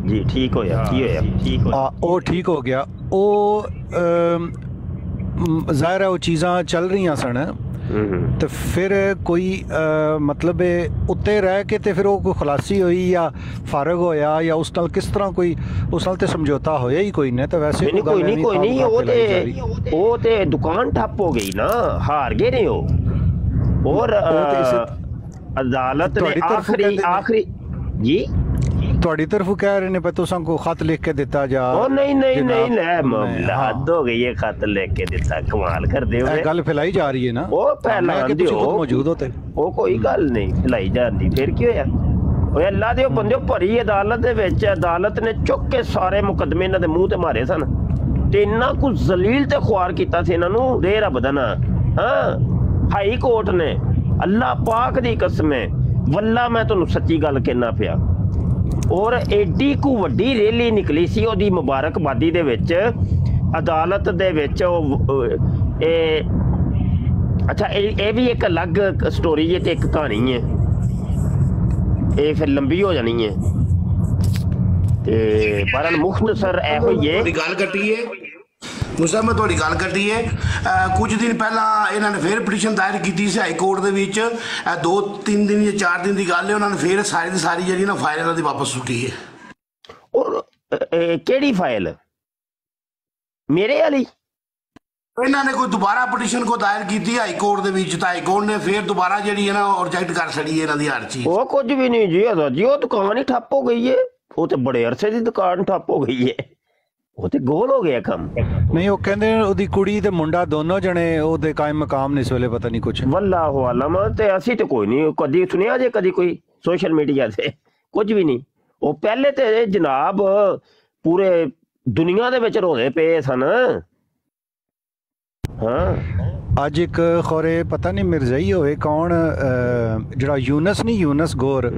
जी, ठीक होया, की होया, ठीक होया, वो ठीक हो गया। वो ज़ाहिर है वो चीज़ां चल रही सन, तो फिर कोई मतलब उत्ते रह के ते फिर वो कोई खलासी हुई या फारग होया या उस नाल किस तरह कोई उस नाल ते समझौता होया ही कोई नहीं? तो वैसे कोई नहीं, वो ते दुकान ठप हो गई ना, हार गए ने वो, और अदालत ने आखिरी जी ਤੁਹਾਡੀ ਤਰਫੋਂ ਕਹਿ ਰਹੇ ਨੇ ਪਰ ਤੁਸੀਂ ਕੋ ਖਤ ਲਿਖ ਕੇ ਦਿੱਤਾ ਜਾ। ਉਹ ਨਹੀਂ ਲੈ ਮਾਮਲਾ ਹੱਦ ਹੋ ਗਈ ਹੈ, ਖਤ ਲਿਖ ਕੇ ਦਿੱਤਾ, ਕਮਾਲ ਕਰਦੇ ਹੋ। ਇਹ ਗੱਲ ਫੈਲਾਈ ਜਾ ਰਹੀ ਹੈ ਨਾ, ਉਹ ਫੈਲਾਉਂਦੇ ਹੋ, ਤੁਸੀਂ ਖੁਦ ਮੌਜੂਦ ਹੋ ਤੇ ਉਹ ਕੋਈ ਗੱਲ ਨਹੀਂ ਫੈਲਾਈ ਜਾਂਦੀ। ਫਿਰ ਕੀ ਹੋਇਆ? ਓਏ ਅੱਲਾ ਦੇ ਬੰਦੇ ਭਰੀ ਅਦਾਲਤ ਦੇ ਵਿੱਚ, ਅਦਾਲਤ ਨੇ ਚੁੱਕ ਕੇ ਸਾਰੇ ਮੁਕੱਦਮੇ ਇਹਨਾਂ ਦੇ ਮੂੰਹ ਤੇ ਮਾਰੇ ਸਨ ਤੇ ਇੰਨਾ ਕੁ ਜ਼ਲੀਲ ਤੇ ਖੁਆਰ ਕੀਤਾ ਸੀ ਇਹਨਾਂ ਨੂੰ, ਦੇ ਰੱਬ ਦਾ ਨਾ। ਹਾਂ, ਹਾਈ ਕੋਰਟ ਨੇ, ਅੱਲਾ ਪਾਕ ਦੀ ਕਸਮ ਹੈ, ਵੱਲਾ ਮੈਂ ਤੁਹਾਨੂੰ ਸੱਚੀ ਗੱਲ ਕਹਿਣਾ ਪਿਆ। ਔਰ ਐਡੀ ਕੁ ਵੱਡੀ ਰੈਲੀ ਨਿਕਲੀ ਸੀ ਉਹਦੀ ਮੁਬਾਰਕਬਾਦੀ ਦੇ ਵਿੱਚ, ਅਦਾਲਤ ਦੇ ਵਿੱਚ। ਅੱਛਾ, ਇਹ ਵੀ ਇੱਕ ਅਲੱਗ ਸਟੋਰੀ ਹੈ ਤੇ ਇੱਕ ਕਹਾਣੀ ਹੈ, ਇਹ ਫਿਰ ਲੰਬੀ ਹੋ ਜਾਣੀ ਹੈ ਤੇ ਬਹਰਹਾਲ ਮੁਖਤਸਰ ਇਹੋ ਹੀ ਹੈ। ਗੱਲ ਕੱਟੀ ਹੈ ਮੁਸਾ, ਮੈਂ ਤੁਹਾਡੀ ਗੱਲ ਕੱਟੀ ਹੈ। ਕੁਝ ਦਿਨ ਪਹਿਲਾਂ ਇਹਨਾਂ ਨੇ ਫੇਰ ਪਟੀਸ਼ਨ ਦਾਇਰ ਕੀਤੀ ਸੀ ਹਾਈ ਕੋਰਟ ਦੇ ਵਿੱਚ। 2-3 ਦਿਨ ਜਾਂ 4 ਦਿਨ ਦੀ ਗੱਲ ਹੈ, ਉਹਨਾਂ ਨੇ ਫੇਰ ਸਾਰੀ ਦੀ ਸਾਰੀ ਜਿਹੜੀ ਨਾ ਫਾਈਲ ਇਹਨਾਂ ਦੀ ਵਾਪਸ ਸੁੱਟੀ ਹੈ। ਔਰ ਕਿਹੜੀ ਫਾਈਲ? ਮੇਰੇ ਵਾਲੀ? ਇਹਨਾਂ ਨੇ ਕੋਈ ਦੁਬਾਰਾ ਪਟੀਸ਼ਨ ਕੋ ਦਾਇਰ ਕੀਤੀ ਹਾਈ ਕੋਰਟ ਦੇ ਵਿੱਚ, ਤਾਂ ਹਾਈ ਕੋਰਟ ਨੇ ਫੇਰ ਦੁਬਾਰਾ ਜਿਹੜੀ ਹੈ ਨਾ ਰਿਜੈਕਟ ਕਰ ਛੜੀ ਇਹਨਾਂ ਦੀ ਹਰ ਚੀਜ਼। ਉਹ ਕੁਝ ਵੀ ਨਹੀਂ ਜੀ, ਉਹ ਦੁਕਾਨ ਹੀ ਠੱਪ ਹੋ ਗਈ ਹੈ। ਉਹ ਤੇ ਬੜੇ ਅਰਸੇ ਦੀ ਦੁਕਾਨ ਠੱਪ ਹੋ ਗਈ ਹੈ, ਉਹ ਤੇ ਗੋਲ ਹੋ ਗਿਆ ਕੰਮ। ਨਹੀਂ, ਉਹ ਕਹਿੰਦੇ ਉਹਦੀ ਕੁੜੀ ਤੇ ਮੁੰਡਾ ਦੋਨੋਂ ਜਣੇ ਉਹਦੇ ਕਾਇਮ ਮਕਾਮ ਨੇ ਇਸ ਵੇਲੇ, ਪਤਾ ਨਹੀਂ ਕੁਝ। ਵੱਲਾਹੁ ਆਲਮ। ਤੇ ਅਸੀਂ ਤੇ ਕੋਈ ਨਹੀਂ ਕਦੀ ਸੁਣਿਆ ਜੇ ਕਦੀ ਕੋਈ ਸੋਸ਼ਲ ਮੀਡੀਆ ਤੇ, ਕੁਝ ਵੀ ਨਹੀਂ। ਉਹ ਪਹਿਲੇ ਤੇ ਜਨਾਬ ਪੂਰੇ ਦੁਨੀਆ ਦੇ ਵਿੱਚ ਰੋਦੇ ਪਏ ਸਨ। ਹਾਂ, ਅੱਜ ਇੱਕ ਖੋਰੇ ਪਤਾ ਨਹੀਂ ਮਿਰਜ਼ਾਈ ਹੋਵੇ ਕੌਣ, ਜਿਹੜਾ ਯੂਨਸ ਨਹੀਂ, ਯੂਨਸ ਗੌਰ,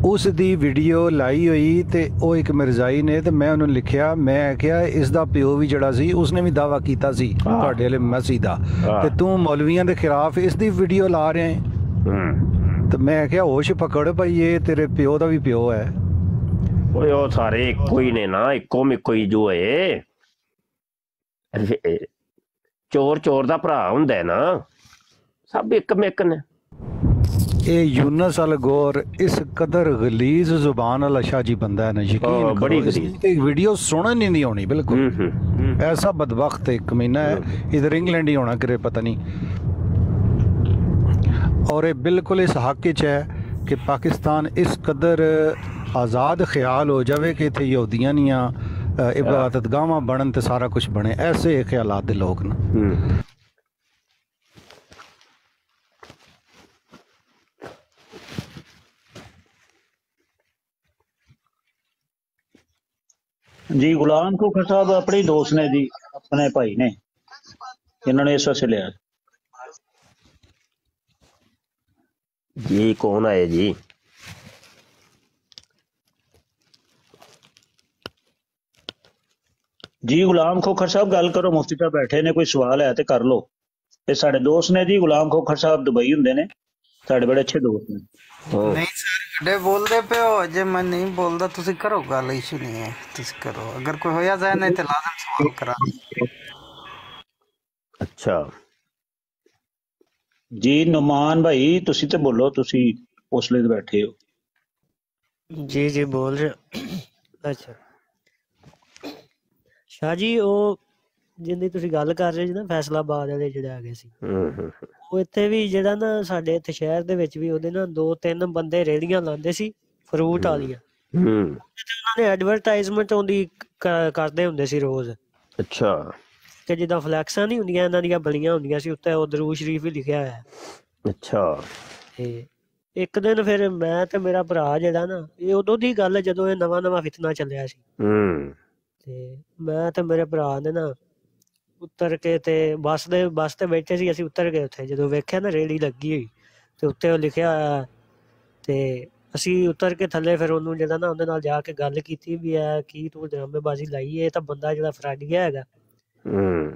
ਉਸ ਦੀ ਵੀਡੀਓ ਲਾਈ ਹੋਈ ਤੇ ਉਹ ਇੱਕ ਮਿਰਜ਼ਾਈ ਨੇ, ਤੇ ਮੈਂ ਉਹਨੂੰ ਲਿਖਿਆ, ਮੈਂ ਕਿਹਾ ਇਸ ਦਾ ਪਿਓ ਵੀ ਜਿਹੜਾ ਸੀ ਉਸਨੇ ਵੀ ਦਾਵਾ ਕੀਤਾ ਸੀ ਤੁਹਾਡੇ ਵਾਲੇ ਮਸੀਹ ਦਾ, ਤੇ ਤੂੰ ਮੌਲਵੀਆਂ ਦੇ ਖਿਲਾਫ ਇਸ ਦੀ ਵੀਡੀਓ ਲਾ ਰਿਹਾ ਹੈ। ਤੇ ਮੈਂ ਕਿਹਾ ਹੋਸ਼ ਪਕੜ ਭਾਈ, ਇਹ ਤੇਰੇ ਪਿਓ ਦਾ ਵੀ ਪਿਓ ਹੈ। ਓਏ ਉਹ ਸਾਰੇ ਇੱਕੋ ਹੀ ਨੇ ਨਾ, ਇੱਕੋ ਮਿੱਕੋ ਹੀ ਜੋ ਹੈ। ਚੋਰ ਚੋਰ ਦਾ ਭਰਾ ਹੁੰਦਾ ਨਾ, ਸਭ ਇੱਕ ਮਿੱਕ ਨੇ। ਇਹ ਯੂਨਸ ਅਲ ਗੌਰ ਇਸ ਕਦਰ ਗਲੀਜ਼ ਜ਼ੁਬਾਨ ਵਾਲਾ ਸ਼ਾਜੀ ਬੰਦਾ ਹੈ ਨਾ, ਯਕੀਨ बड़ी करੋ वीडियो सुनन ही नहीं होनी बिल्कुल। ऐसा बदबख्त एक महीना है, इधर इंग्लैंड ही होना करे पता नहीं। और ये बिल्कुल इस हक च है कि पाकिस्तान इस कदर आज़ाद ख्याल हो जाए कि इतने यहूदियां नियां इबादत गावां बनन ते सारा कुछ बने, ऐसे ख्यालात दे लोग न। जी गुलाम खोखर साहब अपने दोस्त ने जी, अपने भाई ने, इन्होंने इस वास्ते लिया। जी कौन आए जी? ਜੀ ਗੁਲਾਮ ਖੋਖਰ ਸਾਹਿਬ ਗੱਲ ਕਰੋ, ਮੁਫਤੀ ਸਾਹਿਬ ਬੈਠੇ ਨੇ, ਕੋਈ ਸਵਾਲ ਹੈ ਤੇ ਕਰ ਲਓ। ਇਹ ਸਾਡੇ ਦੋਸਤ ਨੇ ਜੀ, ਗੁਲਾਮ ਖੋਖਰ ਸਾਹਿਬ ਦੁਬਈ ਹੁੰਦੇ ਨੇ, ਸਾਡੇ ਬੜੇ ਅੱਛੇ ਦੋਸਤ ਨੇ। ਨਹੀਂ ਸਰ ਡੇ ਬੋਲਦੇ ਪਏ ਹੋ, ਜੇ ਮੈਂ ਨਹੀਂ ਬੋਲਦਾ ਤੁਸੀਂ ਕਰੋ ਗੱਲ, ਇਸ਼ੂ ਨਹੀਂ ਹੈ, ਤੁਸੀਂ ਕਰੋ। ਅਗਰ ਕੋਈ ਹੋਇਆ ਜਾਏ ਨਹੀਂ ਤੇ ਲਾਜ਼ਮ ਸਵਾਲ ਕਰਾ। ਅੱਛਾ ਜੀ ਨੁਮਾਨ ਭਾਈ ਤੁਸੀਂ ਤੇ ਬੋਲੋ, ਤੁਸੀਂ ਉਸਲੇ ਤੇ ਬੈਠੇ ਹੋ। ਜੀ ਜੀ ਬੋਲ ਰਹੇ। ਅੱਛਾ ਸ਼ਾਹ ਜੀ, ਉਹ ਜਿੰਦੀ ਤੁਸੀਂ ਗੱਲ ਕਰ ਰਹੇ ਸੀ ਨਾ ਫੈਸਲਾਬਾਦ ਵਾਲੇ ਜਿਹੜੇ ਆ ਗਏ ਸੀ, ਉਹ ਇੱਥੇ ਵੀ ਜਿਹੜਾ ਨਾ ਸਾਡੇ ਇੱਥੇ ਸ਼ਹਿਰ ਦੇ ਵਿੱਚ ਵੀ ਉਹਦੇ ਨਾ 2-3 ਬੰਦੇ ਰੇਹੜੀਆਂ ਲਾਉਂਦੇ ਸੀ ਫਰੂਟ ਵਾਲੀਆਂ। ਉਹਨਾਂ ਨੇ ਐਡਵਰਟਾਈਜ਼ਮੈਂਟ ਉਹਦੀ ਕਰਦੇ ਹੁੰਦੇ ਸੀ ਰੋਜ਼। ਅੱਛਾ ਕਿ ਜਿੱਦਾਂ ਫਲੈਕਸਾਂ ਨਹੀਂ ਹੁੰਦੀਆਂ, ਇਹਨਾਂ ਦੀਆਂ ਬਣੀਆਂ ਹੁੰਦੀਆਂ ਸੀ, ਉੱਤੇ ਉਹ ਦਰੂਦ ਸ਼ਰੀਫ ਵੀ ਲਿਖਿਆ ਹੋਇਆ। ਅੱਛਾ ਤੇ ਇੱਕ ਦਿਨ ਫਿਰ ਮੈਂ ਤੇ ਮੇਰਾ ਭਰਾ ਜਿਹੜਾ ਨਾ, ਇਹ ਉਦੋਂ ਦੀ ਗੱਲ ਜਦੋਂ ਇਹ ਨਵਾਂ ਫਿਤਨਾ ਚੱਲਿਆ ਸੀ, ਤੇ ਮੈਂ ਤੇ ਮੇਰੇ ਭਰਾ ਨੇ ਨਾ ਉਤਰ ਕੇ ਤੇ ਬੱਸ ਤੇ ਬੈਠੇ ਸੀ, ਅਸੀਂ ਉਤਰ ਗਏ ਉੱਥੇ। ਜਦੋਂ ਵੇਖਿਆ ਨਾ ਰੇਹੜੀ ਲੱਗੀ ਹੋਈ ਤੇ ਉੱਤੇ ਉਹ ਲਿਖਿਆ ਹੋਇਆ, ਤੇ ਅਸੀਂ ਉਤਰ ਕੇ ਥੱਲੇ ਫਿਰ ਉਹਨੂੰ ਜਿਹੜਾ ਨਾ ਉਹਦੇ ਨਾਲ ਜਾ ਕੇ ਗੱਲ ਕੀਤੀ ਵੀ ਇਹ ਕੀ ਤੂੰ ਡਰਾਮੇਬਾਜ਼ੀ ਲਾਈ, ਇਹ ਤਾਂ ਬੰਦਾ ਜਿਹੜਾ ਫਰਾਡੀਆ ਹੈਗਾ,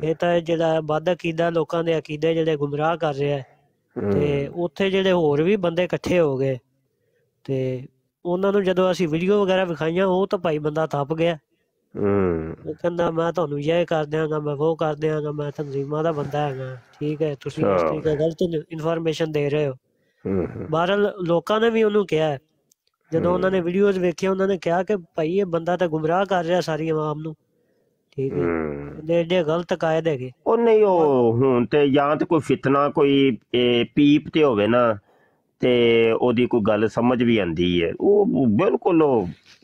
ਇਹ ਤਾਂ ਜਿਹੜਾ ਵੱਧ ਅਕੀਦਾ ਲੋਕਾਂ ਦੇ ਅਕੀਦੇ ਜਿਹੜੇ ਗੁੰਮਰਾਹ ਕਰ ਰਿਹਾ। ਤੇ ਉੱਥੇ ਜਿਹੜੇ ਹੋਰ ਵੀ ਬੰਦੇ ਇਕੱਠੇ ਹੋ ਗਏ, ਤੇ ਉਹਨਾਂ ਨੂੰ ਜਦੋਂ ਅਸੀਂ ਵੀਡੀਓ ਵਗੈਰਾ ਵਿਖਾਈਆਂ, ਉਹ ਤਾਂ ਭਾਈ ਬੰਦਾ ਥੱਪ ਗਿਆ। ਉਹ ਕਹਿੰਦਾ ਮੈਂ ਤੁਹਾਨੂੰ ਇਹ ਕਰ ਦਿਆਂਗਾ, ਮੈਂ ਉਹ ਕਰ ਦਿਆਂਗਾ, ਮੈਂ ਤਨਜ਼ੀਮਾਂ ਦਾ ਬੰਦਾ ਹੈਗਾ। ਠੀਕ ਹੈ, ਤੁਸੀਂ ਇਸ ਤਰੀਕੇ ਗਲਤ ਇਨਫੋਰਮੇਸ਼ਨ ਦੇ ਰਹੇ ਹੋ। ਬਹਰਹਾਲ ਲੋਕਾਂ ਨੇ ਵੀ ਉਹਨੂੰ ਕਿਹਾ, ਜਦੋਂ ਉਹਨਾਂ ਨੇ ਵੀਡੀਓਜ਼ ਵੇਖੀਆਂ, ਉਹਨਾਂ ਨੇ ਕਿਹਾ ਕਿ ਭਾਈ ਇਹ ਬੰਦਾ ਤਾਂ ਗੁੰਮਰਾਹ ਕਰ ਰਿਹਾ ਸਾਰੀ ਆਵਾਮ ਨੂੰ। ਠੀਕ ਹੈ, ਏਡੇ ਗਲਤ ਕਾਇਦ ਹੈਗੇ ਉਹ। ਨਹੀਂ ਉਹ ਹੁਣ ਤੇ ਜਾਂ ਤੇ ਕੋਈ ਫਿਤਨਾ ਕੋਈ ਪੀਪ ਤੇ ਹੋਵੇ ਨਾ, ਤੇ ਉਹਦੀ ਕੋਈ ਗੱਲ ਸਮਝ ਵੀ ਆਉਂਦੀ ਹੈ। ਉਹ ਬਿਲਕੁਲ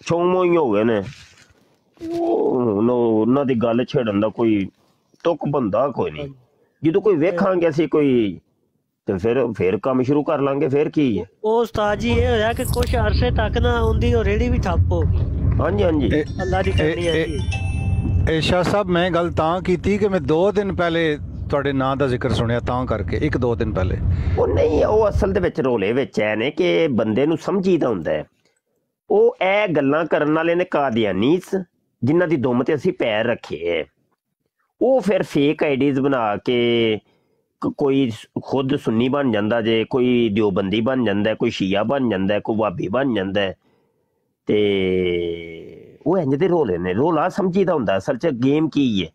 ਛੋਮੋ ਹੀ ਹੋ ਗਏ ਨੇ, ਉਹਨਾਂ ਦੀ ਗੱਲ ਛੇੜਨ ਦਾ ਕੋਈ ਤੁਕ ਬੰਦਾ ਕੋਈ ਨਹੀਂ। ਜਦੋਂ ਕੋਈ ਵੇਖਾਂਗੇ ਅਸੀਂ ਕੋਈ ਤੇ ਫਿਰ ਕੰਮ ਸ਼ੁਰੂ ਕਰ ਲਾਂਗੇ। ਫਿਰ ਕੀ ਹੈ ਉਹ ਉਸਤਾਦ ਜੀ, ਇਹ ਹੋਇਆ ਕਿ ਕੁਛ ਅਰਸੇ ਤੱਕ ਨਾ ਉਹਦੀ ਉਹ ਰੇਹੜੀ ਵੀ ਠੱਪ ਹੋ ਗਈ। ਹਾਂਜੀ ਹਾਂਜੀ, ਅੱਲਾ ਦੀ ਕਰਨੀ ਹੈ ਜੀ। ਸ਼ਾਹ ਸਾਹਿਬ ਮੈਂ ਗੱਲ ਤਾਂ ਕੀਤੀ ਕਿ ਮੈਂ 2 ਦਿਨ ਪਹਿਲੇ ਤੁਹਾਡੇ ਨਾਂ ਦਾ ਜ਼ਿਕਰ ਸੁਣਿਆ, ਤਾਂ ਕਰਕੇ 1-2 ਦਿਨ ਪਹਿਲੇ। ਉਹ ਨਹੀਂ, ਉਹ ਅਸਲ ਦੇ ਵਿੱਚ ਰੋਲੇ ਵਿੱਚ ਐ ਨੇ ਕਿ ਬੰਦੇ ਨੂੰ ਸਮਝੀਦਾ ਹੁੰਦਾ ਹੈ। ਉਹ ਇਹ ਗੱਲਾਂ ਕਰਨ ਵਾਲੇ ਨੇ ਕਾਦੀਆਨੀ ਜਿਨ੍ਹਾਂ ਦੀ ਦੁਮ ਤੇ ਅਸੀਂ ਪੈਰ ਰੱਖੇ ਹੈ। ਉਹ ਫਿਰ ਫੇਕ ਆਈਡੀਜ਼ ਬਣਾ ਕੇ ਕੋਈ ਖੁਦ ਸੁੰਨੀ ਬਣ ਜਾਂਦਾ ਜੇ, ਕੋਈ ਦਿਓਬੰਦੀ ਬਣ ਜਾਂਦਾ, ਕੋਈ ਸ਼ੀਆ ਬਣ ਜਾਂਦਾ, ਕੋਈ ਵਾਬੀ ਬਣ ਜਾਂਦਾ, ਤੇ ਉਹ ਇੰਜ ਦੇ ਰੋਲੇ ਨੇ। ਰੋਲਾ ਸਮਝੀਦਾ ਹੁੰਦਾ ਅਸਲ 'ਚ ਗੇਮ ਕੀ ਹੈ।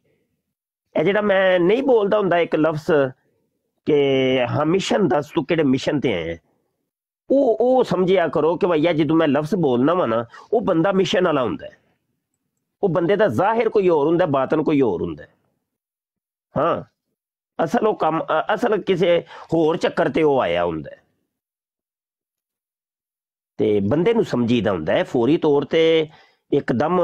ਇਹ ਜਿਹੜਾ ਮੈਂ ਨਹੀਂ ਬੋਲਦਾ ਹੁੰਦਾ ਇੱਕ ਲਫ਼ਜ਼ ਕਿ ਹਾਂ ਮਿਸ਼ਨ ਦੱਸ, ਤੂੰ ਕਿਹੜੇ ਮਿਸ਼ਨ ਤੇ ਆਇਆ, ਉਹ ਸਮਝਿਆ ਕਰੋ ਕਿ ਭਈਆ ਜਦੋਂ ਮੈਂ ਲਫ਼ਜ਼ ਬੋਲਣਾ ਵਾ ਨਾ, ਉਹ ਬੰਦਾ ਮਿਸ਼ਨ ਵਾਲਾ ਹੁੰਦਾ। ਉਹ ਬੰਦੇ ਦਾ ਜ਼ਾਹਿਰ ਕੋਈ ਹੋਰ ਹੁੰਦਾ, ਬਾਤਨ ਕੋਈ ਹੋਰ ਹੁੰਦਾ। ਹਾਂ, ਅਸਲ ਉਹ ਕੰਮ ਅਸਲ ਕਿਸੇ ਹੋਰ ਚੱਕਰ ਤੇ ਉਹ ਆਇਆ ਹੁੰਦਾ, ਤੇ ਬੰਦੇ ਨੂੰ ਸਮਝੀਦਾ ਹੁੰਦਾ ਹੈ। ਫੌਰੀ ਤੌਰ ਤੇ ਇੱਕਦਮ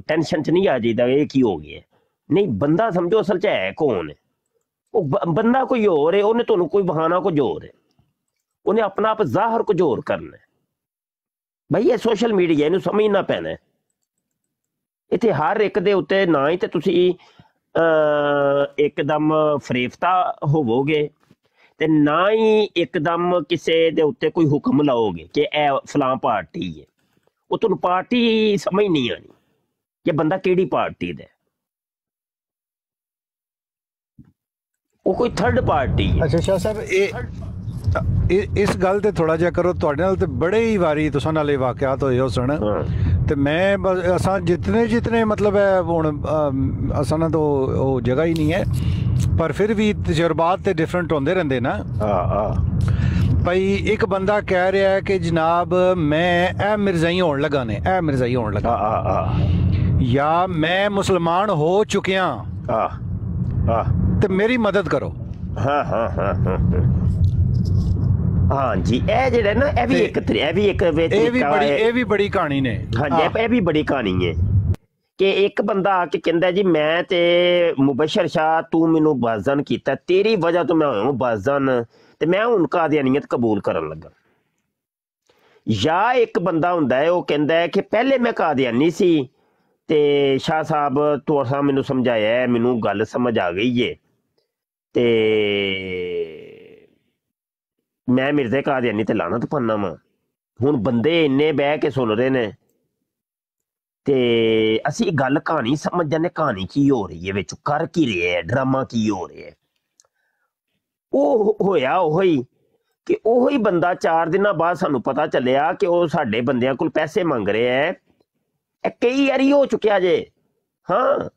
ਟੈਨਸ਼ਨ 'ਚ ਨਹੀਂ ਆ ਜਾਈਦਾ ਇਹ ਕੀ ਹੋ ਗਿਆ। ਨਹੀਂ, ਬੰਦਾ ਸਮਝੋ ਅਸਲ 'ਚ ਹੈ ਕੌਣ ਹੈ। ਉਹ ਬੰਦਾ ਕੋਈ ਹੋਰ ਹੈ, ਉਹਨੇ ਤੁਹਾਨੂੰ ਕੋਈ ਬਹਾਨਾ ਕੁਝ ਹੋਰ ਹੈ, ਉਹਨੇ ਆਪਣਾ ਆਪ ਜ਼ਾਹਰ ਕੁਝ ਹੋਰ ਕਰਨਾ। ਭਾਈ ਇਹ ਸੋਸ਼ਲ ਮੀਡੀਆ, ਇਹਨੂੰ ਸਮਝਣਾ ਪੈਣਾ। ਇੱਥੇ ਹਰ ਇੱਕ ਦੇ ਉੱਤੇ ਨਾ ਹੀ ਤੇ ਤੁਸੀਂ ਇੱਕਦਮ ਫਰੇਫਤਾ ਹੋਵੋਗੇ, ਤੇ ਨਾ ਹੀ ਇੱਕਦਮ ਕਿਸੇ ਦੇ ਉੱਤੇ ਕੋਈ ਹੁਕਮ ਲਾਓਗੇ ਕਿ ਇਹ ਫਲਾਂ ਪਾਰਟੀ ਹੈ। ਉਹ ਤੁਹਾਨੂੰ ਪਾਰਟੀ ਸਮਝ ਨਹੀਂ ਆਣੀ ਕਿ ਬੰਦਾ ਕਿਹੜੀ ਪਾਰਟੀ ਦਾ, ਉਹ ਕੋਈ ਥਰਡ ਪਾਰਟੀ ਹੈ। ਅੱਛਾ ਸ਼ਾਹ ਸਾਹਿਬ, ਇਸ ਗੱਲ ਤੇ ਥੋੜਾ ਜਿਹਾ ਕਰੋ। ਤੁਹਾਡੇ ਨਾਲ ਤੇ ਬੜੇ ਹੀ ਵਾਰੀ ਤੁਸਾਂ ਨਾਲ ਇਹ ਵਾਕਿਆਤ ਹੋਏ ਹੋ ਸਨ, ਤੇ ਮੈਂ ਬਸ ਅਸਾਂ ਜਿਤਨੇ ਮਤਲਬ ਹੈ ਹੁਣ ਅਸਾਂ ਨਾਲ ਤਾਂ ਉਹ ਜਗ੍ਹਾ ਹੀ ਨਹੀਂ ਹੈ, ਪਰ ਫਿਰ ਵੀ ਤਜਰਬਾਤ ਤੇ ਡਿਫਰੈਂਟ ਹੁੰਦੇ ਰਹਿੰਦੇ ਨਾ। ਭਾਈ ਇੱਕ ਬੰਦਾ ਕਹਿ ਰਿਹਾ ਹੈ ਕਿ ਜਨਾਬ ਮੈਂ ਇਹ ਮਿਰਜ਼ਾਈ ਹੋਣ ਲੱਗਾ ਨੇ, ਇਹ ਮਿਰਜ਼ਾਈ ਹੋਣ ਲੱਗਾ, ਜਾਂ ਮੈਂ ਮੁਸਲਮਾਨ ਹੋ ਚੁੱਕਿਆ ਤੇ ਮੇਰੀ ਮਦਦ ਕਰੋ। ਹਾਂ ਜੀ, ਇਹ ਜਿਹੜਾ ਨਾ ਇਹ ਵੀ ਬੜੀ ਕਹਾਣੀ ਨੇ। ਹਾਂਜੀ, ਇਹ ਵੀ ਬੜੀ ਕਹਾਣੀ ਹੈ ਕਿ ਇੱਕ ਬੰਦਾ ਆ ਕੇ ਕਹਿੰਦਾ ਜੀ ਮੈਂ ਤੇ ਮੁਬਸ਼ਰ ਸ਼ਾਹ ਤੂੰ ਮੈਨੂੰ ਬਾਜ਼ਨ ਕੀਤਾ, ਤੇਰੀ ਵਜ੍ਹਾ ਤੋਂ ਮੈਂ ਹੋਇਆ ਬਾਜ਼ਨ, ਤੇ ਮੈਂ ਹੁਣ ਕਾਦੀਆਨੀਅਤ ਕਬੂਲ ਕਰਨ ਲੱਗਾ। ਜਾਂ ਇੱਕ ਬੰਦਾ ਹੁੰਦਾ ਹੈ ਉਹ ਕਹਿੰਦਾ ਹੈ ਕਿ ਪਹਿਲੇ ਮੈਂ ਕਾਦੀਆਨੀ ਸੀ ਤੇ ਸ਼ਾਹ ਸਾਹਿਬ ਤੁਸਾਂ ਮੈਨੂੰ ਸਮਝਾਇਆ, ਮੈਨੂੰ ਗੱਲ ਸਮਝ ਆ ਗਈ ਹੈ, ਤੇ ਮੈਂ ਮਿਰਜ਼ੇ ਕਾਦੀਆਨੀ ਤੇ ਲਾਨਤ ਪਾਨਾ ਵਾ। ਹੁਣ ਬੰਦੇ ਇੰਨੇ ਬਹਿ ਕੇ ਸੁਣ ਰਹੇ ਨੇ ਤੇ ਅਸੀਂ ਗੱਲ ਕਹਾਣੀ ਸਮਝ ਜਾਂਦੇ, ਕਹਾਣੀ ਕੀ ਹੋ ਰਹੀ ਹੈ ਵਿੱਚ, ਕਰ ਕੀ ਰਿਹਾ ਹੈ, ਡਰਾਮਾ ਕੀ ਹੋ ਰਿਹਾ ਹੈ। ਉਹ ਹੋਇਆ ਉਹੀ ਕਿ ਉਹੀ ਬੰਦਾ 4 ਦਿਨਾਂ ਬਾਅਦ ਸਾਨੂੰ ਪਤਾ ਚੱਲਿਆ ਕਿ ਉਹ ਸਾਡੇ ਬੰਦਿਆਂ ਕੋਲ ਪੈਸੇ ਮੰਗ ਰਿਹਾ ਹੈ। ਇਹ ਕਈ ਵਾਰੀ ਹੋ ਚੁੱਕਿਆ ਜੇ, ਹਾਂ,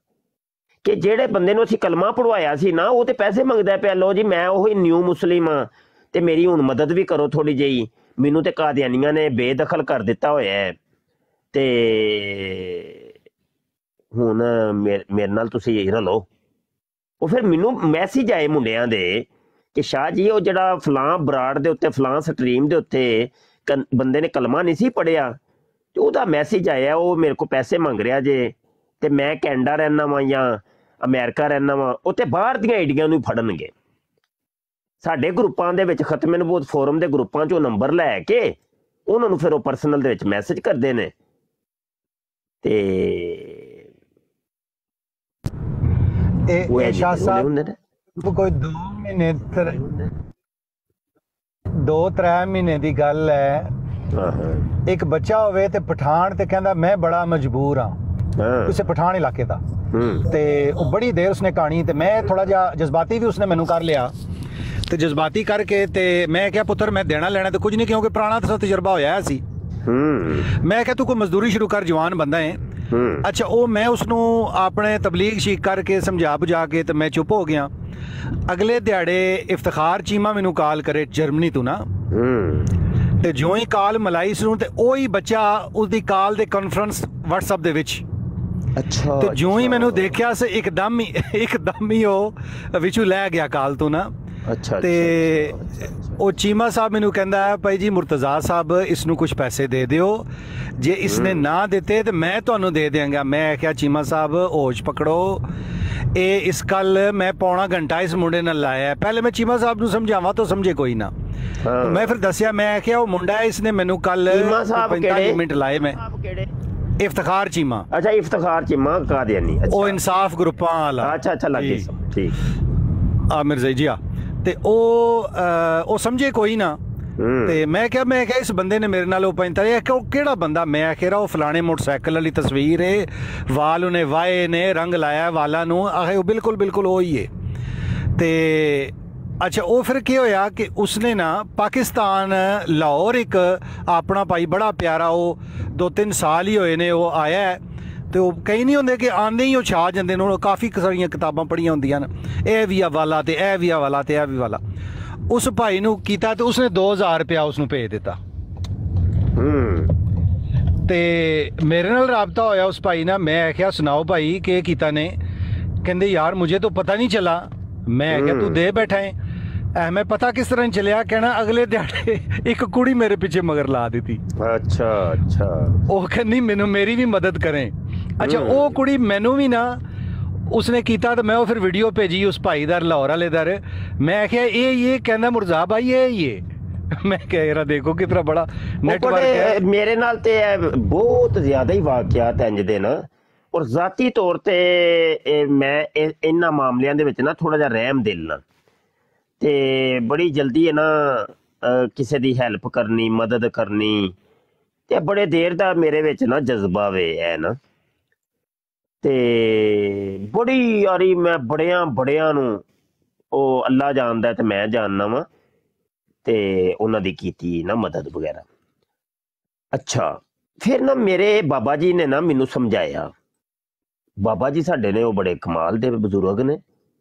ਕਿ ਜਿਹੜੇ ਬੰਦੇ ਨੂੰ ਅਸੀਂ ਕਲਮਾ ਪੜਵਾਇਆ ਸੀ ਨਾ, ਉਹ ਤੇ ਪੈਸੇ ਮੰਗਦਾ ਪਿਆ, ਲੋ ਜੀ ਮੈਂ ਉਹੀ ਨਿਊ ਮੁਸਲਿਮ ਹਾਂ ਤੇ ਮੇਰੀ ਹੁਣ ਮਦਦ ਵੀ ਕਰੋ ਥੋੜੀ ਜਿਹੀ, ਮੈਨੂੰ ਤੇ ਕਾਦੀਆਨੀਆਂ ਨੇ ਬੇਦਖਲ ਕਰ ਦਿੱਤਾ ਹੋਇਆ ਹੈ ਤੇ ਹੁਣ ਮੇਰੇ ਨਾਲ ਤੁਸੀਂ ਰਲੋ। ਉਹ ਫਿਰ ਮੈਨੂੰ ਮੈਸੇਜ ਆਏ ਮੁੰਡਿਆਂ ਦੇ ਕਿ ਸ਼ਾਹ ਜੀ ਉਹ ਜਿਹੜਾ ਫਲਾਂ ਬਰਾੜ ਦੇ ਉੱਤੇ, ਫਲਾਂ ਸਟਰੀਮ ਦੇ ਉੱਤੇ ਬੰਦੇ ਨੇ ਕਲਮਾ ਨਹੀਂ ਸੀ ਪੜਿਆ ਤੇ ਉਹਦਾ ਮੈਸੇਜ ਆਇਆ, ਉਹ ਮੇਰੇ ਕੋਲ ਪੈਸੇ ਮੰਗ ਰਿਹਾ ਜੇ ਤੇ ਮੈਂ ਕੈਨੇਡਾ ਰਹਿਣਾ ਵਾਂ ਜਾਂ ਅਮਰੀਕਾ ਰਹਿਣਾ ਵਾਂ, ਉਹ ਤੇ ਬਾਹਰ ਦੀਆਂ ਆਈਡੀਆਂ ਨੂੰ ਫੜਨਗੇ। ਸਾਡੇ ਗਰੁੱਪਾਂ ਦੇ ਵਿੱਚ ਖਤਮੇ ਨਬੂਵਤ ਫੋਰਮ ਦੇ ਗਰੁੱਪਾਂ 'ਚੋਂ ਨੰਬਰ ਲੈ ਕੇ ਉਹਨਾਂ ਨੂੰ ਫਿਰ ਉਹ ਪਰਸਨਲ ਦੇ ਵਿੱਚ ਮੈਸੇਜ ਕਰਦੇ ਨੇ ਤੇ ਇਹ ਸ਼ਾਹ ਸਾਹਿਬ ਕੋਈ 2-3 ਮਹੀਨੇ ਦੀ ਗੱਲ ਹੈ। ਇੱਕ ਬੱਚਾ ਹੋਵੇ ਤੇ ਪਠਾਨ ਤੇ ਕਹਿੰਦਾ ਮੈਂ ਬੜਾ ਮਜਬੂਰ ਹਾਂ, ਕਿਸੇ ਪਠਾਨ ਇਲਾਕੇ ਦਾ, ਤੇ ਉਹ ਬੜੀ ਦੇਰ ਉਸਨੇ ਕਹਾਣੀ ਤੇ ਮੈਂ ਥੋੜਾ ਜਿਹਾ ਜਜ਼ਬਾਤੀ ਵੀ ਉਸਨੇ ਮੈਨੂੰ ਕਰ ਲਿਆ ਤੇ ਜਜ਼ਬਾਤੀ ਕਰਕੇ ਤੇ ਮੈਂ ਕਿਹਾ ਪੁੱਤਰ ਮੈਂ ਦੇਣਾ ਲੈਣਾ ਤੇ ਕੁਝ ਨਹੀਂ, ਕਿਉਂਕਿ ਪੁਰਾਣਾ ਤਾਂ ਤਜਰਬਾ ਹੋਇਆ ਸੀ। ਮੈਂ ਕਿਹਾ ਤੂੰ ਕੋਈ ਮਜ਼ਦੂਰੀ ਸ਼ੁਰੂ ਕਰ, ਜਵਾਨ ਬੰਦਾ ਹੈ। ਅੱਛਾ, ਉਹ ਮੈਂ ਉਸਨੂੰ ਆਪਣੇ ਤਬਲੀਗ ਸ਼ੀਕ ਕਰਕੇ ਸਮਝਾ ਬੁਝਾ ਕੇ ਤੇ ਮੈਂ ਚੁੱਪ ਹੋ ਗਿਆ। ਅਗਲੇ ਦਿਹਾੜੇ ਇਫਤਖਾਰ ਚੀਮਾ ਮੈਨੂੰ ਕਾਲ ਕਰੇ ਜਰਮਨੀ ਤੋਂ ਨਾ, ਤੇ ਜਿਉਂ ਹੀ ਕਾਲ ਮਲਾਈ ਸੁਣੂ ਤੇ ਉਹੀ ਬੱਚਾ ਉਸਦੀ ਕਾਲ ਦੇ ਕਾਨਫਰੰਸ WhatsApp ਦੇ ਵਿੱਚ। ਅੱਛਾ, ਤੇ ਜਿਉਂ ਹੀ ਮੈਨੂੰ ਦੇਖਿਆ ਸੀ ਇੱਕਦਮ ਹੀ ਉਹ ਵਿੱਚੋਂ ਲੈ ਗਿਆ ਕਾਲ ਤੋਂ ਨਾ। ਅੱਛਾ, ਤੇ ਉਹ ਚੀਮਾ ਸਾਹਿਬ ਮੈਨੂੰ ਕਹਿੰਦਾ ਹੈ ਭਾਈ ਜੀ ਮੁਰਤਜ਼ਾ ਸਾਹਿਬ ਇਸ ਨੂੰ ਕੁਝ ਪੈਸੇ ਦੇ ਦਿਓ, ਜੇ ਇਸਨੇ ਨਾ ਦਿੱਤੇ ਤੇ ਮੈਂ ਤੁਹਾਨੂੰ ਦੇ ਦਿਆਂਗਾ। ਮੈਂ ਕਿਹਾ ਚੀਮਾ ਸਾਹਿਬ ਹੋਸ਼ ਪਕੜੋ, ਇਹ ਇਸ ਕੱਲ ਮੈਂ ਪੌਣਾ ਘੰਟਾ ਇਸ ਮੁੰਡੇ ਨਾਲ ਲਾਇਆ। ਪਹਿਲੇ ਮੈਂ ਚੀਮਾ ਸਾਹਿਬ ਨੂੰ ਸਮਝਾਵਾਂ ਤਾਂ ਸਮਝੇ ਕੋਈ ਨਾ, ਮੈਂ ਫਿਰ ਦੱਸਿਆ, ਮੈਂ ਕਿਹਾ ਉਹ ਮੁੰਡਾ ਹੈ, ਇਸਨੇ ਮੈਨੂੰ ਕੱਲ 45 ਮਿੰਟ ਲਾਏ। ਮੈਂ ਇਫਤਖਾਰ ਚੀਮਾ। ਅੱਛਾ, ਇਫਤਖਾਰ ਚੀਮਾ ਕਾਦੀਆਨੀ, ਉਹ ਇਨਸਾਫ ਗਰੁੱਪਾਂ ਵਾਲਾ। ਅੱਛਾ ਅੱਛਾ, ਲੱਗ ਗਿਆ, ਠੀਕ। ਆਮਿਰ ਜ਼ੈਜੀਆ ਤੇ ਉਹ ਸਮਝੇ ਕੋਈ ਨਾ। ਤੇ ਮੈਂ ਕਿਹਾ ਇਸ ਬੰਦੇ ਨੇ ਮੇਰੇ ਨਾਲ ਉਹ 45, ਉਹ ਕਿਹੜਾ ਬੰਦਾ? ਮੈਂ ਕਿਹਾ ਉਹ ਫਲਾਣੇ ਮੋਟਰਸਾਈਕਲ ਵਾਲੀ ਤਸਵੀਰ ਹੈ, ਵਾਲ ਉਹਨੇ ਵਾਏ ਨੇ, ਰੰਗ ਲਾਇਆ ਵਾਲਾਂ ਨੂੰ, ਆਹੇ ਉਹ ਬਿਲਕੁਲ ਉਹੀ ਹੈ। ਤੇ ਅੱਛਾ, ਉਹ ਫਿਰ ਕੀ ਹੋਇਆ ਕਿ ਉਸਨੇ ਨਾ ਪਾਕਿਸਤਾਨ ਲਾਹੌਰ ਇੱਕ ਆਪਣਾ ਭਾਈ ਬੜਾ ਪਿਆਰਾ, ਉਹ 2-3 ਸਾਲ ਹੀ ਹੋਏ ਨੇ ਉਹ ਆਇਆ, ਤੇ ਉਹ ਕਈ ਨਹੀਂ ਹੁੰਦੇ ਕਿ ਆਉਂਦੇ ਹੀ ਉਹ ਛਾ ਜਾਂਦੇ ਨੇ। ਉਹ ਕਾਫੀ ਸਾਰੀਆਂ ਕਿਤਾਬਾਂ ਪੜ੍ਹੀਆਂ ਹੁੰਦੀਆਂ ਨੇ, ਇਹ ਵੀ ਹਵਾਲਾ ਤੇ ਇਹ ਵੀ ਹਵਾਲਾ ਤੇ ਇਹ ਵੀ ਵਾਲਾ। ਉਸ ਭਾਈ ਨੂੰ ਕੀਤਾ ਤੇ ਉਸਨੇ 2000 ਰੁਪਇਆ ਉਸਨੂੰ ਭੇਜ ਦਿੱਤਾ। ਤੇ ਮੇਰੇ ਨਾਲ ਰਾਬਤਾ ਹੋਇਆ ਉਸ ਭਾਈ ਨਾਲ। ਮੈਂ ਆਖਿਆ ਸੁਣਾਓ ਭਾਈ ਕੀ ਕੀਤਾ ਨੇ? ਕਹਿੰਦੇ ਯਾਰ ਮੁਝੇ ਤਾਂ ਪਤਾ ਨਹੀਂ ਚਲਾ। ਮੈਂ ਕਿਹਾ ਤੂੰ ਦੇ ਬੈਠਾ ਹੈ? ਮੈਂ ਪਤਾ ਕਿਸ ਤਰ੍ਹਾਂ ਚਲਿਆ? ਕਹਿਣਾ ਅਗਲੇ ਦਿਹਾੜੇ ਇੱਕ ਕੁੜੀ ਮੇਰੇ ਪਿੱਛੇ ਮਗਰ ਲਾ ਦਿੱਤੀ। ਅੱਛਾ, ਉਹ ਕਹਿੰਦੀ ਮੈਨੂੰ ਮੇਰੀ ਵੀ ਮਦਦ ਕਰੇ। ਅੱਛਾ, ਉਹ ਕੁੜੀ ਮੈਨੂੰ ਵੀ ਨਾ ਉਸਨੇ ਕੀਤਾ ਤੇ ਮੈਂ ਉਹ ਫਿਰ ਵੀਡੀਓ ਭੇਜੀ ਉਸ ਭਾਈ ਦਾ, ਲਾਹੌਰ ਵਾਲੇ ਦਾ। ਮੈਂ ਕਿਹਾ ਇਹ ਕਹਿੰਦਾ ਮੁਰਜ਼ਾ ਭਾਈ ਇਹ ਮੈਂ ਕਿਹਾ ਯਾਰ ਦੇਖੋ ਕਿਸ ਤਰ੍ਹਾਂ ਬੜਾ ਨੈਟਵਰਕ ਹੈ। ਮੇਰੇ ਨਾਲ ਤੇ ਬਹੁਤ ਜ਼ਿਆਦਾ ਹੀ ਵਾਕਿਆਤ ਇੰਜ ਦੇ ਨਾ, ਔਰ ਜ਼ਾਤੀ ਤੌਰ ਤੇ ਮੈਂ ਇਹਨਾਂ ਮਾਮਲਿਆਂ ਦੇ ਵਿੱਚ ਨਾ ਥੋੜਾ ਜਿਹਾ ਰਹਿਮ ਦਿਲ ਨਾ, ਤੇ ਬੜੀ ਜਲਦੀ ਹੈ ਨਾ ਕਿਸੇ ਦੀ ਹੈਲਪ ਕਰਨੀ, ਮਦਦ ਕਰਨੀ, ਤੇ ਬੜੇ ਦੇਰ ਦਾ ਮੇਰੇ ਵਿੱਚ ਨਾ ਜਜ਼ਬਾ ਵੇ ਹੈ ਨਾ। ਤੇ ਬੜੀ ਯਾਰੀ ਮੈਂ ਬੜਿਆਂ ਨੂੰ, ਉਹ ਅੱਲਾ ਜਾਣਦਾ ਤੇ ਮੈਂ ਜਾਣਦਾ ਵਾਂ, ਤੇ ਉਹਨਾਂ ਦੀ ਕੀਤੀ ਨਾ ਮਦਦ ਵਗੈਰਾ। ਅੱਛਾ, ਫਿਰ ਨਾ ਮੇਰੇ ਬਾਬਾ ਜੀ ਨੇ ਨਾ ਮੈਨੂੰ ਸਮਝਾਇਆ। ਬਾਬਾ ਜੀ ਸਾਡੇ ਨੇ ਉਹ ਬੜੇ ਕਮਾਲ ਦੇ ਬਜ਼ੁਰਗ ਨੇ।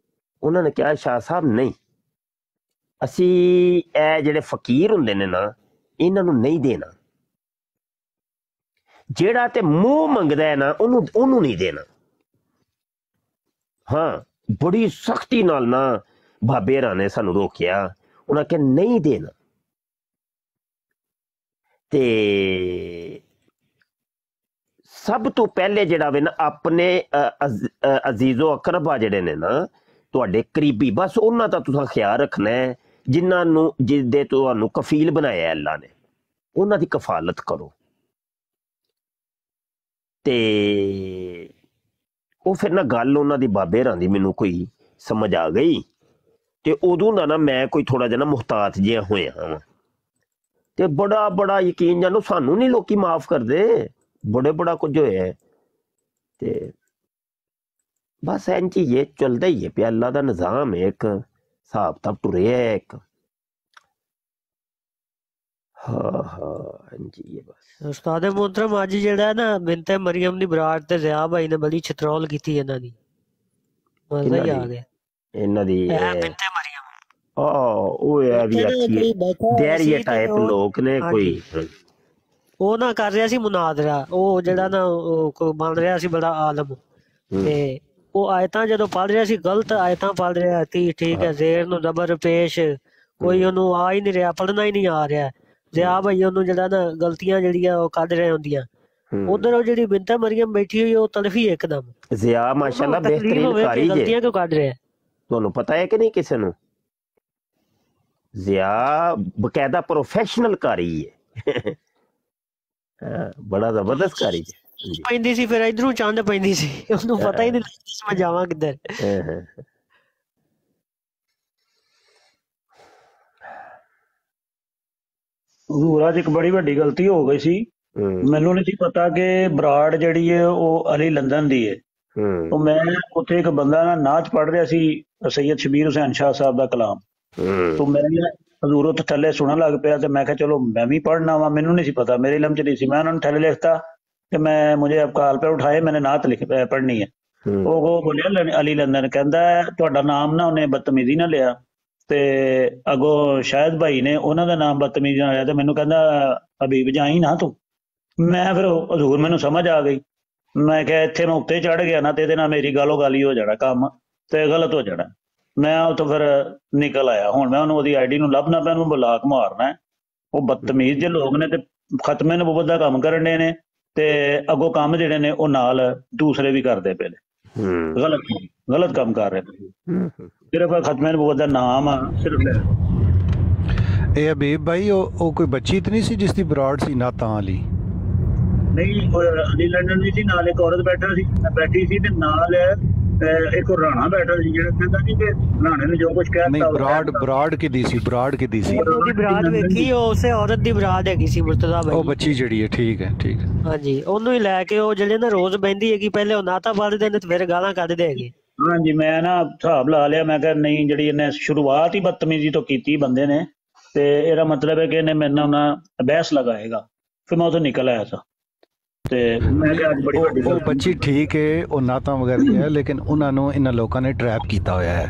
ਉਹਨਾਂ ਨੇ ਕਿਹਾ ਸ਼ਾਹ ਸਾਹਿਬ ਨਹੀਂ, ਅਸੀਂ ਇਹ ਜਿਹੜੇ ਫਕੀਰ ਹੁੰਦੇ ਨੇ ਨਾ ਇਹਨਾਂ ਨੂੰ ਨਹੀਂ ਦੇਣਾ, ਜਿਹੜਾ ਤੇ ਮੂੰਹ ਮੰਗਦਾ ਹੈ ਨਾ ਉਹਨੂੰ ਨਹੀਂ ਦੇਣਾ। ਹਾਂ, ਬੜੀ ਸਖਤੀ ਨਾਲ ਨਾ ਬਾਬੇ ਰਾਂ ਨੇ ਸਾਨੂੰ ਰੋਕਿਆ। ਉਹਨਾਂ ਕਿ ਨਹੀਂ ਦੇਣਾ। ਤੇ ਸਭ ਤੋਂ ਪਹਿਲੇ ਜਿਹੜਾ ਵੇ ਨਾ ਆਪਣੇ ਅਜ਼ੀਜ਼ੋ ਅਕਰਬਾ ਜਿਹੜੇ ਨੇ ਨਾ ਤੁਹਾਡੇ ਕਰੀਬੀ, ਬਸ ਉਹਨਾਂ ਦਾ ਤੁਸੀਂ ਖਿਆਲ ਰੱਖਣਾ ਹੈ, ਜਿਨ੍ਹਾਂ ਨੂੰ ਜਿਹਦੇ ਤੁਹਾਨੂੰ ਕਫੀਲ ਬਣਾਇਆ ਅੱਲਾ ਨੇ, ਉਹਨਾਂ ਦੀ ਕਫਾਲਤ ਕਰੋ। ਤੇ ਉਹ ਫਿਰ ਨਾ ਗੱਲ ਉਹਨਾਂ ਦੀ ਬਾਬੇ ਰਾਂ ਦੀ ਮੈਨੂੰ ਕੋਈ ਸਮਝ ਆ ਗਈ, ਤੇ ਉਦੋਂ ਦਾ ਨਾ ਮੈਂ ਕੋਈ ਥੋੜਾ ਜਿਹਾ ਨਾ ਮੁਹਤਾਤ ਜਿਹਾ ਹੋਇਆ ਵਾ। ਤੇ ਬੜਾ ਯਕੀਨ ਜਾਨੋ ਸਾਨੂੰ ਨਹੀਂ ਲੋਕੀ ਮਾਫ ਕਰਦੇ, ਬੜਾ ਕੁਝ ਹੋਇਆ। ते बस इंज ही चलदा ही है पिया, अल्लाह दा निज़ाम है, एक हिसाब किताब टुरिया है एक। हाँ हाँ इंज ही है बस। ਉਸਤਾਦ ਮੁਹਤਰਮ ਅੱਜ ਜਿਹੜਾ ਹੈ ਨਾ ਬਿੰਤੇ ਮਰੀਮ ਦੀ ਬਰਾਤ ਤੇ ਜ਼ਿਆ ਭਾਈ ਨੇ ਬੜੀ ਛਤਰੋਲ ਕੀਤੀ ਇਹਨਾਂ ਦੀ, ਮਜ਼ਾ ਹੀ ਆ ਗਿਆ। ਇਹਨਾਂ ਦੀ ਬਿੰਤੇ ਮਰੀਮ ਉਹ ਹੈ ਵੀ ਅੱਛੀ ਡੈਰੀਆ ਟਾਈਪ ਲੋਕ ਨੇ ਕੋਈ, ਉਹ ਨਾ ਕਰ ਰਿਹਾ ਸੀ ਮੁਨਾਜ਼ਰਾ, ਉਹ ਜਿਹੜਾ ਨਾ ਉਹ ਬਣ ਰਿਹਾ ਸੀ ਬੜਾ ਆਲਮ, ਤੇ ਉਹ ਆਇਤਾਂ ਜਦੋਂ ਪੜ੍ਹ ਰਿਹਾ ਸੀ ਗਲਤ ਆਇਤਾਂ ਪੜ੍ਹ ਰਿਹਾ ਸੀ, ਠੀਕ ਹੈ, ਜ਼ੇਰ ਨੂੰ ਜ਼ਬਰ ਪੇਸ਼, ਕੋਈ ਉਹਨੂੰ ਆ ਹੀ ਨਹੀਂ ਰਿਹਾ, ਪੜ੍ਹਨਾ ਹੀ ਨਹੀਂ ਆ ਰਿਹਾ। ਜ਼ਿਆ ਭਾਈ ਉਹਨੂੰ ਜਿਹੜਾ ਨਾ ਗਲਤੀਆਂ ਜਿਹੜੀਆਂ ਉਹ ਕੱਢ ਰਹੇ ਹੁੰਦੀਆਂ। ਉਧਰ ਉਹ ਜਿਹੜੀ ਬਿੰਤੇ ਮਰੀਮ ਬੈਠੀ ਹੋਈ ਉਹ ਤਲਫੀ ਇੱਕਦਮ। ਜ਼ਿਆ ਮਾਸ਼ਾਅੱਲਾ ਬਿਹਤਰੀਨ ਕਾਰੀ ਹੈ, ਗਲਤੀਆਂ ਕਿਉਂ ਕੱਢ ਰਿਹਾ ਤੁਹਾਨੂੰ ਪਤਾ ਹੈ ਕਿ ਨਹੀਂ ਕਿਸੇ ਨੂੰ? ਜ਼ਿਆ ਬਕਾਇਦਾ ਪ੍ਰੋਫੈਸ਼ਨਲ ਕਾਰੀ ਹੈ, ਬੜਾ ਜ਼ਬਰਦਸਤ ਕਾਰੀ ਹੈ। ਪੈਂਦੀ ਸੀ ਫਿਰ ਇਧਰੋਂ ਚੰਦ ਪੈਂਦੀ ਸੀ, ਉਹਨੂੰ ਪਤਾ ਹੀ ਨਹੀਂ ਲੱਗਦਾ ਮੈਂ ਜਾਵਾਂ ਕਿੱਧਰ। ਹਜ਼ੂਰ ਅੱਜ ਇੱਕ ਬੜੀ ਵੱਡੀ ਗਲਤੀ ਹੋ ਗਈ ਸੀ, ਮੈਨੂੰ ਨਹੀਂ ਸੀ ਪਤਾ ਕਿ ਬਰਾੜ ਜਿਹੜੀ ਹੈ ਉਹ ਅਲੀ ਲੰਦਨ ਦੀ ਹੈ। तो मैं उत्थे एक बंदा ना नाच पढ़ रहा सी सैयद शबीर हुसैन शाह साहब का कलाम, तो मैं हजूर उत्थे थल्ले सुनन लग पिया, तो मैं कहा चलो मैं भी पढ़ना वा, मैनू नहीं सी पता, मेरे इलम च नहीं सी। मैं उन्होंने थल्ले लिखता कि मैं मुझे अब कॉल पे उठाए, मैंने नात लिख पढ़नी है। वो बोलिया अली लंदन, कहता तुहाडा नाम ना उन्हें बदतमीजी ना लिया, ते अगो शायद भाई ने उन्हों का नाम बदतमीजी ना लिया, तो मैनू कहता हबीब जाई ना तू। मैं फिर हजूर मैनू समझ आ गई, मैं क्या इत्थे मैं उत्ते चढ़ गया ना तो इहदे नाल मेरी गालो गाली हो जाना, काम ते गलत हो जाना। मैं उत्थों फिर निकल आया, हुण मैं उन्होंने ओहदी आईडी नूं लभना पिया, उहनूं ब्लॉक मारना है। वो बदतमीज जे लोग ने ते खत्मे नबूवत दा काम करने ने, ते अगों काम जिहड़े ने ओ नाल दूसरे भी करदे पे ने, गलत काम कर रहे पे। सिर्फ खत्मे नबूवत दा नाम सिर्फ ए हबीब भाई ओ कोई बच्ची तो नहीं सी जिसदी बराड़ सी नातां वाली? नहीं, अली लंदन भी सी, नाल एक औरत बैठी सी ते नाल एक राणा बैठा सी, जेड़ा कहंदा सी कि राणे ने जो कुछ कहता। नहीं, बराड़ की दी सी ਉਹਦੀ ਬਰਾਤ ਵੇਖੀ, ਉਹ ਉਸੇ ਔਰਤ ਦੀ ਬਰਾਤ ਹੈਗੀ ਸੀ ਮੁਰਤਜ਼ਾ ਭਾਈ, ਉਹ ਬੱਚੀ ਜਿਹੜੀ ਹੈ। ਠੀਕ ਹੈ ਹਾਂਜੀ, ਉਹਨੂੰ ਹੀ ਲੈ ਕੇ ਉਹ ਜਿਹੜੇ ਨਾ ਰੋਜ਼ ਬਹਿੰਦੀ ਹੈਗੀ, ਪਹਿਲੇ ਉਹ ਨਾਤਾ ਪੜ੍ਹਦੇ ਨੇ ਤੇ ਫਿਰ ਗਾਲਾਂ ਕੱਢਦੇ ਹੈਗੇ। ਹਾਂਜੀ, ਮੈਂ ਨਾ ਹਿਸਾਬ ਲਾ ਲਿਆ, ਮੈਂ ਕਿਹਾ ਨਹੀਂ, ਜਿਹੜੀ ਇਹਨੇ ਸ਼ੁਰੂਆਤ ਹੀ ਬਦਤਮੀਜ਼ੀ ਤੋਂ ਕੀਤੀ ਬੰਦੇ ਨੇ, ਤੇ ਇਹਦਾ ਮਤਲਬ ਹੈ ਕਿ ਇਹਨੇ ਮੇਰੇ ਨਾਲ ਨਾ ਬਹਿਸ ਲਗਾਏਗਾ। ਫਿਰ ਮੈਂ ਉੱਥੋਂ ਨਿਕਲ ਆਇਆ ਸੀ। ਉਹ ਬੱਚੀ ਠੀਕ ਹੈ, ਉਹ ਨਾਤਾਂ ਵਗੈਰਾ ਹੈ, ਲੇਕਿਨ ਉਹਨਾਂ ਨੂੰ ਇਹਨਾਂ ਲੋਕਾਂ ਨੇ ਟਰੈਪ ਕੀਤਾ ਹੋਇਆ ਹੈ।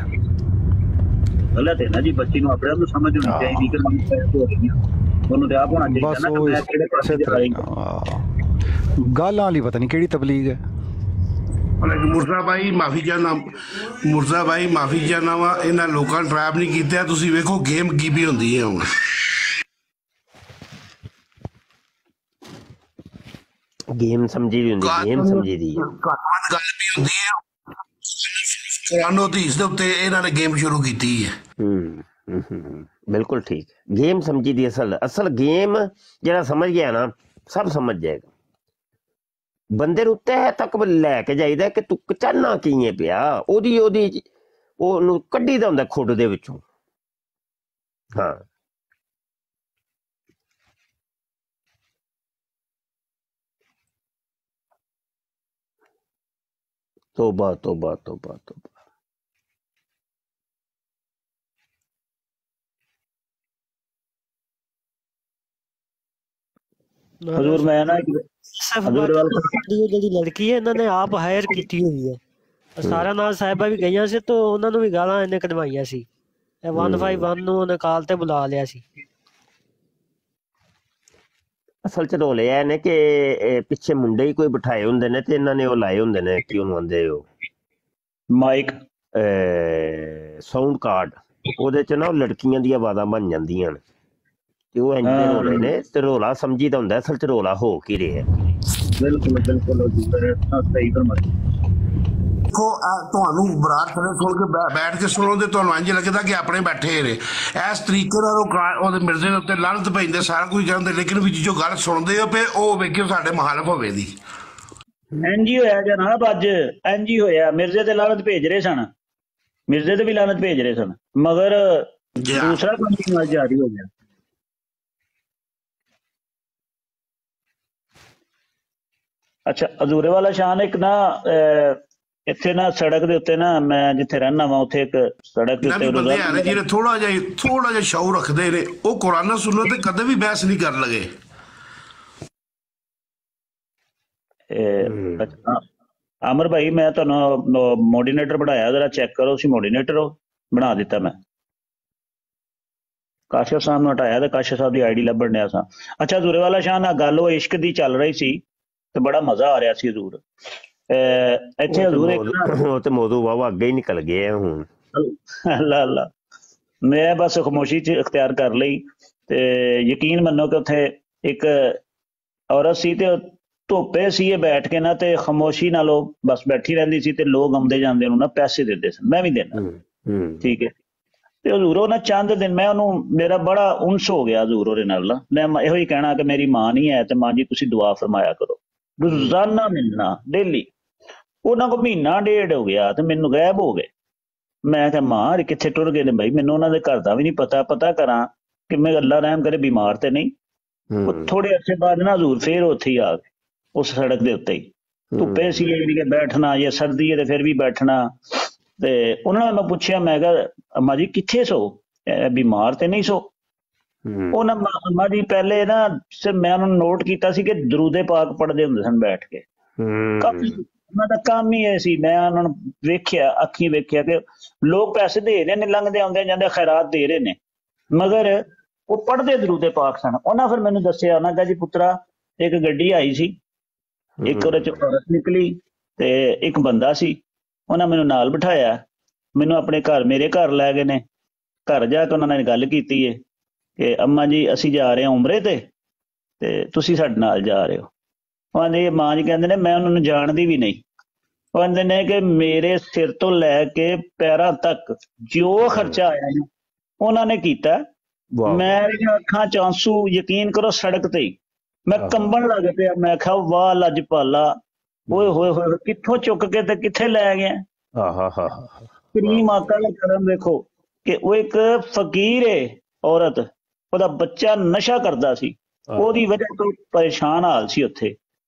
ਗਲਤ ਹੈ ਨਾ ਜੀ, ਬੱਚੀ ਨੂੰ ਆਪਣੇ ਆਪ ਨੂੰ ਸਮਝ ਹੋਣੀ ਚਾਹੀਦੀ ਕਿ ਮੈਂ ਟਰੈਪ ਹੋ ਰਹੀ ਹਾਂ, ਉਹਨੂੰ ਤੇ ਆਪ ਹੋਣਾ ਚਾਹੀਦਾ ਨਾ ਕਿ ਮੈਂ ਕਿਹੜੇ ਪਾਸੇ ਜਾ ਰਹੀ ਹਾਂ। ਗਾਲਾਂ ਵਾਲੀ ਪਤਾ ਨਹੀਂ ਕਿਹੜੀ ਤਬਲੀਗ ਹੈ। ਮੁਰਜ਼ਾ ਭਾਈ ਮਾਫੀ ਚਾਹਨਾ ਵਾ, ਇਹਨਾਂ ਲੋਕਾਂ ਨੇ ਟਰੈਪ ਨਹੀਂ ਕੀਤਾ। ਤੁਸੀਂ ਵੇਖੋ ਗੇਮ ਕੀ ਵੀ ਹੁੰਦੀ ਹੈ ਹੁਣ। गेम समझी दी हुंदी, गेम समझी दी गल भी हुंदी है। कुरानो हदीस दे उत्ते इन्हां ने गेम शुरू कीती है। बिल्कुल ठीक, गेम समझी दी। असल गेम जेड़ा समझ गया ना सब समझ जाएगा। बंदे नूं तह तक लैके जाईदा कि तू चाहना किए पिया, ओदी ओनू कड्डी दा हुंदा खुड दे विचों। हाँ तौबा तौबा तौबा तौबा। हजूर मैं ना ਜਿਹੜੀ ਲੜਕੀ ਹੈ ਇਹਨਾਂ ਨੇ ਆਪ ਹਾਇਰ ਕੀਤੀ ਹੋਈ ਹੈ, ਸਾਰਾ ਨਾਲ ਸਾਹਿਬਾ ਵੀ ਗਈਆਂ ਸੀ, ਤੇ ਉਹਨਾਂ ਨੂੰ ਵੀ ਗਾਲਾਂ ਇਹਨੇ ਕਢਵਾਈਆਂ ਸੀ। ਇਹ 151 ਨੂੰ ਉਹਨੇ ਕਾਲ ਤੇ ਬੁਲਾ ਲਿਆ ਸੀ। ਅਸਲ ਚ ਰੋਲੇ ਇਹ ਨੇ ਕਿ ਪਿੱਛੇ ਮੁੰਡੇ ਹੀ ਕੋਈ ਬਿਠਾਏ ਹੁੰਦੇ ਨੇ, ਤੇ ਇਹਨਾਂ ਨੇ ਉਹ ਲਾਏ ਹੁੰਦੇ ਨੇ, ਕੀ ਉਹਨੂੰ ਆਂਦੇ ਹੋ, ਮਾਈਕ ਸਾਊਂਡ ਕਾਰਡ, ਉਹਦੇ ਚ ਨਾ ਉਹ ਲੜਕੀਆਂ ਦੀਆਂ ਆਵਾਜ਼ਾਂ ਬਣ ਜਾਂਦੀਆਂ ਨੇ, ਤੇ ਉਹ ਇੰਜ ਦੇ ਰੋਲੇ ਨੇ। ਤੇ ਰੋਲਾ ਸਮਝੀਦਾ ਹੁੰਦਾ, ਅਸਲ ਚ ਰੋਲਾ ਹੋ ਕੀ ਰਿਹਾ। ਬਿਲਕੁਲ ਸਹੀ ਫਰਮਾਇਆ। ਦੇਖੋ ਤੁਹਾਨੂੰ ਬਰਾਤ ਸੁਣ ਕੇ ਬੈਠ ਕੇ ਸੁਣੋ ਤੇ ਤੁਹਾਨੂੰ ਇੰਝ ਲੱਗਦਾ ਕਿ ਆਪਣੇ ਬੈਠੇ ਨੇ। ਇਸ ਤਰੀਕੇ ਨਾਲ ਉਹਦੇ ਮਿਰਜ਼ੇ ਦੇ ਉੱਤੇ ਲਾਹਨਤ ਪੈਂਦੇ, ਸਾਰਾ ਕੁਝ ਕਹਿੰਦੇ, ਲੇਕਿਨ ਵਿੱਚ ਜੋ ਗੱਲ ਸੁਣਦੇ ਹੋ ਪਏ ਉਹ ਵੇਖਿਓ ਸਾਡੇ ਮੁਖਾਲਫ ਹੋਵੇ ਦੀ। ਇੰਝ ਹੀ ਹੋਇਆ ਜਨਾਬ, ਅੱਜ ਇੰਝ ਹੀ ਹੋਇਆ। ਮਿਰਜ਼ੇ ਤੇ ਲਾਹਨਤ ਭੇਜ ਰਹੇ ਸਨ, ਮਿਰਜ਼ੇ ਤੇ ਵੀ ਲਾਹਨਤ ਭੇਜ ਰਹੇ ਸਨ, ਮਗਰ ਦੂਸਰਾ ਕੰਮ ਨਾਲ ਜਾਰੀ ਹੋ ਗਿਆ। ਅੱਛਾ ਹਜ਼ੂਰੇ ਵਾਲਾ ਸ਼ਾਨ ਇੱਕ ਨਾ ਇੱਥੇ ਨਾ ਸੜਕ ਦੇ ਉੱਤੇ ਨਾ ਮੈਂ ਜਿੱਥੇ ਰਹਿਣਾ ਵਾ ਉੱਥੇ ਇੱਕ ਸੜਕ ਦੇ ਇਹਨਾਂ ਵੀ ਉੱਤੇ ਬੰਦੇ ਆ ਨੇ ਰੋਜ਼ਾਨਾ ਜਿਹੜੇ ਥੋੜਾ ਜਿਹਾ ਸ਼ੌਕ ਰੱਖਦੇ ਨੇ, ਉਹ ਕੁਰਾਨ ਸੁਣਨ ਤੇ ਕਦੇ ਵੀ ਬਹਿਸ ਨਹੀਂ ਕਰਨ ਲਗੇ। ਅੱਛਾ ਆਮਰ ਭਾਈ ਮੈਂ ਤੁਹਾਨੂੰ ਮੋਡੀਨੇਟਰ ਬਣਾਇਆ, ਜਰਾ ਚੈੱਕ ਕਰੋ ਤੁਸੀਂ ਮੋਡੀਨੇਟਰ ਹੋ, ਬਣਾ ਦਿੱਤਾ ਮੈਂ। ਕਾਸ਼ਫ ਸਾਹਿਬ ਨੂੰ ਹਟਾਇਆ ਤੇ ਕਾਸ਼ਫ ਸਾਹਿਬ ਦੀ ਆਈਡੀ ਲੱਭਣ ਡਿਆ ਸਾਂ। ਅੱਛਾ ਹਜ਼ੂਰੇ ਵਾਲਾ ਸ਼ਾਹ ਨਾਲ ਗੱਲ ਉਹ ਇਸ਼ਕ ਦੀ ਚੱਲ ਰਹੀ ਸੀ ਤੇ ਬੜਾ ਮਜ਼ਾ ਆ ਰਿਹਾ ਸੀ ਹਜ਼ੂਰ। ਇੱਥੇ ਹਜ਼ੂਰ ਉਹ ਤੇ ਮੌਜੂ ਵਾਵਾ ਅੱਗੇ ਹੀ ਨਿਕਲ ਗਏ ਆ ਹੁਣ। ਅੱਲਾ ਅੱਲਾ, ਮੈਂ ਬਸ ਖਾਮੋਸ਼ੀ ਚ ਇਖਤਿਆਰ ਕਰ ਲਈ ਤੇ ਯਕੀਨ ਮੰਨੋ ਕਿ ਉੱਥੇ ਇੱਕ ਔਰਤ ਸੀ ਤੇ ਧੁੱਪੇ ਸੀ ਇਹ ਬੈਠ ਕੇ ਨਾ ਤੇ ਖਾਮੋਸ਼ੀ ਨਾਲ ਉਹ ਬਸ ਬੈਠੀ ਰਹਿੰਦੀ ਸੀ ਤੇ ਲੋਕ ਆਉਂਦੇ ਜਾਂਦੇ ਨੂੰ ਨਾ ਪੈਸੇ ਦਿੰਦੇ ਸਨ, ਮੈਂ ਵੀ ਦੇਣਾ। ਠੀਕ ਹੈ ਤੇ ਹਜ਼ੂਰ ਉਹ ਨਾ ਚੰਦ ਦਿਨ ਮੈਂ ਉਹਨੂੰ, ਮੇਰਾ ਬੜਾ ਉਨਸ ਹੋ ਗਿਆ ਹਜ਼ੂਰ ਉਹਦੇ ਨਾਲ ਨਾ। ਮੈਂ ਇਹੋ ਹੀ ਕਹਿਣਾ ਕਿ ਮੇਰੀ ਮਾਂ ਨਹੀਂ ਹੈ ਤੇ ਮਾਂ ਜੀ ਤੁਸੀਂ ਦੁਆ ਫਰਮਾਇਆ ਕਰੋ, ਰੋਜ਼ਾਨਾ ਮਿਲਣਾ ਡੇਲੀ। ਉਹਨਾਂ ਕੋਲ ਮਹੀਨਾ ਡੇਢ ਹੋ ਗਿਆ ਤੇ ਮੈਨੂੰ ਗਾਇਬ ਹੋ ਗਏ। ਮੈਂ ਕਿਹਾ ਮਾਂ ਕਿੱਥੇ ਟੁਰ ਗਏ ਨੇ ਬਾਈ, ਮੈਨੂੰ ਉਹਨਾਂ ਦੇ ਘਰ ਦਾ ਵੀ ਨਹੀਂ ਪਤਾ ਕਰਾਂ ਕਿ ਮੈਂ ਅੱਲਾ ਰਹਿਮ ਕਰੇ ਬਿਮਾਰ ਤੇ ਨਹੀਂ। ਉਹ ਥੋੜੇ ਅਰਸੇ ਬਾਅਦ ਨਾ ਹਜ਼ੂਰ ਫੇਰ ਉੱਥੇ ਹੀ ਆ ਗਏ ਉਸ ਸੜਕ ਦੇ ਉੱਤੇ ਹੀ। ਧੁੱਪੇ ਸੀ ਜਿਹੜੀ ਕਿ ਬੈਠਣਾ, ਜੇ ਸਰਦੀ ਹੈ ਤੇ ਫਿਰ ਵੀ ਬੈਠਣਾ। ਤੇ ਉਹਨਾਂ ਨੇ ਮੈਂ ਪੁੱਛਿਆ, ਮੈਂ ਕਿਹਾ ਅੰਮਾ ਜੀ ਕਿੱਥੇ ਸੋ, ਬਿਮਾਰ ਤੇ ਨਹੀਂ ਸੋ? ਉਹਨਾਂ ਅੰਮਾ ਜੀ ਪਹਿਲੇ ਨਾ ਮੈਂ ਉਹਨਾਂ ਨੂੰ ਨੋਟ ਕੀਤਾ ਸੀ ਕਿ ਦਰੂਦੇ ਪਾਕ ਪੜ੍ਹਦੇ ਹੁੰਦੇ ਸਨ ਬੈਠ ਕੇ। ਕਾਫੀ ਉਹਨਾਂ ਦਾ ਕੰਮ ਹੀ ਇਹ ਸੀ। ਮੈਂ ਉਹਨਾਂ ਨੂੰ ਵੇਖਿਆ, ਅੱਖੀਂ ਵੇਖਿਆ ਕਿ ਲੋਕ ਪੈਸੇ ਦੇ ਰਹੇ ਨੇ, ਲੰਘਦੇ ਆਉਂਦੇ ਜਾਂਦੇ ਖੈਰਾਤ ਦੇ ਰਹੇ ਨੇ, ਮਗਰ ਉਹ ਪੜ੍ਹਦੇ ਦਰੂਦੇ ਪਾਕ ਸਨ। ਉਹਨਾਂ ਫਿਰ ਮੈਨੂੰ ਦੱਸਿਆ, ਉਹਨਾਂ ਕਿਹਾ ਜੀ ਪੁੱਤਰਾ ਇੱਕ ਗੱਡੀ ਆਈ ਸੀ, ਇੱਕ ਉਹਦੇ ਚ ਔਰਤ ਨਿਕਲੀ ਤੇ ਇੱਕ ਬੰਦਾ ਸੀ। ਉਹਨਾਂ ਮੈਨੂੰ ਨਾਲ ਬਿਠਾਇਆ, ਮੈਨੂੰ ਆਪਣੇ ਘਰ, ਮੇਰੇ ਘਰ ਲੈ ਗਏ ਨੇ। ਘਰ ਜਾ ਕੇ ਉਹਨਾਂ ਨੇ ਗੱਲ ਕੀਤੀ ਹੈ ਕਿ ਅੰਮਾ ਜੀ ਅਸੀਂ ਜਾ ਰਹੇ ਹਾਂ ਉਮਰੇ ਤੇ ਤੁਸੀਂ ਸਾਡੇ ਨਾਲ ਜਾ ਰਹੇ ਹੋ। ਉਹ ਕਹਿੰਦੇ ਮਾਂ ਜੀ ਕਹਿੰਦੇ ਨੇ ਮੈਂ ਉਹਨਾਂ ਨੂੰ ਜਾਣਦੀ ਵੀ ਨਹੀਂ। ਉਹ ਕਹਿੰਦੇ ਨੇ ਕਿ ਮੇਰੇ ਸਿਰ ਤੋਂ ਲੈ ਕੇ ਪੈਰਾਂ ਤੱਕ ਜੋ ਖਰਚਾ ਆਇਆ ਨਾ ਉਹਨਾਂ ਨੇ ਕੀਤਾ। ਮੇਰੀਆਂ ਅੱਖਾਂ ਚ ਆਂਸੂ, ਯਕੀਨ ਕਰੋ ਸੜਕ ਤੇ ਹੀ ਮੈਂ ਕੰਬਣ ਲੱਗ ਪਿਆ। ਮੈਂ ਕਿਹਾ ਵਾਹ ਲੱਜਪਾਲਾ, ਓਏ ਹੋਏ ਹੋਏ ਕਿੱਥੋਂ ਚੁੱਕ ਕੇ ਤੇ ਕਿੱਥੇ ਲੈ ਗਏ। ਕਰੀਮ ਆਕਾ ਦਾ ਕਰਮ ਦੇਖੋ ਕਿ ਉਹ ਇੱਕ ਫਕੀਰ ਔਰਤ, ਉਹਦਾ ਬੱਚਾ ਨਸ਼ਾ ਕਰਦਾ ਸੀ, ਉਹਦੀ ਵਜ੍ਹਾ ਤੋਂ ਪਰੇਸ਼ਾਨ ਹਾਲ ਸੀ ਉੱਥੇ।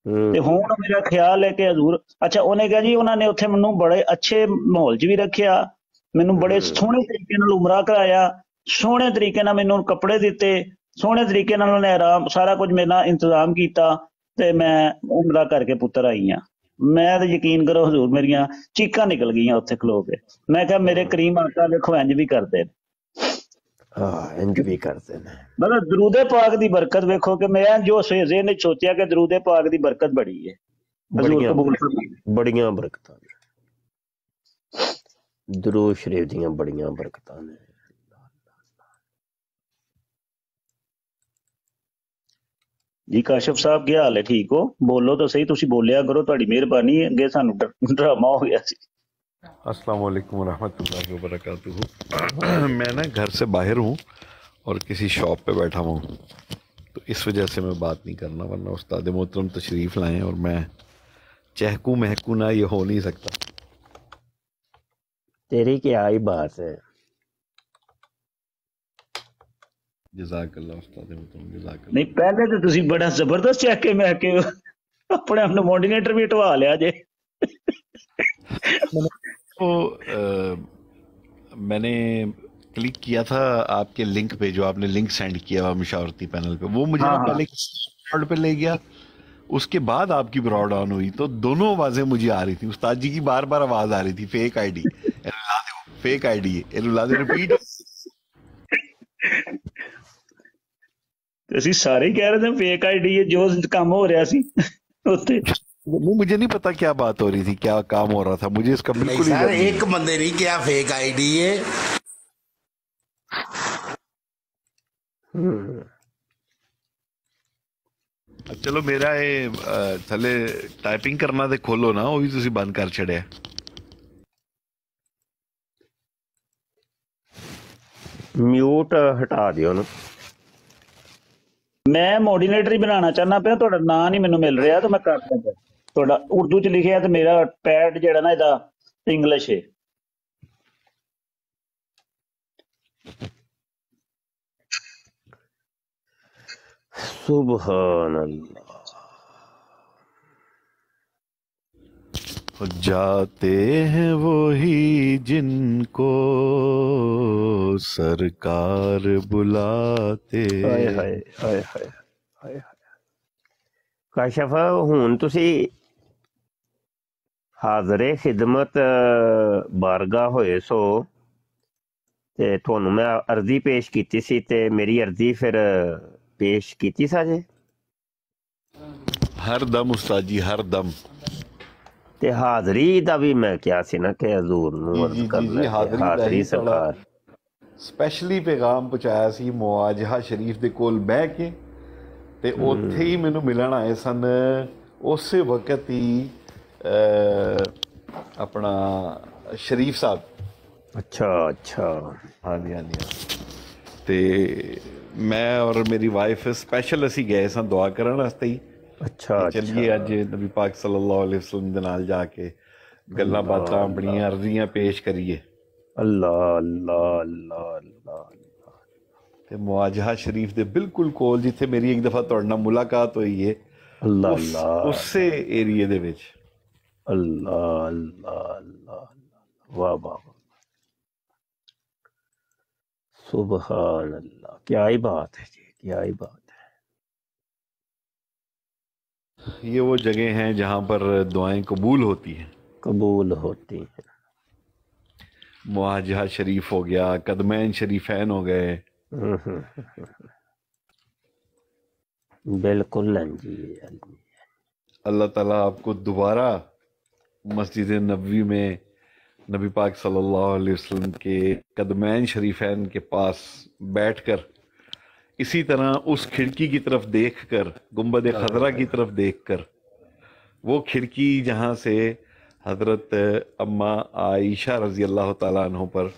ਤੇ ਹੁਣ ਮੇਰਾ ਖਿਆਲ ਹੈ ਕਿ ਹਜ਼ੂਰ, ਅੱਛਾ ਉਹਨੇ ਕਿਹਾ ਜੀ ਉਹਨਾਂ ਨੇ ਉੱਥੇ ਮੈਨੂੰ ਬੜੇ ਅੱਛੇ ਮਾਹੌਲ 'ਚ ਵੀ ਰੱਖਿਆ, ਮੈਨੂੰ ਬੜੇ ਸੋਹਣੇ ਤਰੀਕੇ ਨਾਲ ਉਮਰਾ ਕਰਾਇਆ, ਸੋਹਣੇ ਤਰੀਕੇ ਨਾਲ ਮੈਨੂੰ ਕੱਪੜੇ ਦਿੱਤੇ, ਸੋਹਣੇ ਤਰੀਕੇ ਨਾਲ ਉਹਨੇ ਆਰਾਮ ਸਾਰਾ ਕੁਝ ਮੇਰੇ ਨਾਲ ਇੰਤਜ਼ਾਮ ਕੀਤਾ ਤੇ ਮੈਂ ਉਮਰਾ ਕਰਕੇ ਪੁੱਤਰ ਆਈ ਹਾਂ। ਮੈਂ ਤਾਂ ਯਕੀਨ ਕਰੋ ਹਜ਼ੂਰ ਮੇਰੀਆਂ ਚੀਕਾਂ ਨਿਕਲ ਗਈਆਂ ਉੱਥੇ ਖਲੋ ਕੇ। ਮੈਂ ਕਿਹਾ ਮੇਰੇ ਕਰੀਮ ਆਕਾ ਦੇਖੋ ਇੰਜ ਵੀ ਕਰਦੇ ਨੇ, ਇੰਜ ਵੀ ਕਰਦੇ ਨੇ। ਮਤਲਬ ਦਰੂਦੇ ਪਾਕ ਦੀ ਬਰਕਤ ਵੇਖੋ ਕਿ ਮੈਂ ਜੋ ਸਵੇਰੇ ਨੇ ਸੋਚਿਆ ਕਿ ਦਰੂਦੇ ਪਾਕ ਦੀ ਬਰਕਤ ਬੜੀ ਹੈ। ਬੜੀਆਂ ਬਰਕਤਾਂ ਨੇ ਦਰੂਦ ਸ਼ਰੀਫ ਦੀਆਂ, ਬੜੀਆਂ ਬਰਕਤਾਂ ਨੇ। ਜੀ ਕਾਸ਼ਫ ਸਾਹਿਬ ਕੀ ਹਾਲ ਹੈ, ਠੀਕ ਹੋ? ਬੋਲੋ ਤਾਂ ਸਹੀ, ਤੁਸੀਂ ਬੋਲਿਆ ਕਰੋ, ਤੁਹਾਡੀ ਮਿਹਰਬਾਨੀ ਹੈ। ਅੱਗੇ ਸਾਨੂੰ ਡਰਾमा हो गया ਸੀ। अस्सलाम वालेकुम रहमतुल्लाहि व बरकातुहू। मैं ना घर से बाहर हूँ और किसी शॉप पे बैठा हुआ हूँ, तो इस वजह से मैं बात नहीं करना, वरना उस्ताद मोहतरम तशरीफ़ लाएँ और मैं चहकू महकू ना, ये हो नहीं सकता। तेरी क्या ही बात है। जज़ाकल्लाह उस्ताद मोहतरम, जज़ाकल्लाह। नहीं पहले तो तुसी बड़ा जबरदस्त चहके महके अपने अपने मॉडिनेटर भी हटवा लिया जे। तो मैंने क्लिक किया था आपके लिंक पे, जो आपने लिंक सेंड किया हुआ मशावरती पैनल पे, वो मुझे पहले ब्रॉड पे ले गया, उसके बाद आपकी ब्रॉड ऑन हुई तो दोनों आवाजें मुझे आ रही थी। उस्ताद जी की बार बार आवाज आ रही थी, fake ID, fake ID, repeat. ਅਸੀਂ ਸਾਰੇ कह रहे थे फेक आईडी है, जो काम हो रहा सी उत्ते। मुझे नहीं पता क्या बात हो रही थी, क्या काम हो रहा था, मुझे इसका बिल्कुल सर एक बंदे नहीं क्या फेक आईडी है। चलो मेरा ये थले टाइपिंग करना ते खोलो ना, वो भी तुसी बंद कर छड़िया। म्यूट हटा दियो ना। मैं मॉडिनेटर ही बनाना चाहना पिया, ਤੁਹਾਡਾ ਨਾਂ ਨਹੀਂ ਮੈਨੂੰ ਮਿਲ ਰਿਹਾ, ਤਾਂ ਮੈਂ ਕਰ ਦਿੰਦਾ। ਤੁਹਾਡਾ ਉਰਦੂ ਚ ਲਿਖਿਆ ਤੇ ਮੇਰਾ ਪੈਡ ਜਿਹੜਾ ਨਾ ਇਹਦਾ ਇੰਗਲਿਸ਼ ਹੈ। सुभान अल्लाह। जाते हैं वो ही जिनको सरकार बुलाते। ਹਾਏ ਹਾਏ ਹਾਏ ਹਾਏ ਹਾਏ ਕਾਸ਼ਫ ਹੁਣ ਤੁਸੀਂ ਹਾਜ਼ਰੇ ਖਿਦਮਤ ਬਾਰਗਾਹ ਹੋਏ ਸੋ ਤੇ ਤੁਹਾਨੂੰ ਮੈਂ ਅਰਜ਼ੀ ਪੇਸ਼ ਕੀਤੀ ਸੀ ਤੇ ਮੇਰੀ ਅਰਜ਼ੀ ਫਿਰ ਪੇਸ਼ ਕੀਤੀ ਸਾਜੇ हर दम उस्ताद जी, हर दम। ਤੇ ਹਾਜ਼ਰੀ ਦਾ ਵੀ ਮੈਂ ਕਿਹਾ ਸੀ ਨਾ ਕਿ ਹਜ਼ੂਰ ਨੂੰ ਅਰਜ਼ ਕਰਨਾ ਹਾਜ਼ਰੀ ਸਰਕਾਰ ਸਪੈਸ਼ਲੀ ਪੈਗਾਮ ਪਹੁੰਚਾਇਆ ਸੀ ਮੁਆਜਹਾ ਸ਼ਰੀਫ ਦੇ ਕੋਲ ਬਹਿ ਕੇ ਤੇ ਉੱਥੇ ਹੀ ਮੈਨੂੰ ਮਿਲਣ ਆਏ ਸਨ ਉਸੇ ਵਕਤ ਹੀ ਆਪਣਾ ਸ਼ਰੀਫ ਸਾਹਿਬ। ਅੱਛਾ ਅੱਛਾ ਹਾਂਜੀ ਹਾਂਜੀ। ਤੇ ਮੈਂ ਔਰ ਮੇਰੀ ਵਾਈਫ ਸਪੈਸ਼ਲ ਅਸੀਂ ਗਏ ਸਾਂ ਦੁਆ ਕਰਨ ਵਾਸਤੇ ਹੀ। ਅੱਛਾ ਚੱਲੀਏ ਅੱਜ ਨਬੀ ਪਾਕ ਸੱਲੱਲਾਹੁ ਅਲੈਹਿ ਵਸੱਲਮ ਦੇ ਨਾਲ ਜਾ ਕੇ ਗੱਲਾਂ ਬਾਤਾਂ ਆਪਣੀਆਂ ਅਰਜ਼ੀਆਂ ਪੇਸ਼ ਕਰੀਏ। ਅੱਲਾ ਅੱਲਾ ਅੱਲਾ ਅੱਲਾ ਤੇ ਮੁਆਜਹਾ ਸ਼ਰੀਫ ਦੇ ਬਿਲਕੁਲ ਕੋਲ ਜਿੱਥੇ ਮੇਰੀ ਇੱਕ ਦਫਾ ਤੁਹਾਡੇ ਨਾਲ ਮੁਲਾਕਾਤ ਹੋਈ ਹੈ ਅੱਲਾ ਅੱਲਾ ਉਸੇ ਏਰੀਏ ਦੇ ਵਿੱਚ। ਅੱਲਾ ਅੱਲਾ ਅੱਲਾ ਵਾਹ ਵਾਹ सुबहान अल्लाह, क्या ही बात है जी, क्या ही बात है। ये वो जगह हैं जहाँ पर दुआएं कबूल होती हैं। कबूल होती हैं। मुआजहा शरीफ हो गया, कदमैन शरीफैन हो गए। बिल्कुल जी। अल्लाह ताला आपको दोबारा मस्जिद नबवी में नबी पाक सल्लल्लाहु अलैहि वसल्लम के कदमैन शरीफैन के पास बैठकर इसी तरह उस खिड़की की तरफ देखकर, गुंबद खजरा की तरफ देखकर, वो खिड़की जहाँ से हजरत अम्मा आयशा रजी अल्लाह ताला अन्हो पर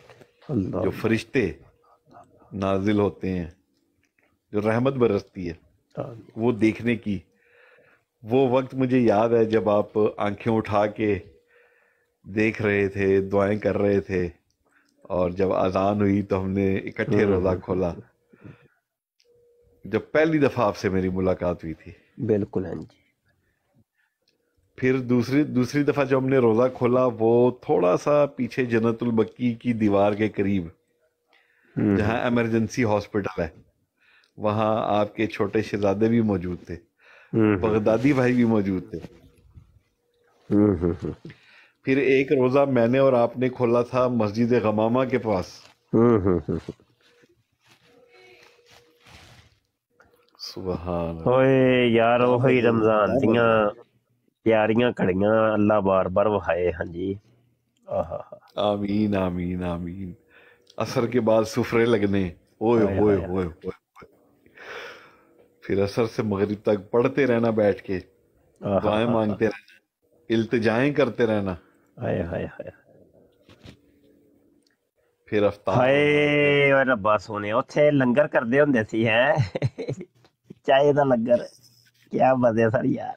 जो फरिश्ते नाजिल होते हैं, जो रहमत बरसती है, वो देखने की वो वक्त मुझे याद है जब आप आंखें उठा के देख रहे थे, दुआएं कर रहे थे और जब अजान हुई तो हमने इकट्ठे रोज़ा खोला। जब पहली दफा आपसे मेरी मुलाकात हुई थी। बिल्कुल है जी। फिर दूसरी दफा जब हमने रोज़ा खोला वो थोड़ा सा पीछे जन्नतुल बक्की की दीवार के करीब जहाँ इमरजेंसी हॉस्पिटल है, वहाँ आपके छोटे शहजादे भी मौजूद थे, बगदादी भाई भी मौजूद थे। फिर एक रोजा मैंने और आपने खोला था मस्जिद गमामा के पास। सुभान होए यार वही रमजान दियां प्यारियां घड़ियां अल्लाह बार बार वहाए। हाँ जी आमीन आमीन आमीन। असर के बाद सुफरे लगने, ओए ओए ओए ओए। फिर असर से मगरिब तक पढ़ते रहना, बैठ के दुआएं मांगते रहना, इल्तिजाएं करते रहना। हाय हाय हाय। फिर अफ्तार हाय और रब्बा सोने उत्थे लंगर करदे हुंदे सी है चाय दा लंगर, क्या मजे सर यार,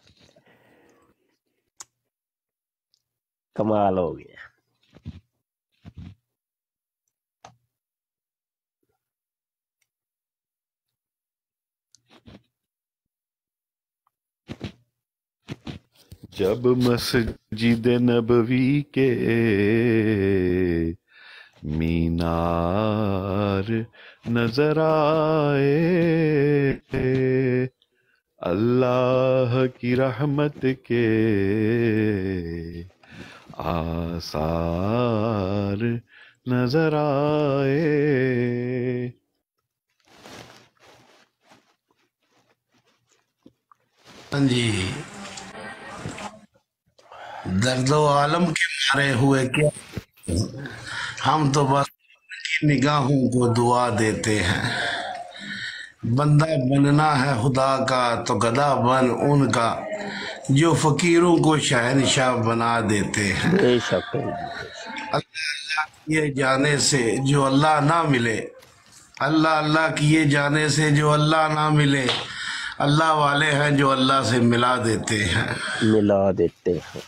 कमाल हो गया। जब मस्जिद नबवी के मीनार नजर आए, अल्लाह की रहमत के आसार नजर आए। हाँ जी, दर्दो आलम के मारे हुए क्या हम तो बस उनकी निगाहों को दुआ देते हैं। बंदा बनना है खुदा का तो गधा बन उनका, जो फकीरों को शहनशाह बना देते हैं। अल्लाह किए जाने से जो अल्लाह ना मिले, अल्लाह अल्लाह किए जाने से जो अल्लाह ना मिले, अल्लाह वाले हैं जो अल्लाह से मिला देते हैं, मिला देते हैं।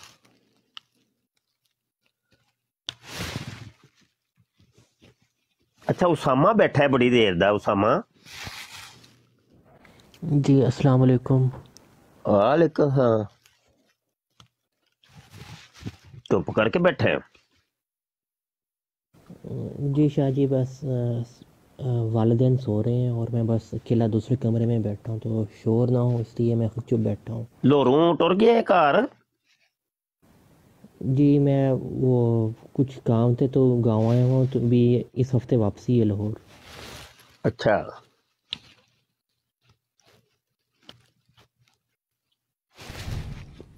अच्छा उसामा बैठा है बड़ी देर दा। उसामा जी अस्सलाम वालेकुम। वालेकुम। हाँ चुप करके बैठे हैं? जी शाह जी, बस वालिदैन सो रहे हैं और मैं बस अकेला दूसरे कमरे में बैठा हूँ, तो शोर ना हो इसलिए मैं खुद चुप बैठा हूँ। लोरू टुर गया घर? जी मैं वो कुछ काम थे तो गाँव आया हूँ, तो भी इस हफ्ते वापसी है लाहौर। अच्छा,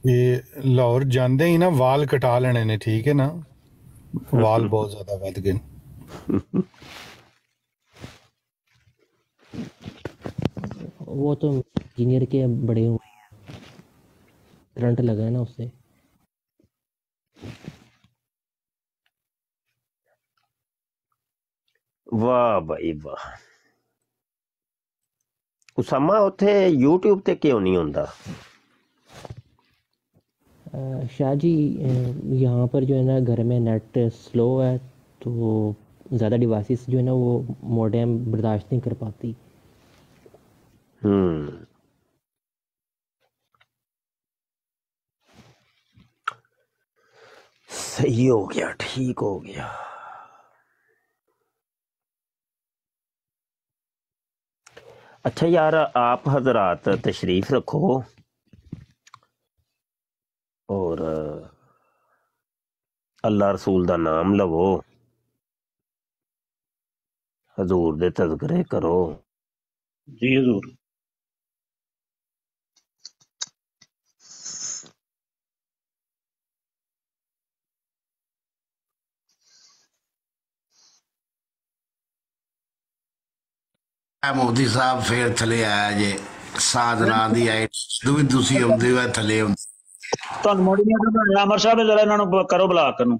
ये लाहौर जांदे ही ना वाल कटा लेने ने, ठीक है ना, वाल बहुत ज्यादा वध गए। वो तो इंजीनियर के बड़े हुए हैं, करंट लगा है ना उससे। वाह भाई वाह। उसामा उथे यूट्यूब ते क्यों नहीं होंदा? शाह जी यहाँ पर जो है ना घर में नेट स्लो है, तो ज़्यादा डिवाइसेस जो है ना वो मॉडेम बर्दाश्त नहीं कर पाती। सही हो गया, ठीक हो गया। अच्छा यार, आप हजरात तशरीफ रखो और अल्लाह रसूल दा नाम लवो, हजूर दे तज़किरे करो। जी हजूर। मोदी साहब फिर थले आया जे साधना दी आई दूसरी आਉਂਦੇ ਵਾ ਥੱਲੇ ਤੁਹਾਨੂੰ ਮੋੜੀ ਨੇ ਅਮਰ ਸਾਹਿਬ ਜਰਾ ਇਹਨਾਂ ਨੂੰ ਕਰੋ ਬਲਾਕ ਨੂੰ।